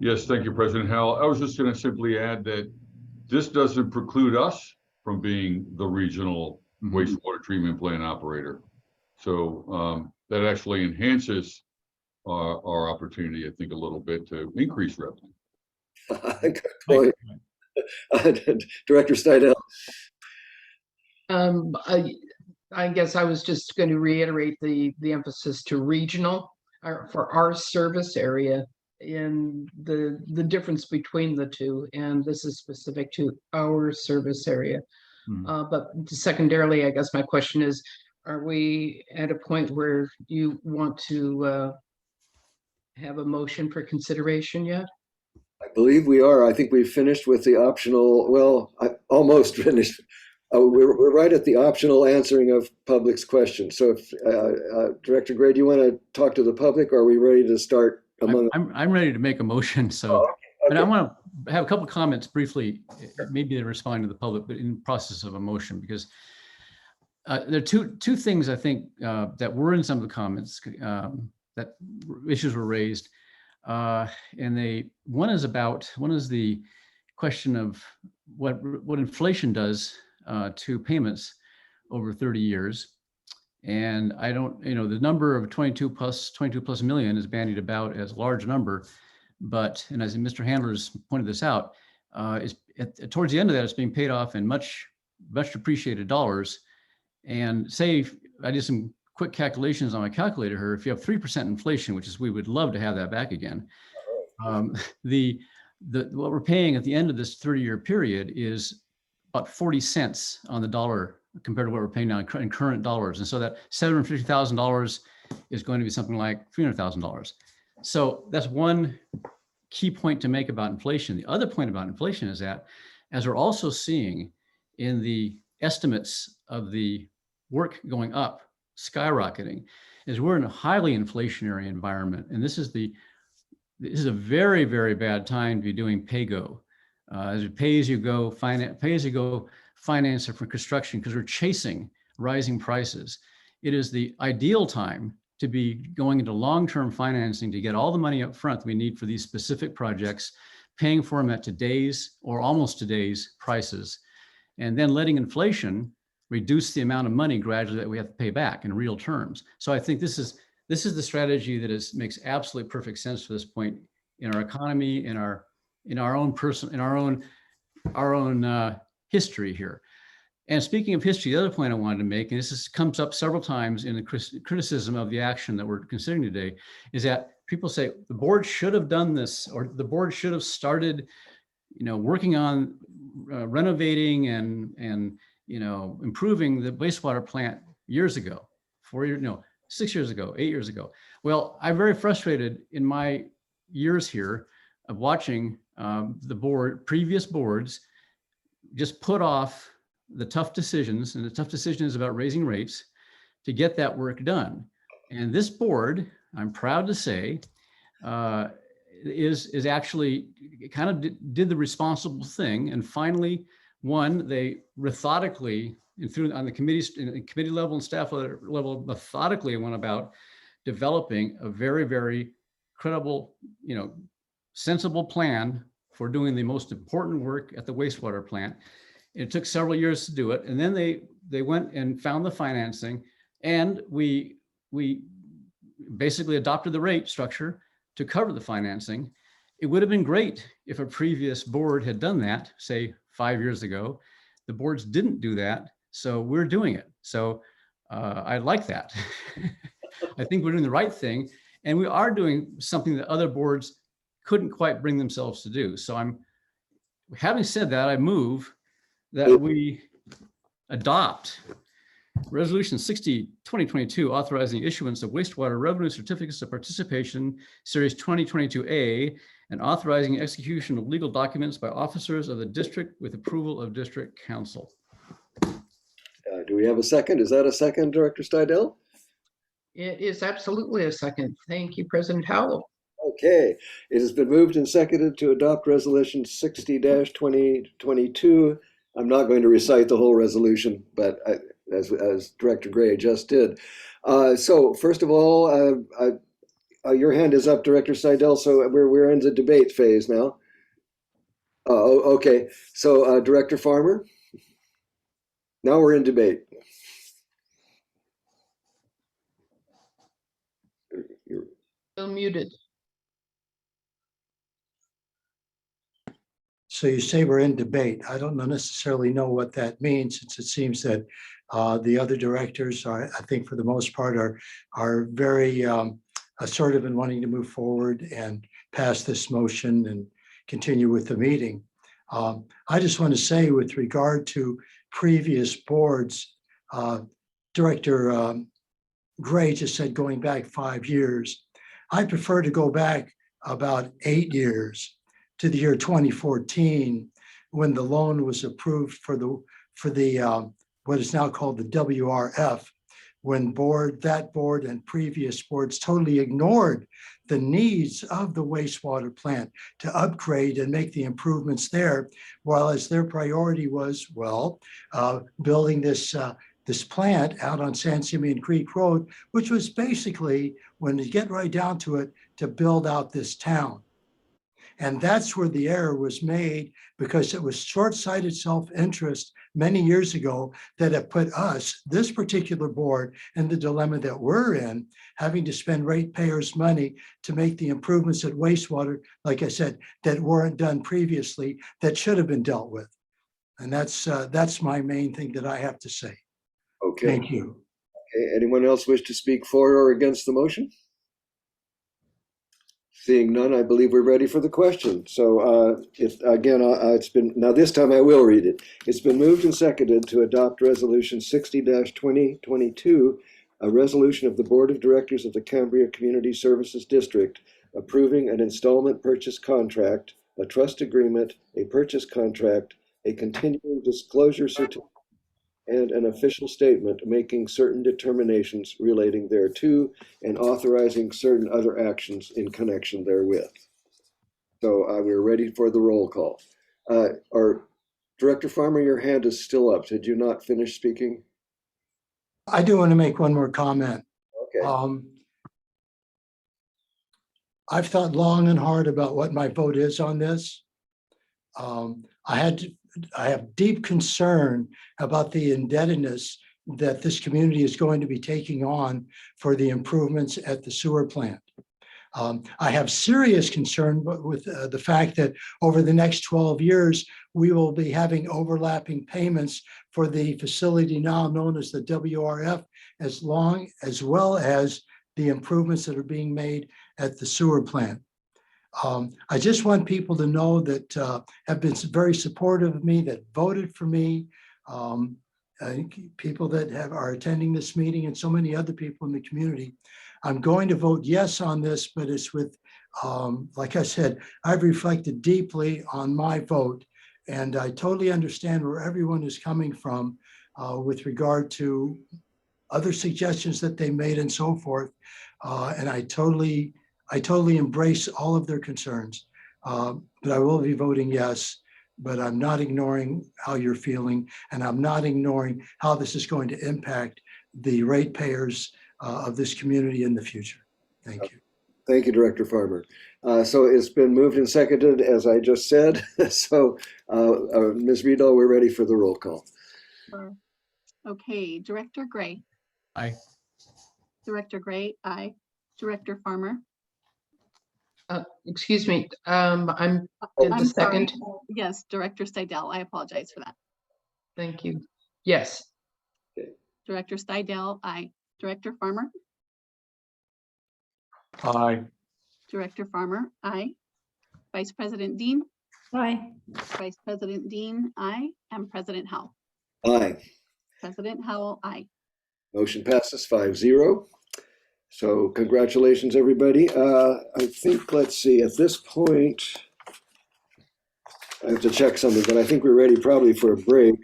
Yes, thank you, President Howell. I was just going to simply add that this doesn't preclude us from being the regional wastewater treatment plant operator. So that actually enhances our opportunity, I think, a little bit to increase revenue. Good point. Director Steidel. I guess I was just going to reiterate the emphasis to regional for our service area and the difference between the two. And this is specific to our service area. But secondarily, I guess my question is, are we at a point where you want to have a motion for consideration yet? I believe we are. I think we've finished with the optional, well, almost finished. We're right at the optional answering of public's questions. So if Director Gray, do you want to talk to the public, or are we ready to start among. I'm ready to make a motion, so. Oh, okay, And I okay. want to have a couple of comments briefly, maybe they're responding to the public, but in the process of a motion, because there are two things I think that were in some of the comments that issues were raised. And one is the question of what inflation does to payments over 30 years. And I don't, the number of 22 plus million is bandied about as a large number. But, and as Mr. Handler's pointed this out, towards the end of that, it's being paid off in much depreciated dollars. And say, I did some quick calculations on my calculator here. If you have 3% inflation, which is, we would love to have that back again. What we're paying at the end of this 30-year period is about 40 cents on the dollar compared to what we're paying now in current dollars. And so that $750,000 is going to be something like $300,000. So that's one key point to make about inflation. The other point about inflation is that, as we're also seeing in the estimates of the work going up, skyrocketing, is we're in a highly inflationary environment. And this is a very, very bad time to be doing pay-go. As a pay-as-you-go financer for construction, because we're chasing rising prices. It is the ideal time to be going into long-term financing to get all the money up front that we need for these specific projects, paying for them at today's or almost today's prices, and then letting inflation reduce the amount of money gradually that we have to pay back in real terms. So I think this is the strategy that makes absolutely perfect sense to this point in our economy, in our own history here. And speaking of history, the other point I wanted to make, and this comes up several times in the criticism of the action that we're considering today, is that people say the board should have done this, or the board should have started, working on renovating and improving the wastewater plant years ago, 6 years ago, 8 years ago. Well, I'm very frustrated in my years here of watching previous boards just put off the tough decisions, and the tough decision is about raising rates to get that work done. And this board, I'm proud to say, is actually kind of did the responsible thing. And finally, they methodically, on the committee level and staff level, methodically went about developing a very, very credible, sensible plan for doing the most important work at the wastewater plant. It took several years to do it. And then they went and found the financing, and we basically adopted the rate structure to cover the financing. It would have been great if a previous board had done that, say 5 years ago. The boards didn't do that, so we're doing it. So I like that. I think we're doing the right thing, and we are doing something that other boards couldn't quite bring themselves to do. So having said that, I move that we adopt Resolution 60, 2022, authorizing the issuance of wastewater revenue certificates of participation, Series 2022A, and authorizing execution of legal documents by officers of the district with approval of district council. Do we have a second? Is that a second, Director Stidel? It is absolutely a second. Thank you, President Howell. Okay, it has been moved and seconded to adopt Resolution 60-2022. I'm not going to recite the whole resolution, but as Director Gray just did. So first of all, your hand is up, Director Seidel. So we're in the debate phase now. Okay. So Director Farmer. Now we're in debate. You're still muted. So you say we're in debate. I don't necessarily know what that means, since it seems that the other directors are, I think for the most part, are very assertive in wanting to move forward and pass this motion and continue with the meeting. I just want to say, with regard to previous boards, Director Gray just said going back 5 years. I prefer to go back about 8 years to the year 2014, when the loan was approved for the what is now called the WRF, when that board and previous boards totally ignored the needs of the wastewater plant to upgrade and make the improvements there, while as their priority was, well, building this plant out on San Simeon Creek Road, which was basically, when you get right down to it, to build out this town. And that's where the error was made, because it was short-sighted self-interest many years ago that have put us, this particular board, in the dilemma that we're in, having to spend ratepayers' money to make the improvements at wastewater, like I said, that weren't done previously, that should have been dealt with. And that's my main thing that I have to say. Okay. Thank you. Okay. Anyone else wish to speak for or against the motion? Seeing none, I believe we're ready for the question. So it's been, now this time I will read it. It's been moved and seconded to adopt Resolution 60-2022, a resolution of the Board of Directors of the Cambria Community Services District approving an installment purchase contract, a trust agreement, a purchase contract, a continuing disclosure certificate, and an official statement making certain determinations relating thereto and authorizing certain other actions in connection therewith. So we're ready for the roll call. Or Director Farmer, your hand is still up. Did you not finish speaking? I do want to make one more comment. Okay. I've thought long and hard about what my vote is on this. I have deep concern about the indebtedness that this community is going to be taking on for the improvements at the sewer plant. I have serious concern with the fact that over the next 12 years, we will be having overlapping payments for the facility now known as the WRF, as well as the improvements that are being made at the sewer plant. I just want people to know that have been very supportive of me, that voted for me, people that are attending this meeting, and so many other people in the community. I'm going to vote yes on this, but it's with, like I said, I've reflected deeply on my vote, and I totally understand where everyone is coming from with regard to other suggestions that they made and so forth. And I totally embrace all of their concerns, but I will be voting yes, but I'm not ignoring how you're feeling, and I'm not ignoring how this is going to impact the ratepayers of this community in the future. Thank you. Thank you, Director Farmer. So it's been moved and seconded, as I just said. So Ms. Riedel, we're ready for the roll call. Sure. Okay, Director Gray. Aye. Director Gray, aye. Director Farmer. Excuse me, I'm in the I'm sorry. second. Yes, Director Stidel. I apologize for that. Thank you. Yes. Director Stidel, aye. Director Farmer. Aye. Director Farmer, aye. Vice President Dean. Aye. Vice President Dean, aye. And President Howell. Aye. President Howell, aye. Motion passes 5-0. So congratulations, everybody. I think, let's see, at this point, I have to check something, but I think we're ready probably for a break.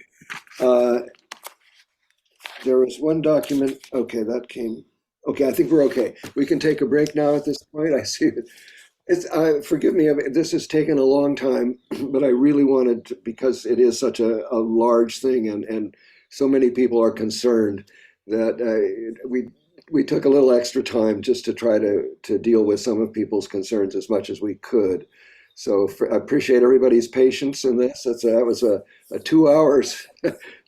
There was one document. Okay, that came. Okay, I think we're okay. We can take a break now at this point. I see it. Forgive me, this has taken a long time, but I really wanted to, because it is such a large thing and so many people are concerned, that we took a little extra time just to try to deal with some of people's concerns as much as we could. So I appreciate everybody's patience in this. That was a 2 hours,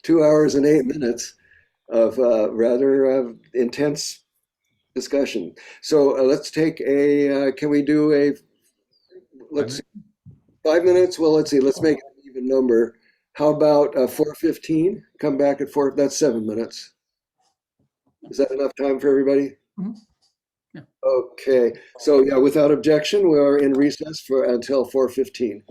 2 hours and 8 minutes of rather intense discussion. So let's take can we do let's see, 5 minutes? Well, let's see, let's make it an even number. How about 4:15? Come back at 4, that's 7 minutes. Is that enough time for everybody? Mm-hmm. Yeah. Okay, so yeah, without objection, we are in recess until 4:15.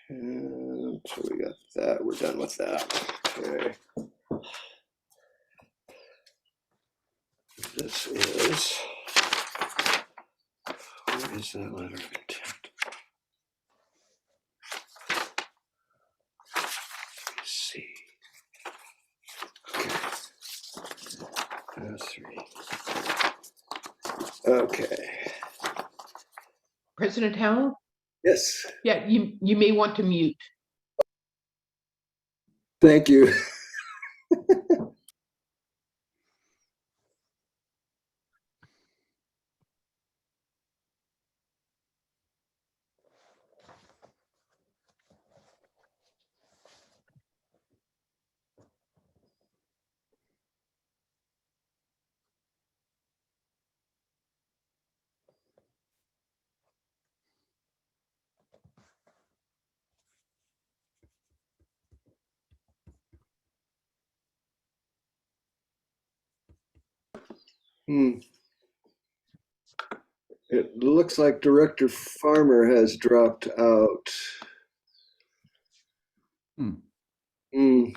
And so we got that. We're done with that. Okay. This is, where is that letter of intent? Let's see. Okay. 3. Okay. President Howell? Yes. Yeah, you may want to mute. Thank you. It looks like Director Farmer has dropped out. He's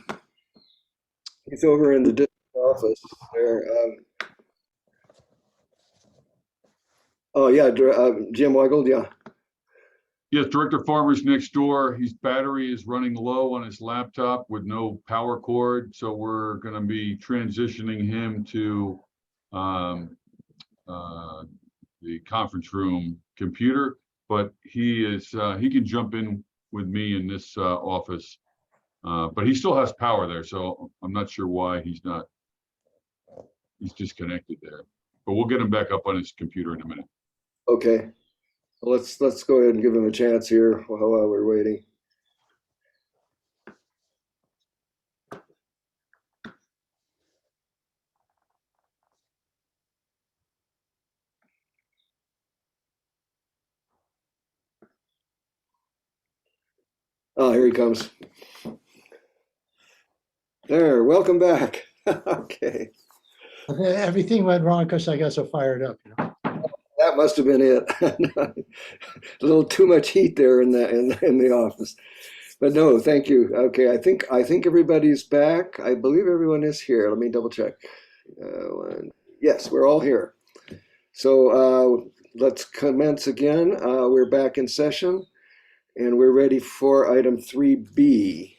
over in the district office there. Oh yeah, Jim Weigel, yeah. Yes, Director Farmer's next door. His battery is running low on his laptop with no power cord. So we're going to be transitioning him to the conference room computer, but he can jump in with me in this office. But he still has power there. So I'm not sure why he's disconnected there, but we'll get him back up on his computer in a minute. Okay. Let's go ahead and give him a chance here while we're waiting. Oh, here he comes. There, welcome back. Okay. Everything went wrong because I got so fired up. That must have been it. A little too much heat there in the office. But no, thank you. Okay, I think everybody's back. I believe everyone is here. Let me double check. Yes, we're all here. So let's commence again. We're back in session, and we're ready for item 3B.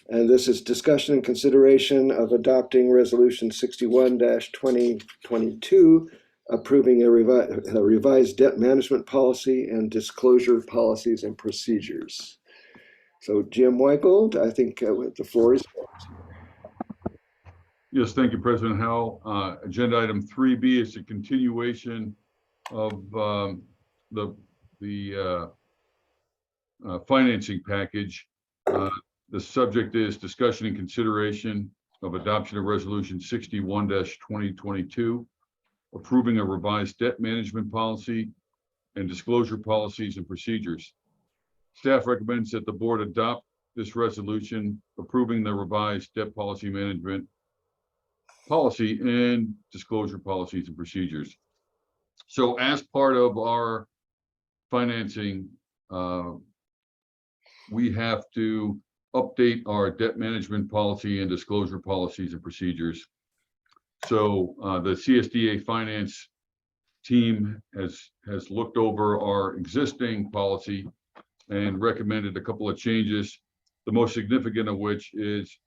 And this is discussion and consideration of adopting Resolution 61-2022, approving a revised debt management policy and disclosure policies and procedures. So Jim Weigel, I think the floor is yours. Yes, thank you, President Howell. Agenda item 3B is a continuation of the financing package. The subject is discussion and consideration of adoption of Resolution 61-2022, approving a revised debt management policy and disclosure policies and procedures. Staff recommends that the board adopt this resolution approving the revised debt policy management policy and disclosure policies and procedures. So as part of our financing, we have to update our debt management policy and disclosure policies and procedures. So the CSDA finance team has looked over our existing policy and recommended a couple of changes, the most significant of which is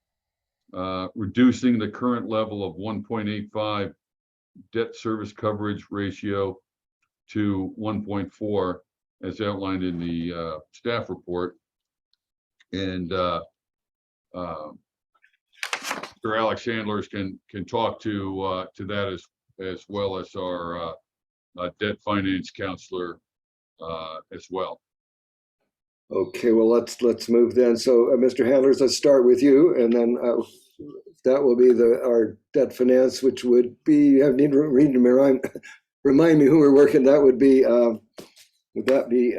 reducing the current level of 1.85 debt service coverage ratio to 1.4 as outlined in the staff report. And Mr. Alex Handlers can talk to that as well as our debt finance counselor as well. Okay, well let's move then. So Mr. Handlers, let's start with you, and then that will be our debt finance, which would be, I need to remind me who we're working. That would be would that be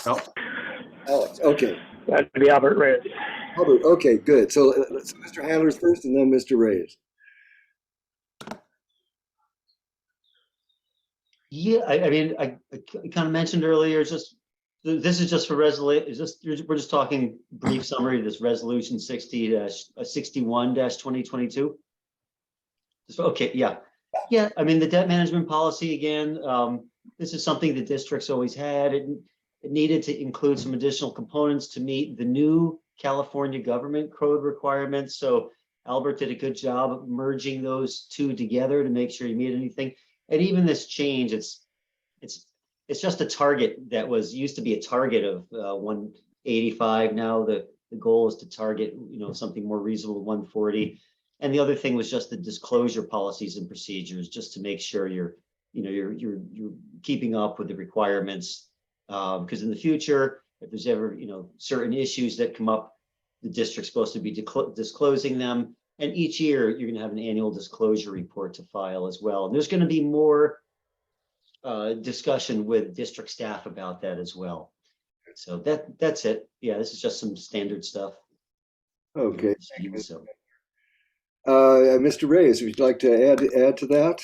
Alex, okay. That'd be Albert Reyes. Albert, okay, good. So, Mr. Handler's first and then Mr. Reyes. Yeah, I mean, I kind of mentioned earlier, this is just for resolution, we're just talking brief summary of this resolution 61-2022. Okay, yeah. Yeah, I mean, the debt management policy, again, this is something the district's always had. It needed to include some additional components to meet the new California government code requirements. So Albert did a good job of merging those two together to make sure you meet anything. And even this change, it's just a target that used to be a target of 185. Now the goal is to target, something more reasonable, 140. And the other thing was just the disclosure policies and procedures, just to make sure you're keeping up with the requirements. Because in the future, if there's ever, certain issues that come up, the district's supposed to be disclosing them. And each year you're going to have an annual disclosure report to file as well. And there's going to be more discussion with district staff about that as well. So that's it. Yeah, this is just some standard stuff. Okay. So. Mr. Reyes, would you like to add to that?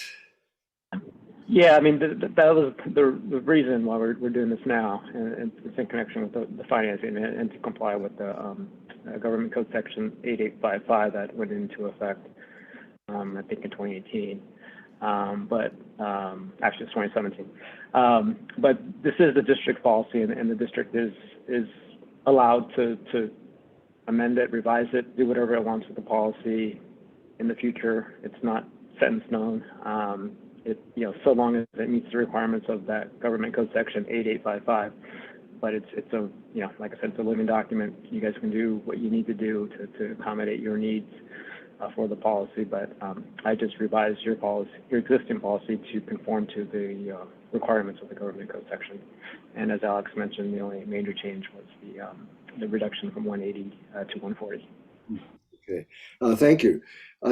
Yeah, I mean, that was the reason why we're doing this now, and it's in connection with the financing and to comply with the Government Code Section 8855 that went into effect, I think in 2018, but actually it's 2017. But this is the district policy, and the district is allowed to amend it, revise it, do whatever it wants with the policy in the future. It's not set in stone. So long as it meets the requirements of that Government Code Section 8855. But it's a, like I said, it's a living document. You guys can do what you need to do to accommodate your needs for the policy. But I just revised your existing policy to conform to the requirements of the Government Code Section. And as Alex mentioned, the only major change was the reduction from 180 to 140. Okay, thank you.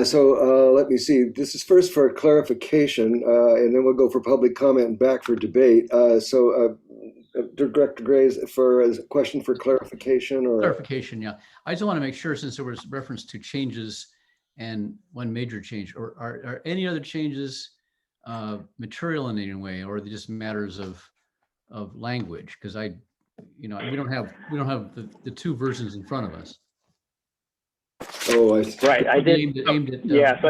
So let me see. This is first for clarification, and then we'll go for public comment and back for debate. Director Grays, for a question for clarification or clarification. Yeah, I just want to make sure, since there was reference to changes and one major change, or are any other changes material in any way, or are they just matters of language? Because we don't have the two versions in front of us. Oh, right. I did. Yeah. So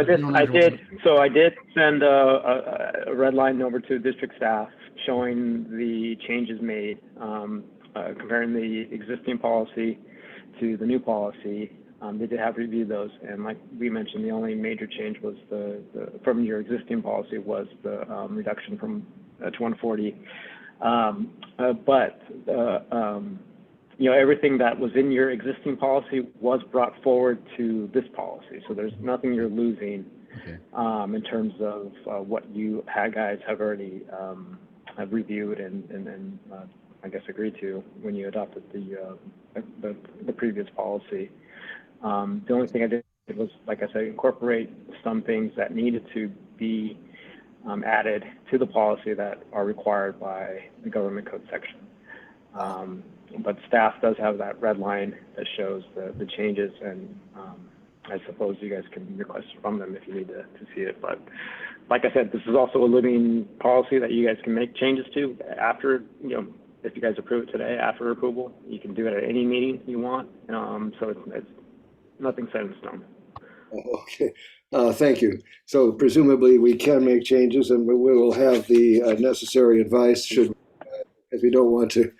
I did send a red line over to district staff showing the changes made, comparing the existing policy to the new policy. They did have reviewed those, and like we mentioned, the only major change was from your existing policy was the reduction from to 140. Everything that was in your existing policy was brought forward to this policy. So there's nothing you're losing in terms of what you guys have already have reviewed and I guess agreed to when you adopted the previous policy. The only thing I did was, like I said, incorporate some things that needed to be added to the policy that are required by the Government Code Section. But staff does have that red line that shows the changes, and I suppose you guys can request from them if you need to see it. But like I said, this is also a living policy that you guys can make changes to after, if you guys approve it today, after approval. You can do it at any meeting you want. So it's nothing set in stone. Okay, thank you. So presumably we can make changes, and we will have the necessary advice if we don't want to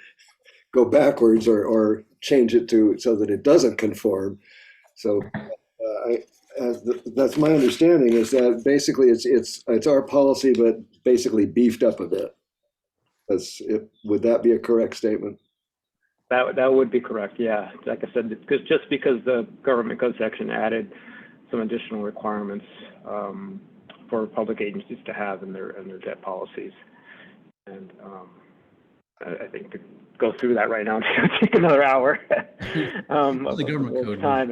go backwards or change it so that it doesn't conform. So that's my understanding, is that basically it's our policy, but basically beefed up a bit. Would that be a correct statement? That would be correct. Yeah, like I said, just because the Government Code Section added some additional requirements for public agencies to have in their debt policies, and I think to go through that right now is going to take another hour. The government code time.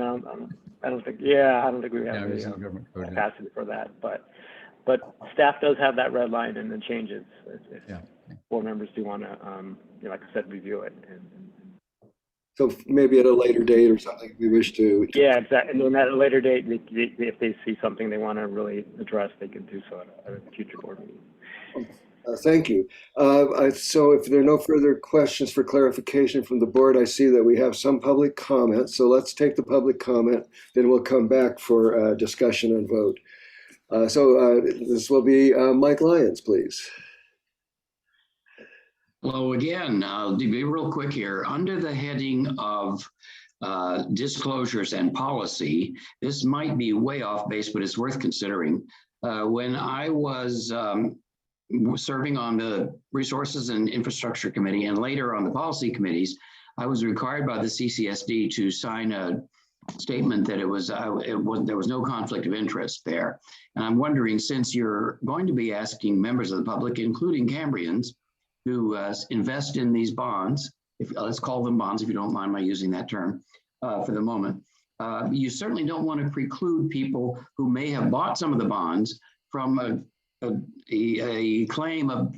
I don't think we have the capacity for that. But staff does have that red line and the changes. If board members do want to like I said, review it. So maybe at a later date or something we wish to. Yeah, exactly. And then at a later date, if they see something they want to really address, they can do so at a future board meeting. Thank you. So if there are no further questions for clarification from the board, I see that we have some public comment. So let's take the public comment, then we'll come back for discussion and vote. This will be Mike Lyons, please. Hello again. I'll be real quick here. Under the heading of disclosures and policy, this might be way off base, but it's worth considering. When I was serving on the Resources and Infrastructure Committee and later on the policy committees, I was required by the CCSD to sign a statement that there was no conflict of interest there. And I'm wondering, since you're going to be asking members of the public, including Cambrians, who invest in these bonds, let's call them bonds if you don't mind my using that term for the moment, you certainly don't want to preclude people who may have bought some of the bonds from a claim of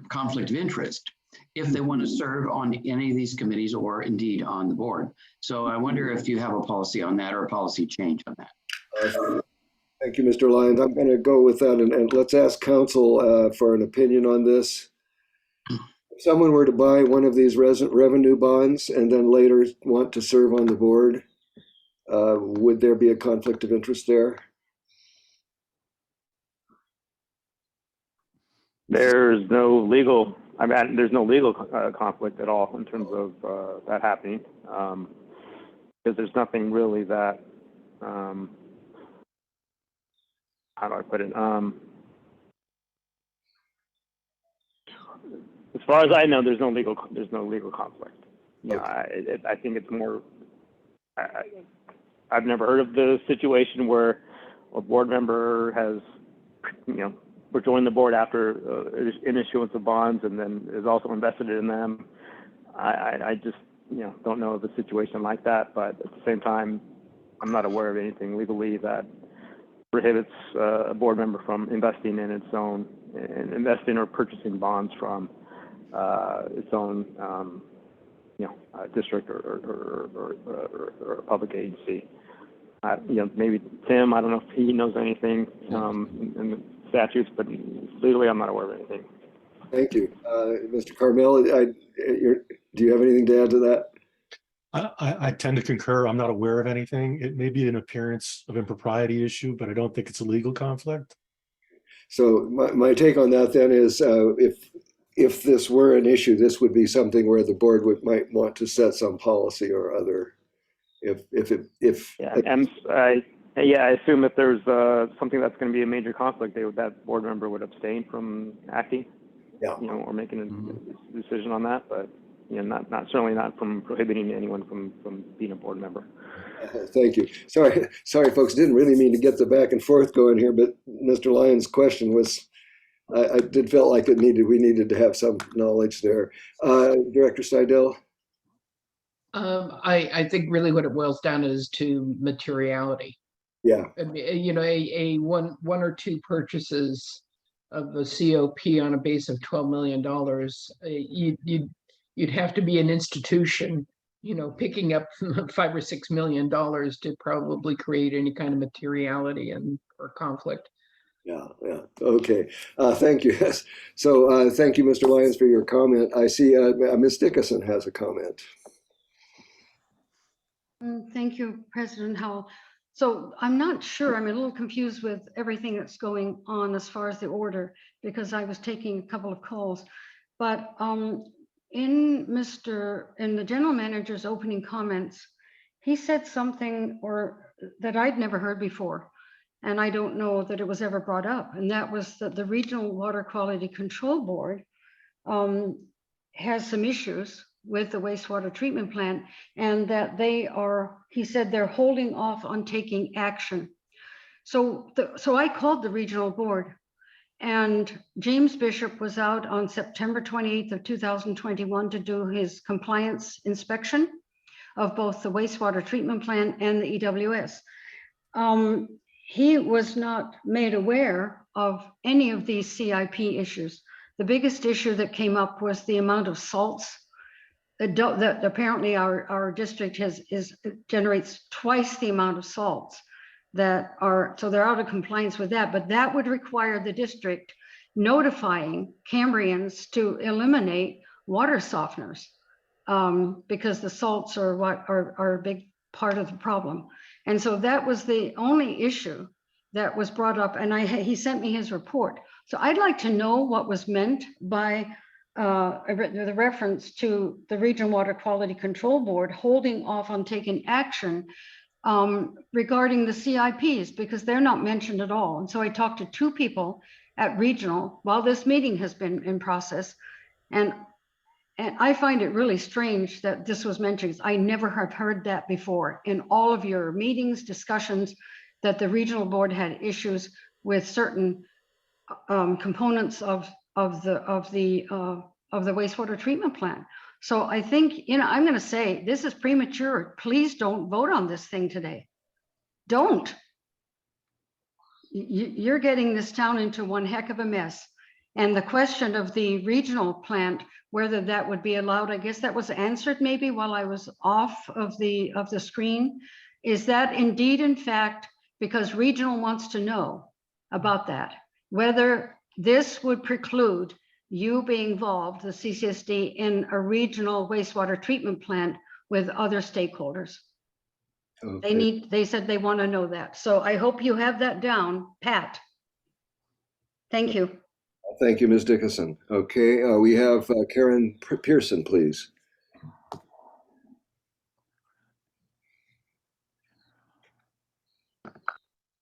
conflict of interest if they want to serve on any of these committees or indeed on the board. So I wonder if you have a policy on that or a policy change on that. Thank you, Mr. Lyons. I'm going to go with that and let's ask council for an opinion on this. If someone were to buy one of these revenue bonds and then later want to serve on the board, would there be a conflict of interest there? There's no legal conflict at all in terms of that happening, because there's nothing really that, how do I put it? As far as I know, there's no legal conflict. You know, I think it's more. I've never heard of the situation where a board member has, joined the board after an issuance of bonds and then is also invested in them. I just don't know of a situation like that. But at the same time, I'm not aware of anything legally that prohibits a board member from investing in its own, investing or purchasing bonds from its own, district or a public agency. Maybe Tim, I don't know if he knows anything in the statutes, but legally I'm not aware of anything. Thank you. Mr. Carmel, do you have anything to add to that? I tend to concur. I'm not aware of anything. It may be an appearance of impropriety issue, but I don't think it's a legal conflict. So my take on that then is if this were an issue, this would be something where the board might want to set some policy or other. I assume if there's something that's going to be a major conflict, that board member would abstain from acting, or making a decision on that. But not certainly not from prohibiting anyone from being a board member. Thank you. Sorry, folks. Didn't really mean to get the back and forth going here, but Mr. Lyons' question was, I did felt like we needed to have some knowledge there. Director Seidel. I think really what it boils down is to materiality. Yeah. I mean, a one or two purchases of a COP on a base of $12 million, you'd have to be an institution, picking up $5 or $6 million to probably create any kind of materiality or conflict. Yeah. Okay. Thank you. Yes. So thank you, Mr. Lyons, for your comment. I see Ms. Dickinson has a comment. Thank you, President Howell. So I'm not sure, I'm a little confused with everything that's going on as far as the order, because I was taking a couple of calls. But in the general manager's opening comments, he said something that I'd never heard before. And I don't know that it was ever brought up. And that was that the Regional Water Quality Control Board has some issues with the wastewater treatment plant, and that he said they're holding off on taking action. So I called the regional board, and James Bishop was out on September 28th of 2021 to do his compliance inspection of both the wastewater treatment plant and the EWS. He was not made aware of any of these CIP issues. The biggest issue that came up was the amount of salts apparently our district generates twice the amount of salts that are, so they're out of compliance with that, but that would require the district notifying Cambrians to eliminate water softeners, because the salts are what are a big part of the problem. And so that was the only issue that was brought up, and he sent me his report. So I'd like to know what was meant by the reference to the Regional Water Quality Control Board holding off on taking action regarding the CIPs, because they're not mentioned at all. And so I talked to two people at Regional while this meeting has been in process, and I find it really strange that this was mentioned. I never have heard that before in all of your meetings, discussions, that the regional board had issues with certain components of the wastewater treatment plant. So I think, I'm going to say this is premature. Please don't vote on this thing today. Don't. You're getting this town into one heck of a mess. And the question of the regional plant, whether that would be allowed, I guess that was answered maybe while I was off of the screen. Is that indeed, in fact, because regional wants to know about that, whether this would preclude you being involved, the CCSD, in a regional wastewater treatment plant with other stakeholders. Okay. They said they want to know that. So I hope you have that down, Pat. Thank you. Thank you, Ms. Dickinson. Okay, we have Karen Pearson, please.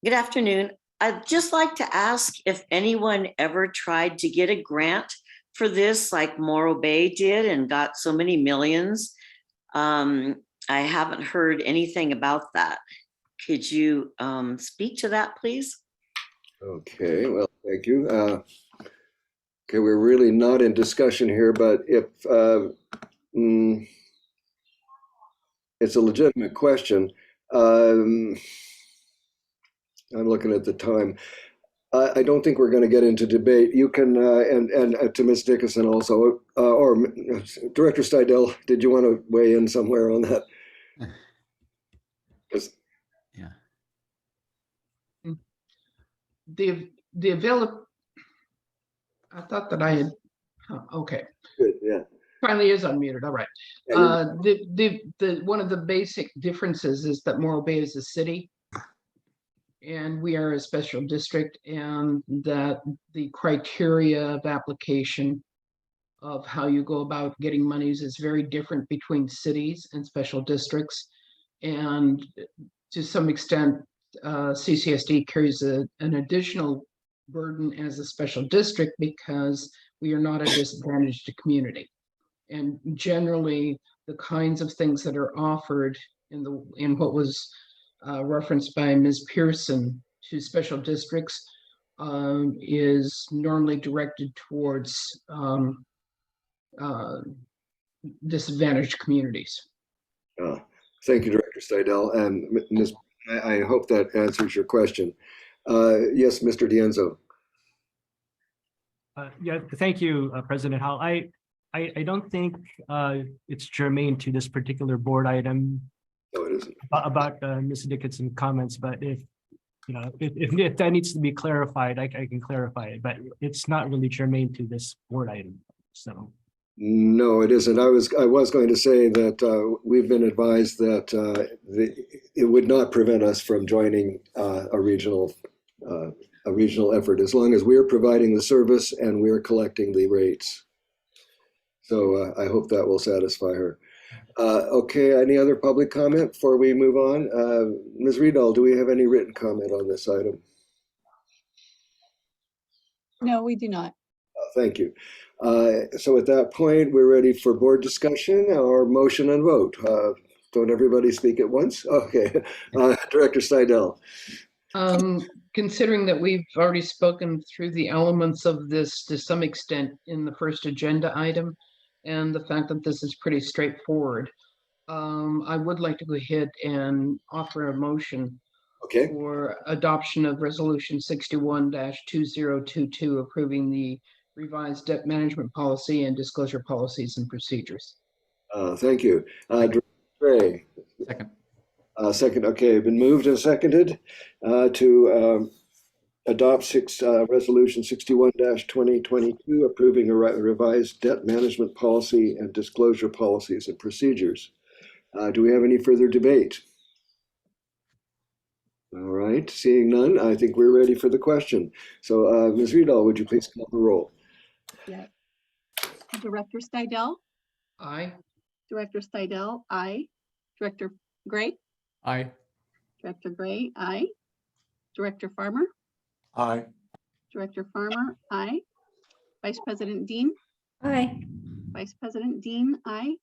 Good afternoon. I'd just like to ask if anyone ever tried to get a grant for this like Morro Bay did and got so many millions. I haven't heard anything about that. Could you speak to that, please? Okay, well, thank you. Okay, we're really not in discussion here, but if it's a legitimate question. I'm looking at the time. I don't think we're going to get into debate. You can, and to Ms. Dickinson also, or Director Steidel, did you want to weigh in somewhere on that? Yeah. The available, I thought that I had, okay. Good, yeah. Finally is unmuted, all right. Yeah, one of the basic differences is that Morro Bay is a city and we are a special district, and that the criteria of application of how you go about getting monies is very different between cities and special districts. And to some extent, CCSD carries an additional burden as a special district because we are not a disadvantaged community. And generally, the kinds of things that are offered in what was referenced by Ms. Pearson to special districts is normally directed towards disadvantaged communities. Thank you, Director Steidel. And Ms. I hope that answers your question. Yes, Mr. Dienzo. Yeah, thank you, President Howell. I don't think it's germane to this particular board item. No, it isn't. About Ms. Dickinson's comments, but if that needs to be clarified, I can clarify it, but it's not really germane to this board item. So. No, it isn't. I was going to say that we've been advised that it would not prevent us from joining a regional effort as long as we're providing the service and we're collecting the rates. So I hope that will satisfy her. Okay, any other public comment before we move on? Ms. Riedel, do we have any written comment on this item? No, we do not. Thank you. So at that point, we're ready for board discussion or motion and vote. Don't everybody speak at once? Okay. Director Steidel. Considering that we've already spoken through the elements of this to some extent in the first agenda item, and the fact that this is pretty straightforward, I would like to go ahead and offer a motion for adoption of Resolution 61-2022, approving the revised debt management policy and disclosure policies and procedures. Thank you. Director Gray. Second. Second, okay, been moved and seconded to adopt Resolution 61-2022, approving a revised debt management policy and disclosure policies and procedures. Do we have any further debate? All right, seeing none, I think we're ready for the question. So Ms. Riedel, would you please call the roll? Yeah. Director Stidel, Aye. Director Stidel, aye. Director Gray, Aye. Director Gray, aye. Director Farmer, Aye. Director Farmer, aye. Vice President Dean, Aye. Vice President Dean, aye.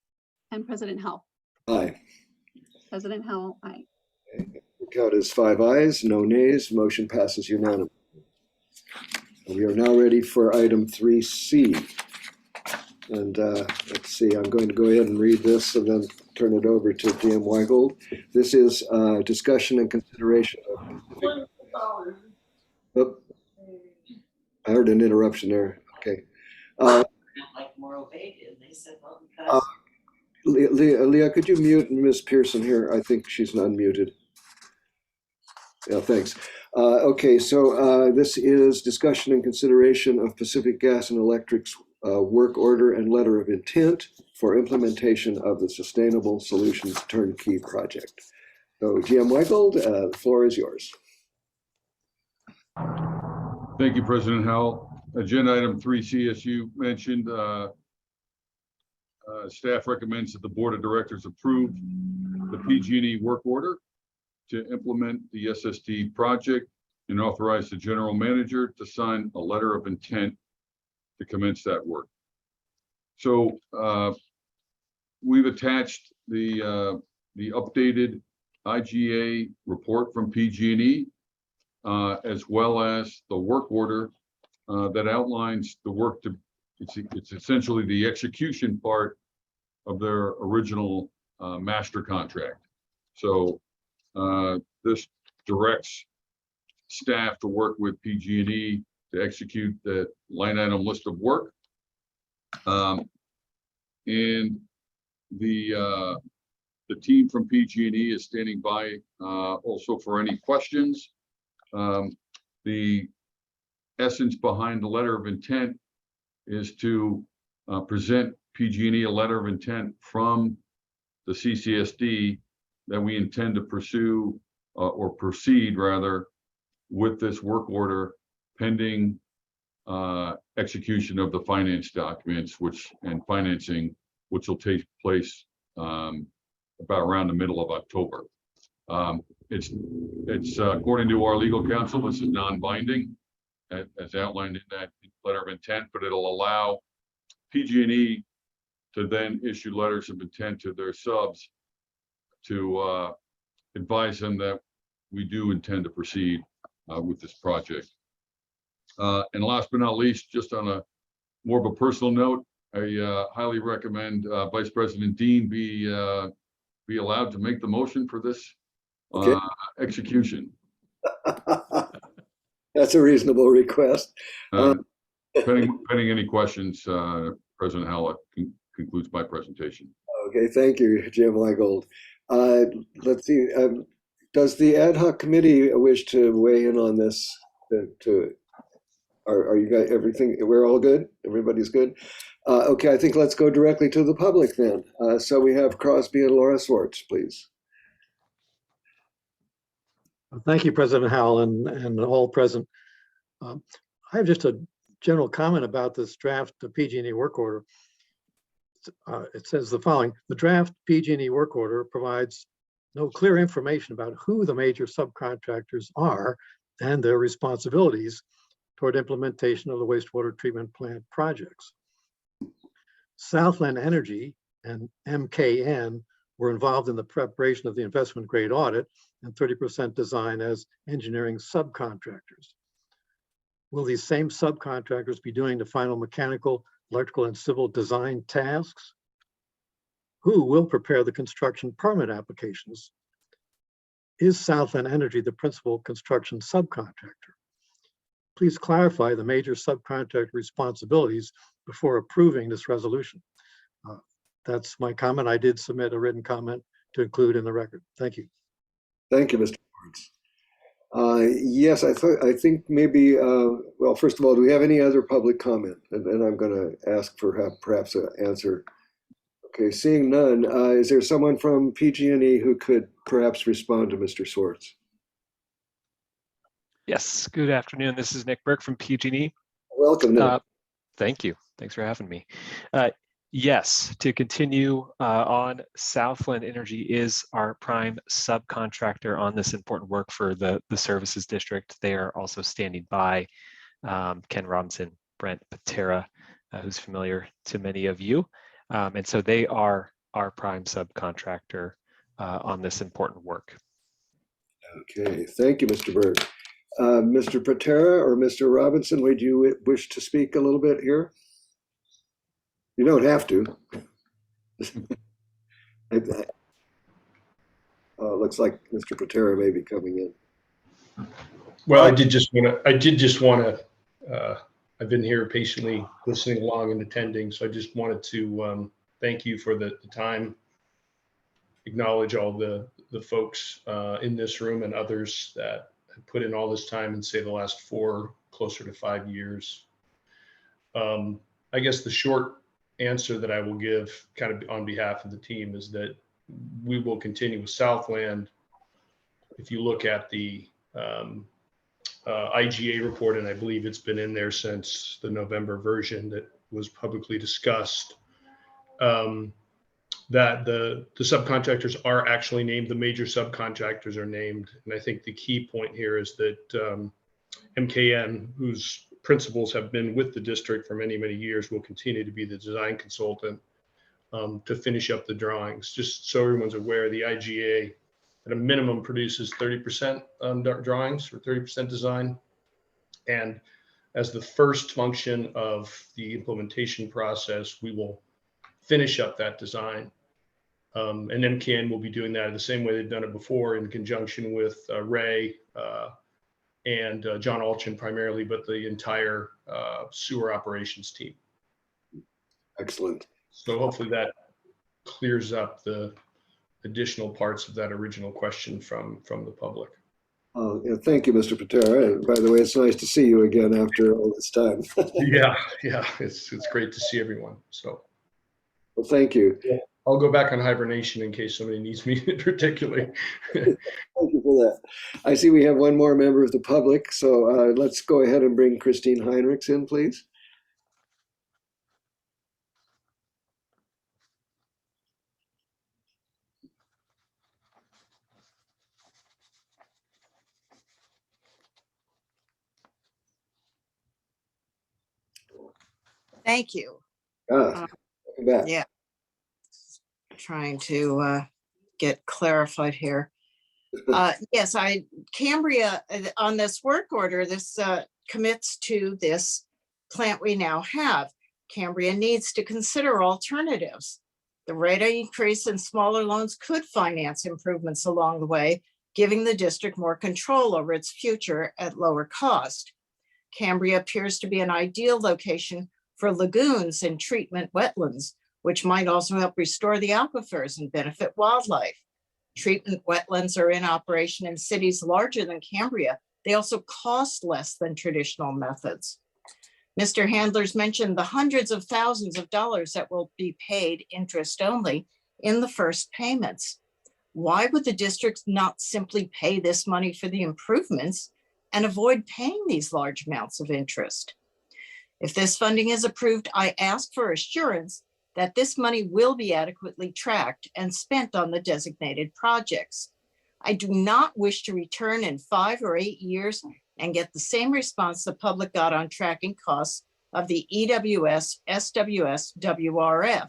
And President Howell. Aye. President Howell, aye. Count as 5 ayes, no nays, motion passes unanimously. We are now ready for item 3C. And let's see, I'm going to go ahead and read this and then turn it over to GM Weigold. This is discussion and consideration of Oop. I heard an interruption there. Okay. Like Morro Bay did, they said, well, because. Leah, could you mute Ms. Pearson here? I think she's unmuted. Yeah, thanks. Okay, so this is discussion and consideration of Pacific Gas and Electric's work order and letter of intent for implementation of the Sustainable Solutions Turnkey Project. So GM Weigold, the floor is yours. Thank you, President Howell. Agenda item 3C, as you mentioned, staff recommends that the Board of Directors approve the PG&E work order to implement the SST project and authorize the general manager to sign a letter of intent to commence that work. So we've attached the updated IGA report from PG&E, as well as the work order that outlines the work to, it's essentially the execution part of their original master contract. So this directs staff to work with PG&E to execute that line item list of work. And the team from PG&E is standing by also for any questions. The essence behind the letter of intent is to present PG&E a letter of intent from the CCSD that we intend to pursue or proceed rather with this work order pending execution of the finance documents, and financing, which will take place about around the middle of October. It's according to our legal counsel, this is non-binding as outlined in that letter of intent, but it'll allow PG&E to then issue letters of intent to their subs to advise them that we do intend to proceed with this project. And last but not least, just on a more of a personal note, I highly recommend Vice President Dean be allowed to make the motion for this execution. That's a reasonable request. Pending any questions, President Howell concludes my presentation. Okay, thank you, Jim Weigold. Let's see, does the ad hoc committee wish to weigh in on this? Are you guys, everything, we're all good? Everybody's good? Okay, I think let's go directly to the public then. So we have Crosby and Laura Swartz, please. Thank you, President Howell and all present. I have just a general comment about this draft PG&E work order. It says the following: the draft PG&E work order provides no clear information about who the major subcontractors are and their responsibilities toward implementation of the wastewater treatment plant projects. Southland Energy and MKN were involved in the preparation of the investment grade audit and 30% design as engineering subcontractors. Will these same subcontractors be doing the final mechanical, electrical, and civil design tasks? Who will prepare the construction permit applications? Is Southland Energy the principal construction subcontractor? Please clarify the major subcontractor responsibilities before approving this resolution. That's my comment. I did submit a written comment to include in the record. Thank you. Thank you, Mr. Lawrence. Yes, I think maybe, well, first of all, do we have any other public comment? And then I'm going to ask for perhaps an answer. Okay, seeing none, is there someone from PG&E who could perhaps respond to Mr. Swartz? Yes, good afternoon. This is Nick Burke from PG&E. Welcome, Nick. Thank you. Thanks for having me. Yes, to continue on, Southland Energy is our prime subcontractor on this important work for the services district. They are also standing by Ken Robinson, Brent Patera, who's familiar to many of you. And so they are our prime subcontractor on this important work. Okay, thank you, Mr. Burke. Mr. Patera or Mr. Robinson, would you wish to speak a little bit here? You don't have to. Looks like Mr. Patera may be coming in. Well, I did just want to, I've been here patiently listening along and attending, so I just wanted to thank you for the time, acknowledge all the folks in this room and others that have put in all this time and say the last 4, closer to 5 years. I guess the short answer that I will give kind of on behalf of the team is that we will continue with Southland. If you look at the IGA report, and I believe it's been in there since the November version that was publicly discussed, that the subcontractors are actually named, the major subcontractors are named. And I think the key point here is that MKN, whose principals have been with the district for many, many years, will continue to be the design consultant to finish up the drawings. Just so everyone's aware, the IGA at a minimum produces 30% drawings or 30% design. And as the first function of the implementation process, we will finish up that design. And MKN will be doing that the same way they've done it before, in conjunction with Ray and John Alchin primarily, but the entire sewer operations team. Excellent. So hopefully that clears up the additional parts of that original question from the public. Oh, yeah, thank you, Mr. Patera. By the way, it's nice to see you again after all this time. yeah, it's great to see everyone. So, well, thank you. Yeah, I'll go back on hibernation in case somebody needs me particularly. Thank you for that. I see we have one more member of the public, so let's go ahead and bring Christine Heinrichs in, please. Thank you. Welcome back. Yeah. Trying to get clarified here. Yes, Cambria on this work order, this commits to this plant we now have. Cambria needs to consider alternatives. The rate of increase in smaller loans could finance improvements along the way, giving the district more control over its future at lower cost. Cambria appears to be an ideal location for lagoons and treatment wetlands, which might also help restore the aquifers and benefit wildlife. Treatment wetlands are in operation in cities larger than Cambria. They also cost less than traditional methods. Mr. Handler's mentioned the hundreds of thousands of dollars that will be paid interest only in the first payments. Why would the district not simply pay this money for the improvements and avoid paying these large amounts of interest? If this funding is approved, I ask for assurance that this money will be adequately tracked and spent on the designated projects. I do not wish to return in 5 or 8 years and get the same response the public got on tracking costs of the EWS, SWS, WRF,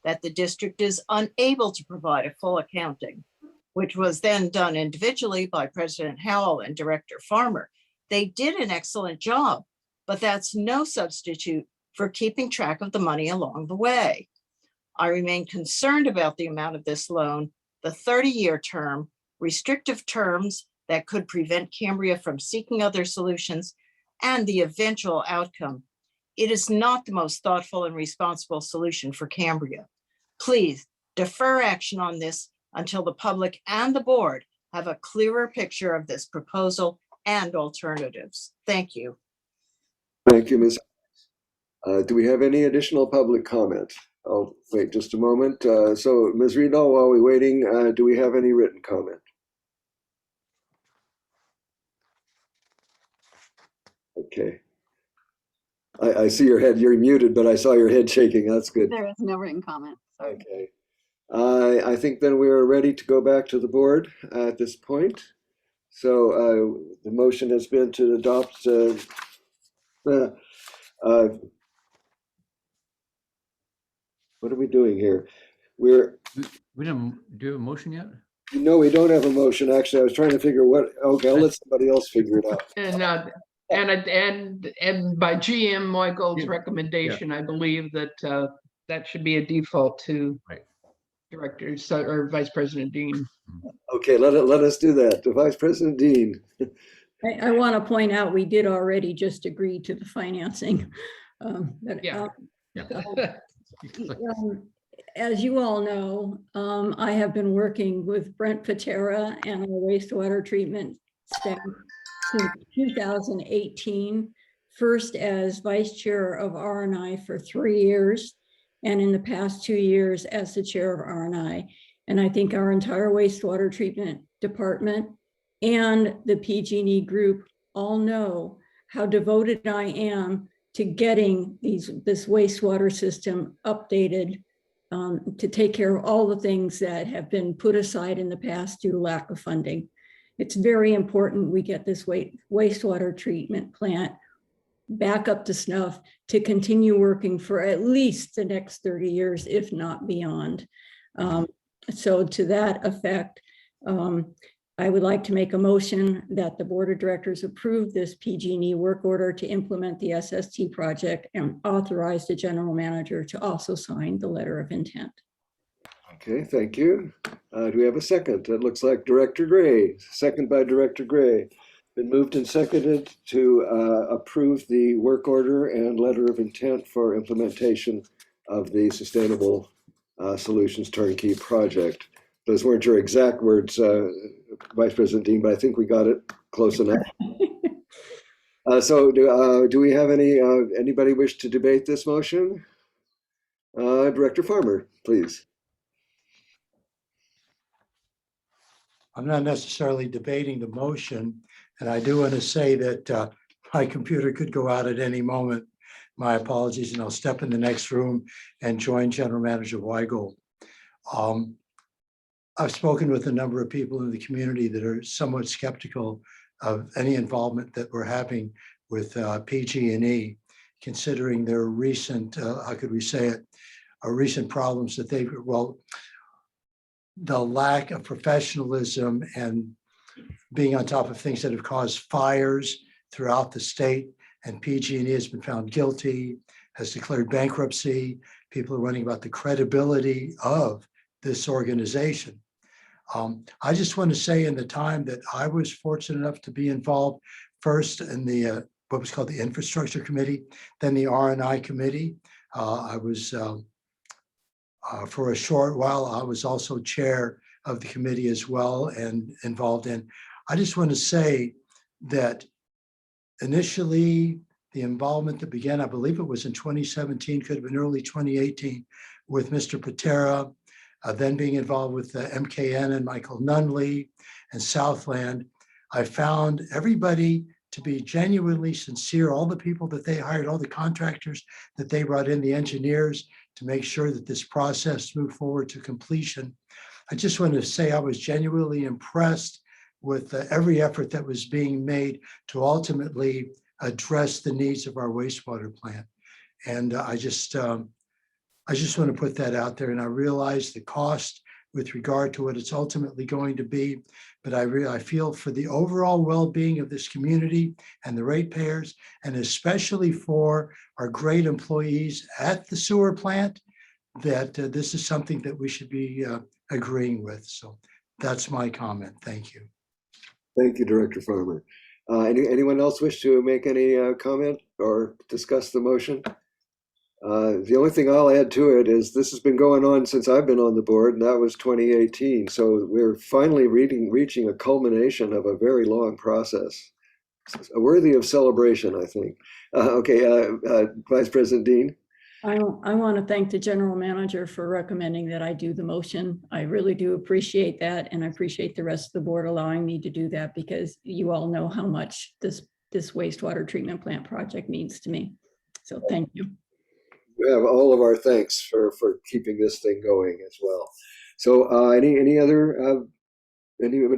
that the district is unable to provide a full accounting, which was then done individually by President Howell and Director Farmer. They did an excellent job, but that's no substitute for keeping track of the money along the way. I remain concerned about the amount of this loan, the 30-year term, restrictive terms that could prevent Cambria from seeking other solutions, and the eventual outcome. It is not the most thoughtful and responsible solution for Cambria. Please defer action on this until the public and the board have a clearer picture of this proposal and alternatives. Thank you. Thank you, Ms. Do we have any additional public comment? I'll wait just a moment. So Ms. Riedel, while we're waiting, do we have any written comment? Okay. I see your head, you're muted, but I saw your head shaking. That's good. There is no written comment. Sorry. Okay. I think then we are ready to go back to the board at this point. So the motion has been to adopt what are we doing here? We didn't do a motion yet? No, we don't have a motion. Actually, I was trying to figure what, okay, I'll let somebody else figure it out. And by GM Michael's recommendation, I believe that that should be a default to Director or Vice President Dean. Okay, let us do that. To Vice President Dean. I want to point out, we did already just agree to the financing. As you all know, I have been working with Brent Patera and our wastewater treatment staff since 2018, first as vice chair of R&I for 3 years, and in the past 2 years as the chair of R&I. And I think our entire wastewater treatment department and the PG&E group all know how devoted I am to getting this wastewater system updated to take care of all the things that have been put aside in the past due to lack of funding. It's very important we get this wastewater treatment plant back up to snuff to continue working for at least the next 30 years, if not beyond. So to that effect, I would like to make a motion that the board of directors approve this PG&E work order to implement the SST project and authorize the general manager to also sign the letter of intent. Okay, thank you. Do we have a second? It looks like Director Gray, second by Director Gray. Been moved and seconded to approve the work order and letter of intent for implementation of the Sustainable Solutions Turnkey Project. Those weren't your exact words, Vice President Dean, but I think we got it close enough. So do we have anybody wish to debate this motion? Director Farmer, please. I'm not necessarily debating the motion, and I do want to say that my computer could go out at any moment. My apologies, and I'll step in the next room and join General Manager Weigel. I've spoken with a number of people in the community that are somewhat skeptical of any involvement that we're having with PG&E, considering their recent, how could we say it, recent problems that they've, well, the lack of professionalism and being on top of things that have caused fires throughout the state. And PG&E has been found guilty, has declared bankruptcy. People are running about the credibility of this organization. I just want to say, in the time that I was fortunate enough to be involved, first in the what was called the Infrastructure Committee, then the R&I Committee. I was for a short while, I was also chair of the committee as well and involved in. I just want to say that initially the involvement that began, I believe it was in 2017, could have been early 2018, with Mr. Patera, then being involved with MKN and Michael Nunley and Southland. I found everybody to be genuinely sincere, all the people that they hired, all the contractors that they brought in, the engineers, to make sure that this process moved forward to completion. I just want to say I was genuinely impressed with every effort that was being made to ultimately address the needs of our wastewater plant. And I just want to put that out there. And I realize the cost with regard to what it's ultimately going to be, but I feel for the overall well-being of this community and the ratepayers, and especially for our great employees at the sewer plant, that this is something that we should be agreeing with. So that's my comment. Thank you. Thank you, Director Farmer. Anyone else wish to make any comment or discuss the motion? The only thing I'll add to it is this has been going on since I've been on the board, and that was 2018. So we're finally reaching a culmination of a very long process. Worthy of celebration, I think. Vice President Dean. I want to thank the general manager for recommending that I do the motion. I really do appreciate that, and I appreciate the rest of the board allowing me to do that, because you all know how much this wastewater treatment plant project means to me. So thank you. We have all of our thanks for keeping this thing going as well. So anybody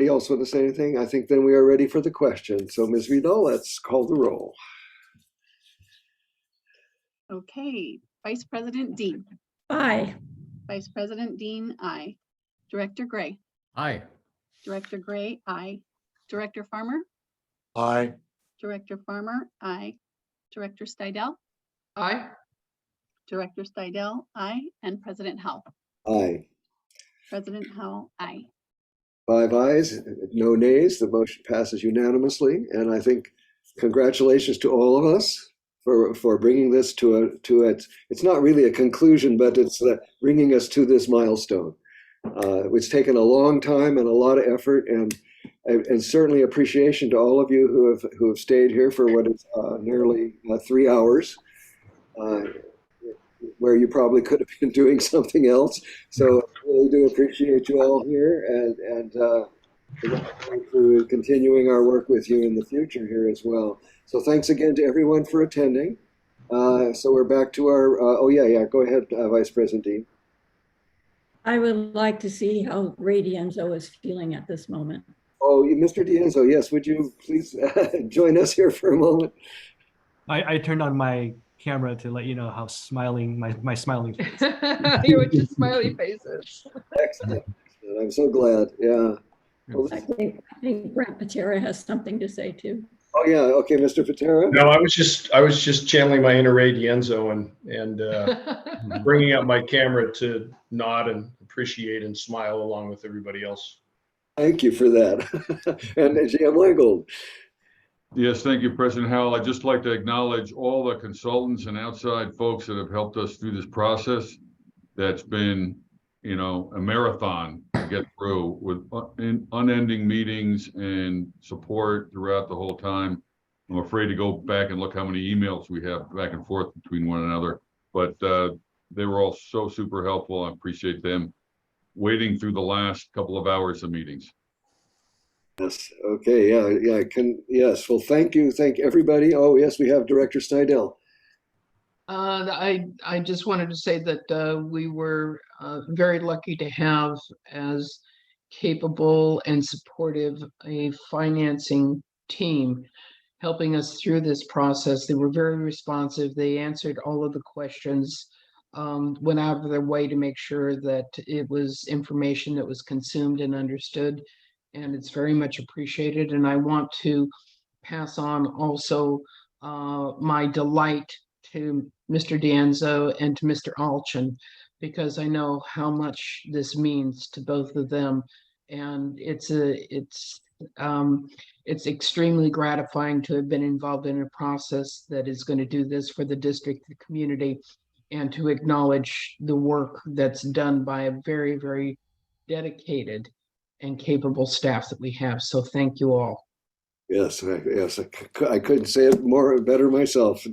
else want to say anything? I think then we are ready for the question. So Ms. Vidal, let's call the roll. Okay, Vice President Dean. Aye. Vice President Dean, aye. Director Gray. Aye. Director Gray, aye. Director Farmer. Aye. Director Farmer, aye. Director Stidel. Aye. Director Stidel, aye. And President Howell. Aye. President Howell, aye. 5 ayes, no nays. The motion passes unanimously, and I think congratulations to all of us for bringing this to it. It's not really a conclusion, but it's bringing us to this milestone. It's taken a long time and a lot of effort, and certainly appreciation to all of you who have stayed here for what is nearly 3 hours, where you probably could have been doing something else. So I really do appreciate you all here, and to continuing our work with you in the future here as well. So thanks again to everyone for attending. So we're back to our, go ahead, Vice President Dean. I would like to see how Ray Dienzo is feeling at this moment. Oh, Mr. Dienzo, yes, would you please join us here for a moment? I turned on my camera to let you know how smiling, my smiling face. You with your smiley faces. Excellent. I'm so glad. Yeah. Well, I think Brent Patera has something to say too. oh yeah. Okay, Mr. Patera. No, I was just channeling my inner Ray Dienzo and bringing up my camera to nod and appreciate and smile along with everybody else. Thank you for that. And GM Weingold. Yes, thank you, President Howell. I'd just like to acknowledge all the consultants and outside folks that have helped us through this process. That's been, a marathon to get through with unending meetings and support throughout the whole time. I'm afraid to go back and look how many emails we have back and forth between one another, but they were all so super helpful. I appreciate them waiting through the last couple of hours of meetings. Yes. Okay. Yeah. Yes. Well, thank you. Thank everybody. Oh, yes. We have Director Stidel. I just wanted to say that we were very lucky to have as capable and supportive a financing team helping us through this process. They were very responsive. They answered all of the questions, went out of their way to make sure that it was information that was consumed and understood. And it's very much appreciated. And I want to pass on also my delight to Mr. Dienzo and to Mr. Alchin, because I know how much this means to both of them. And it's extremely gratifying to have been involved in a process that is going to do this for the district, the community, and to acknowledge the work that's done by a very, very dedicated and capable staff that we have. So thank you all. Yes, I couldn't say it better myself.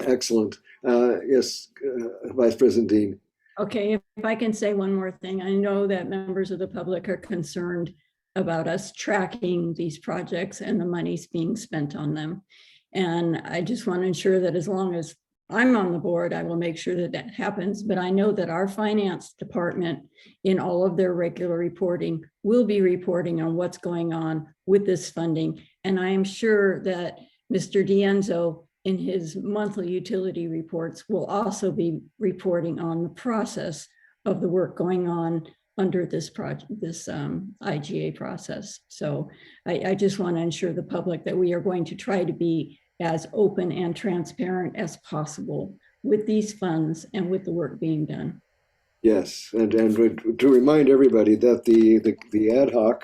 Excellent. Yes, Vice President Dean. Okay, if I can say one more thing, I know that members of the public are concerned about us tracking these projects and the monies being spent on them. And I just want to ensure that as long as I'm on the board, I will make sure that that happens. But I know that our finance department, in all of their regular reporting, will be reporting on what's going on with this funding. And I am sure that Mr. Dienzo, in his monthly utility reports, will also be reporting on the process of the work going on under this project, this IGA process. So I just want to ensure the public that we are going to try to be as open and transparent as possible with these funds and with the work being done. Yes, and to remind everybody that the ad hoc,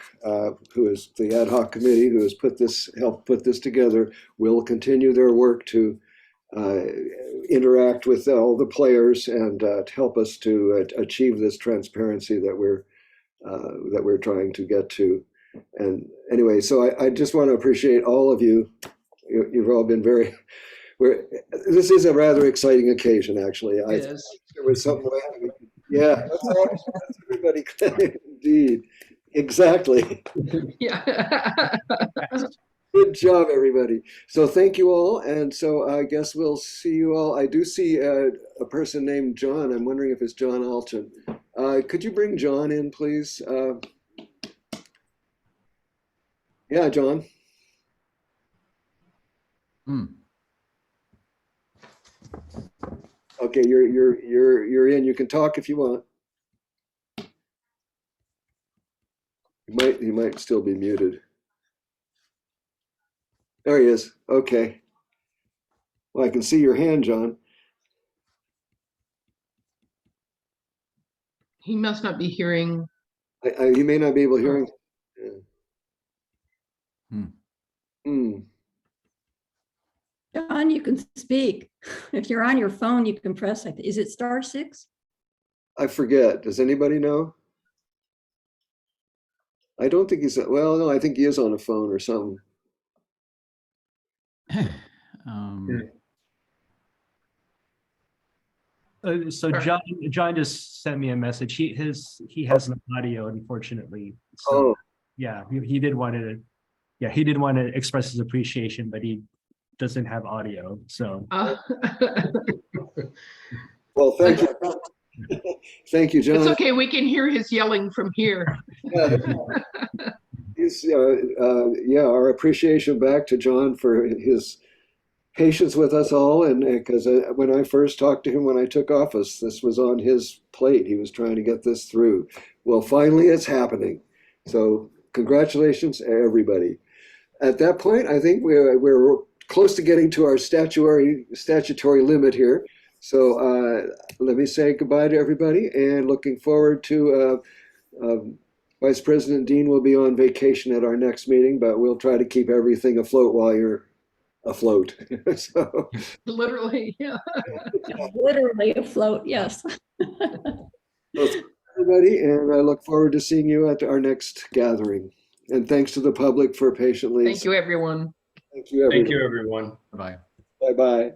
who is the ad hoc committee who has helped put this together, will continue their work to interact with all the players and to help us to achieve this transparency that we're trying to get to. And anyway, so I just want to appreciate all of you. You've all been very. This is a rather exciting occasion, actually. Yes. There was some way. Yeah, that's everybody. Indeed, exactly. Yeah. Good job, everybody. So thank you all. And so I guess we'll see you all. I do see a person named John. I'm wondering if it's John Alton. Could you bring John in, please? Yeah, John. Okay, you're in. You can talk if you want. He might still be muted. There he is. Okay. Well, I can see your hand, John. He must not be hearing. He may not be able to hear. John, you can speak. If you're on your phone, you can press, is it *6? I forget. Does anybody know? I don't think he's, well, no, I think he is on a phone or something. So John just sent me a message. He has an audio, unfortunately. So yeah, he did want to express his appreciation, but he doesn't have audio. So well, thank you. Thank you, John. It's okay. We can hear his yelling from here. Yeah, our appreciation back to John for his patience with us all. And because when I first talked to him when I took office, this was on his plate. He was trying to get this through. Well, finally, it's happening. So congratulations, everybody. At that point, I think we're close to getting to our statutory limit here. So let me say goodbye to everybody and looking forward to Vice President Dean will be on vacation at our next meeting, but we'll try to keep everything afloat while you're afloat. So literally, yeah. Literally afloat, yes. Everybody, and I look forward to seeing you at our next gathering. And thanks to the public for patiently. Thank you, everyone. Thank you, everyone. Thank you, everyone. Bye. Bye-bye.